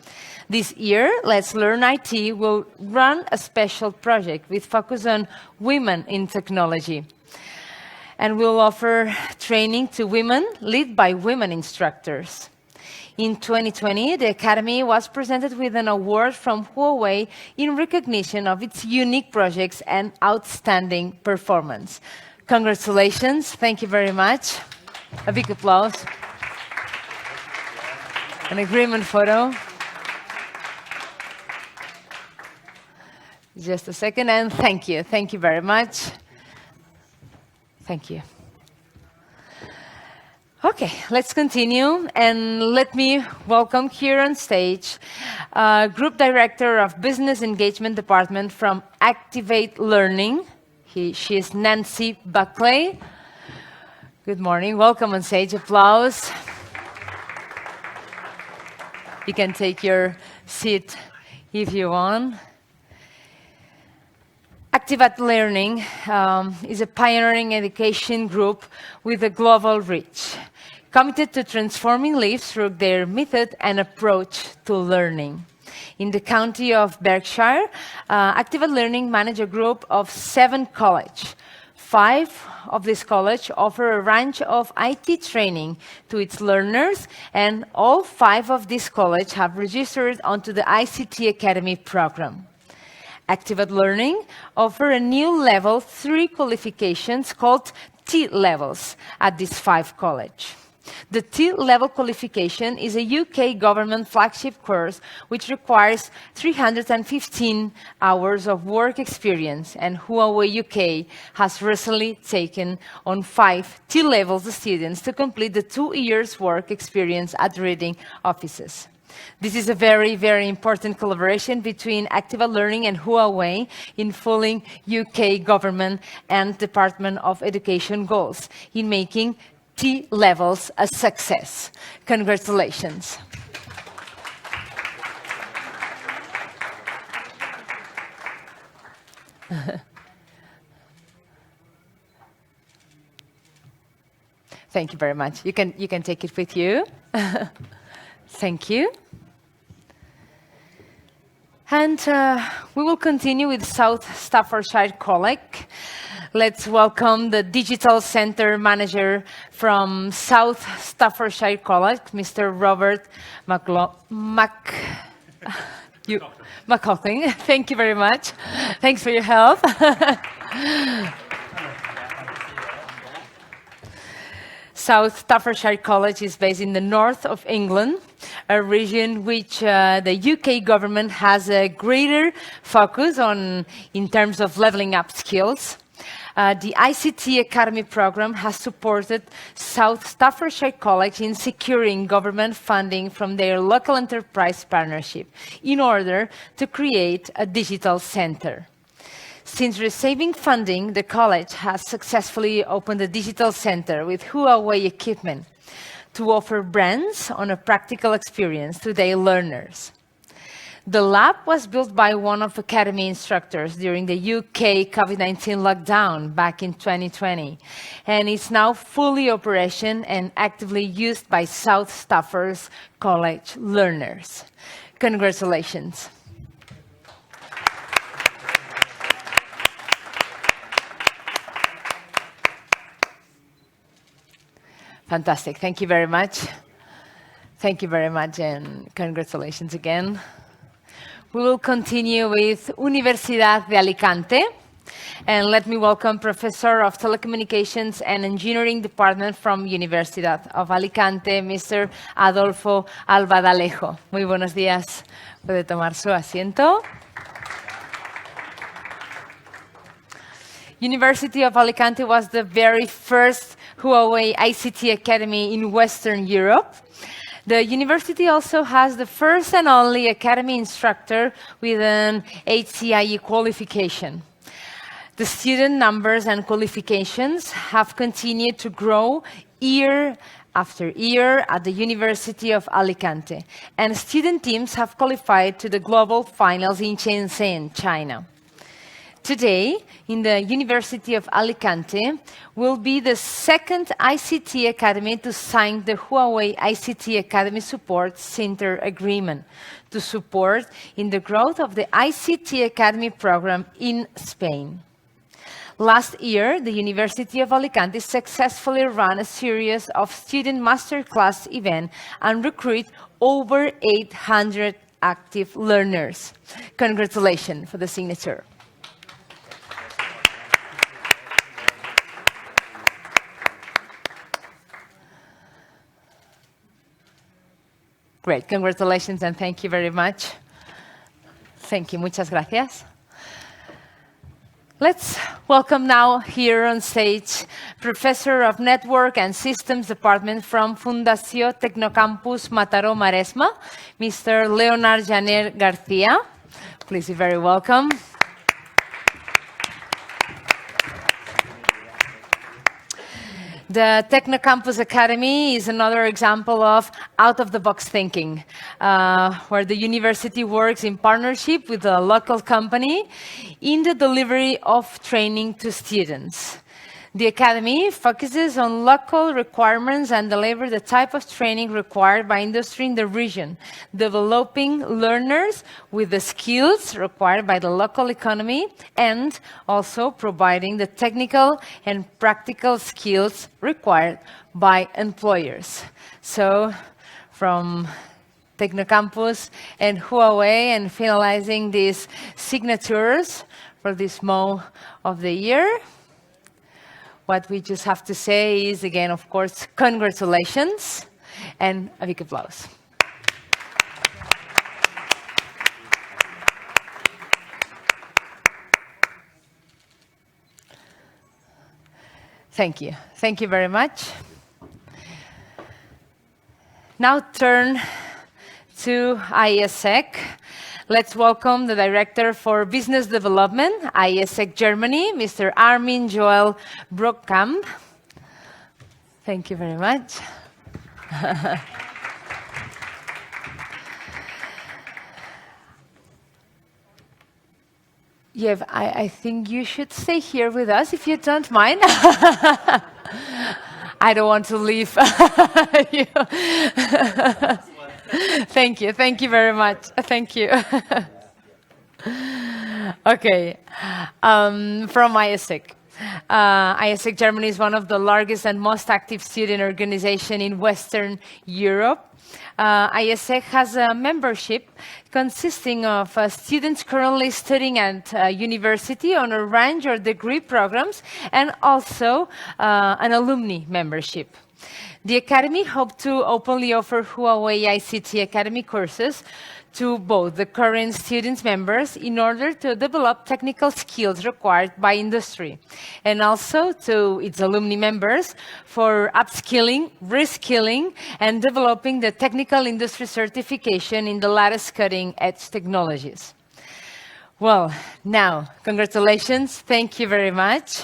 This year, Let's Learn IT will run a special project with focus on women in technology. And will offer training to women led by women instructors. In 2020, the Academy was presented with an award from Huawei in recognition of its unique projects and outstanding performance. Congratulations, thank you very much. A big applause. An agreement photo. Just a second, and thank you very much. Thank you. Okay, let's continue, and let me welcome here on stage Group Director of Business Engagement Department from Activate Learning. She is Nancy Buckley. Good morning, welcome on stage, applause. You can take your seat if you want. Activate Learning is a pioneering education group with a global reach, committed to transforming lives through their method and approach to learning. In the county of Berkshire, Activate Learning manages a group of 7 colleges. 5 of these colleges offer a range of IT training to its learners, and all 5 of these colleges have registered onto the ICT Academy program. Activate Learning offers a new level 3 qualifications called T-levels at these 5 colleges. The T-level qualification is a UK government flagship course which requires 315 hours of work experience, and Huawei UK has recently taken on 5 T-levels students to complete the 2 years work experience at reading offices. This is a very, very important collaboration between Activate Learning and Huawei in fulfilling UK government and Department of Education goals in making T-levels a success. Congratulations. Thank you very much. You can take it with you. Thank you. And we will continue with South Staffordshire College. Let's welcome the Digital Center Manager from South Staffordshire College, Mr. Robert McLaughlin. Thank you very much. Thanks for your help. South Staffordshire College is based in the north of England, a region which the UK government has a greater focus on in terms of leveling up skills. The ICT Academy program has supported South Staffordshire College in securing government funding from their local enterprise partnership in order to create a digital center. Since receiving funding, the college has successfully opened a digital center with Huawei equipment to offer brands on a practical experience to their learners. The lab was built by one of Academy instructors during the UK COVID-19 lockdown back in 2020, and is now fully operational and actively used by South Staffordshire College learners. Congratulations. Fantastic. Thank you very much. Thank you very much, and congratulations again. We will continue with Universidad de Alicante. And let me welcome Professor of Telecommunications and Engineering Department from Universidad of Alicante, Mr. Adolfo Albadalejo. Muy buenos días. Puede tomar su asiento. University of Alicante was the very first Huawei ICT Academy in Western Europe. The university also has the first and only Academy instructor with an HCIE qualification. The student numbers and qualifications have continued to grow year after year at the University of Alicante, and student teams have qualified to the global finals in Shenzhen, China. Today, in the University of Alicante, will be the second ICT Academy to sign the Huawei ICT Academy Support Center Agreement to support in the growth of the ICT Academy program in Spain. Last year, the University of Alicante successfully ran a series of student masterclass events and recruited over 800 active learners. Congratulations for the signature. Great, congratulations and thank you very much. Thank you, muchas gracias. Let's welcome now here on stage Professor of Network and Systems Department from Fundació Tecnocampus Mataró Maresma, Mr. Leonard Janer García. Please be very welcome. The Tecnocampus Academy is another example of out-of-the-box thinking, where the university works in partnership with a local company in the delivery of training to students. The Academy focuses on local requirements and delivers the type of training required by industry in the region, developing learners with the skills required by the local economy and also providing the technical and practical skills required by employers. So, from Tecnocampus and Huawei and finalizing these signatures for this Mo of the year, what we just have to say is, again, of course, congratulations and a big applause. Thank you. Thank you very much. Now turn to ISEC. Let's welcome the Director for Business Development, ISEC Germany, Mr. Armin Joel Brockkamp. Thank you very much. Yev, I think you should stay here with us if you don't mind. I don't want to leave you. Thank you. Thank you very much. Thank you. Okay. From ISEC. ISEC Germany is one of the largest and most active student organizations in Western Europe. ISEC has a membership consisting of students currently studying at university on a range of degree programs and also an alumni membership. The Academy hopes to openly offer Huawei ICT Academy courses to both the current students members in order to develop technical skills required by industry, and also to its alumni members for upskilling, reskilling, and developing the technical industry certification in the latest cutting-edge technologies. Well, now, congratulations. Thank you very much.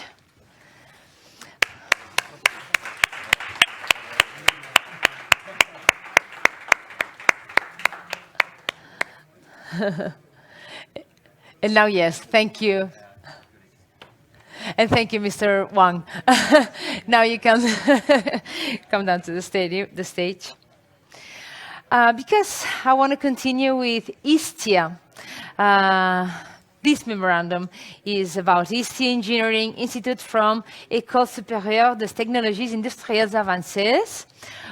And now, yes, thank you. And thank you, Mr. Wang. Now you can come down to the stage. Because I want to continue with ISTIA. This memorandum is about ISTIA Engineering Institute from École Supérieure des Technologies Industrielles Avancées.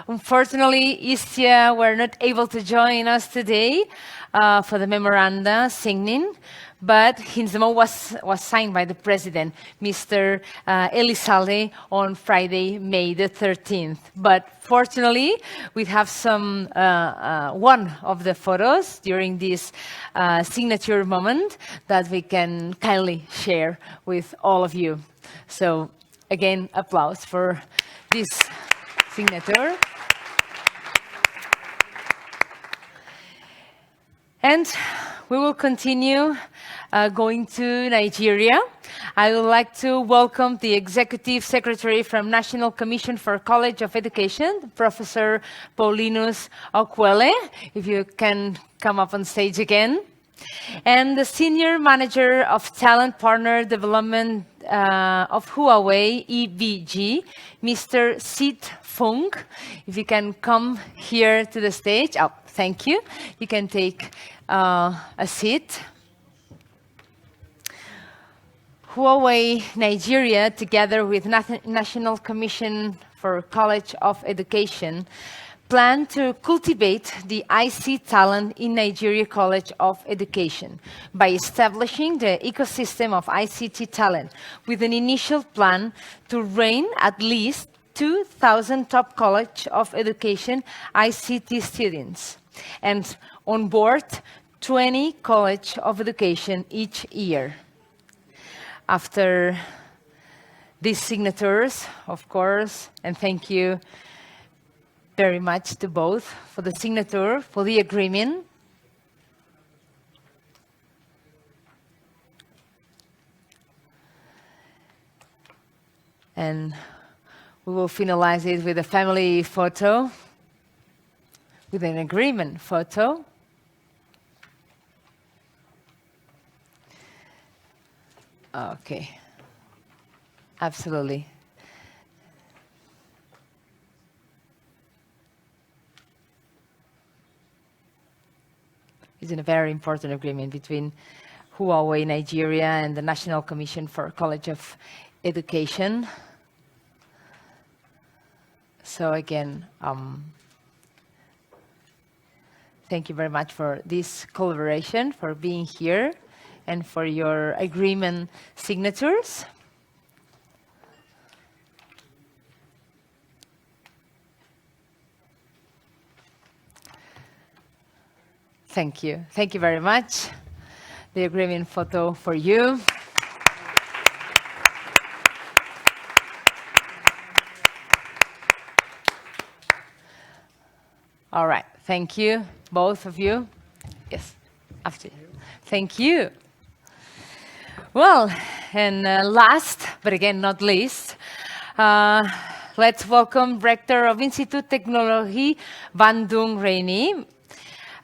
Unfortunately, ISTIA were not able to join us today for the memoranda signing, but his memo was signed by the president, Mr. Elizalde, on Friday, May the 13th. But fortunately, we have some one of the photos during this signature moment that we can kindly share with all of you. So again, applause for this signature. And we will continue going to Nigeria. I would like to welcome the Executive Secretary from National Commission for College of Education, Professor Paulinus Okwele, if you can come up on stage again. and the Senior Manager of Talent Partner Development of Huawei EVG, Mr. Sid Fung. If you can come here to the stage. Oh, thank you. You can take a seat. Huawei Nigeria, together with National Commission for College of Education, plan to cultivate the IC talent in Nigeria College of Education by establishing the ecosystem of ICT talent with an initial plan to train at least 2,000 top College of Education ICT students and onboard 20 College of Education each year. After these signatures, of course, and thank you very much to both for the signature, for the agreement. And we will finalize it with a family photo, with an agreement photo. Okay, absolutely. It's a very important agreement between Huawei Nigeria and the National Commission for College of Education. So again, thank you very much for this collaboration, for being here, and for your agreement signatures. Thank you. Thank you very much. The agreement photo for you. All right. Thank you, both of you. Yes, after you. Thank you. Well, and last, but again not least, let's welcome Rector of Institut Teknologi Bandung Reini,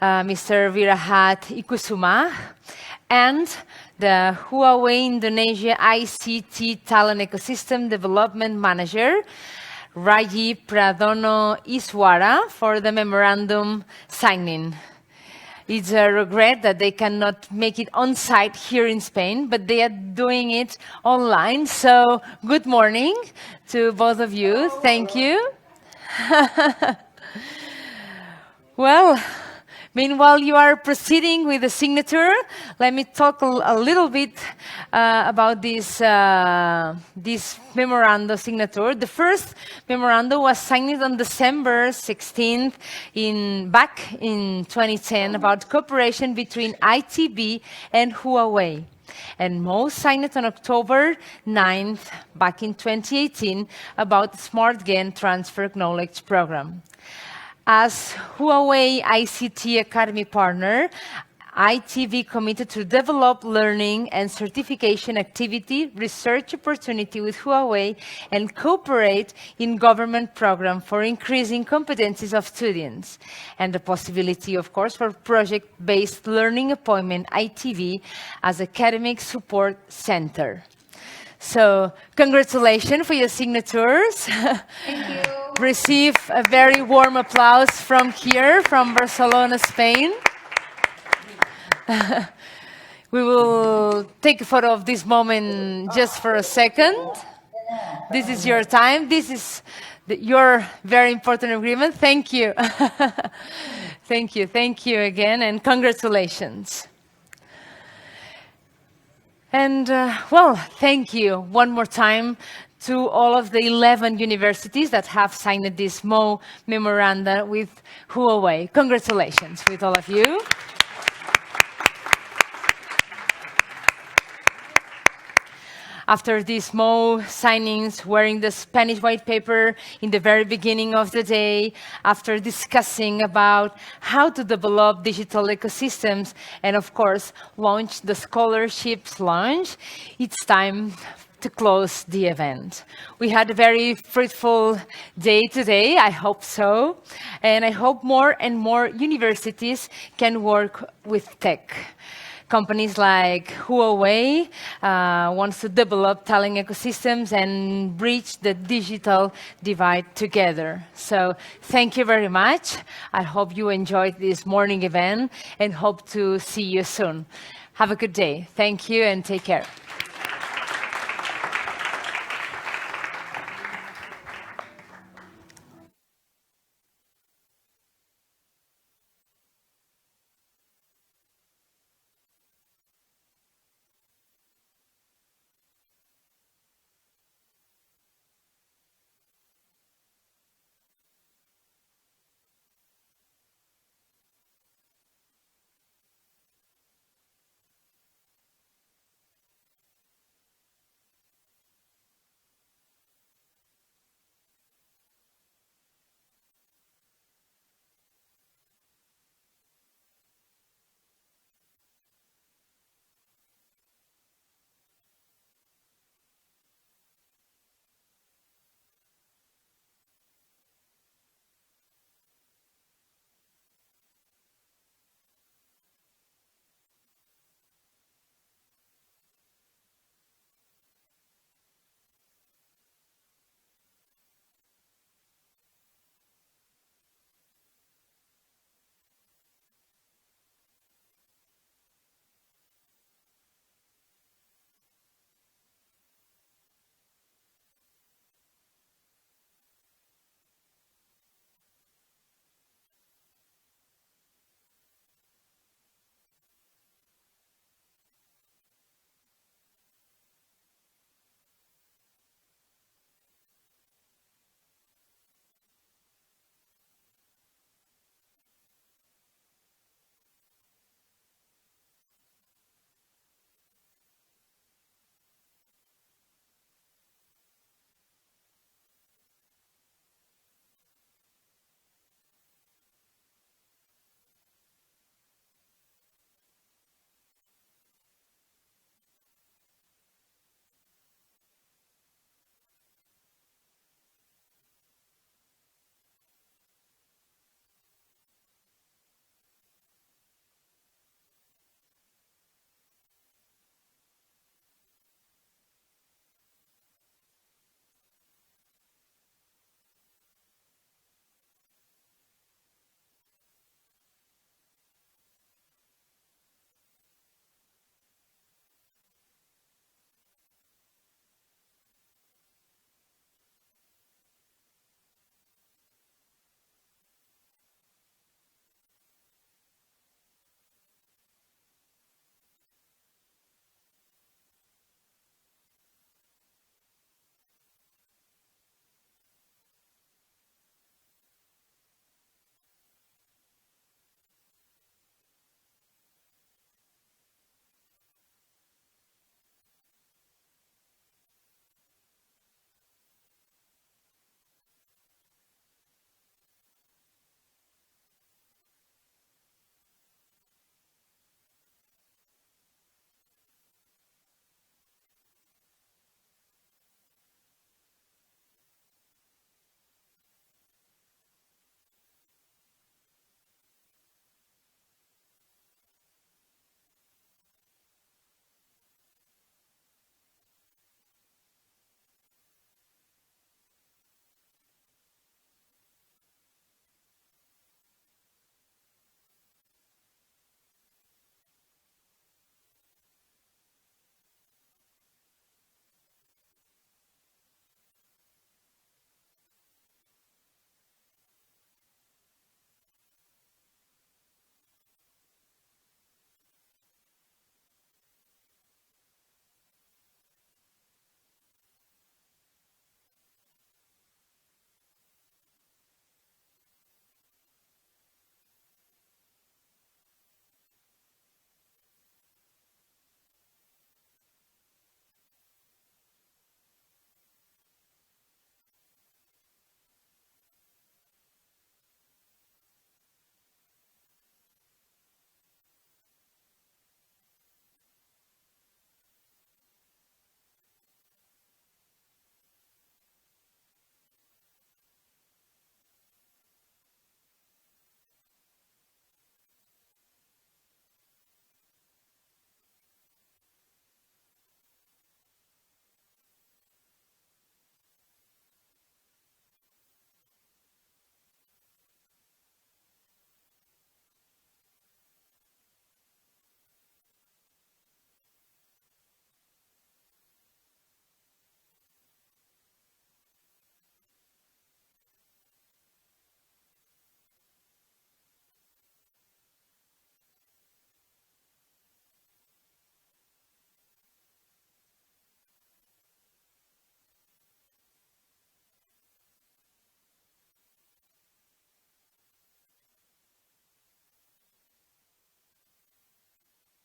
Mr. Virahat Ikusuma, and the Huawei Indonesia ICT Talent Ecosystem Development Manager, Raji Pradono Iswara, for the memorandum signing. It's a regret that they cannot make it on site here in Spain, but they are doing it online. So good morning to both of you. Thank you. Well, meanwhile you are proceeding with the signature, let me talk a little bit about this memorandum signature. The first memorandum was signed on December 16th back in 2010 about cooperation between ITB and Huawei. And most signed on October 9th back in 2018 about the Smart Gain Transfer Knowledge Program. As Huawei ICT Academy partner, ITV committed to develop learning and certification activity, research opportunity with Huawei, and cooperate in government program for increasing competencies of students, and the possibility, of course, for project-based learning appointment ITV as academic support center. So, congratulations for your signatures. Thank you. Receive a very warm applause from here, from Barcelona, Spain. We will take a photo of this moment just for a second. This is your time. This is your very important agreement. Thank you. Thank you. Thank you again, and congratulations. And, well, thank you one more time to all of the 11 universities that have signed this memorandum with Huawei. Congratulations with all of you. After these signings, wearing the Spanish white paper in the very beginning of the day, after discussing about how to develop digital ecosystems, and of course, launch the scholarships launch, it's time to close the event. We had a very fruitful day today, I hope so, and I hope more and more universities can work with tech. Companies like Huawei wants to develop talent ecosystems and bridge the digital divide together. So thank you very much. I hope you enjoyed this morning event and hope to see you soon. Have a good day. Thank you and take care.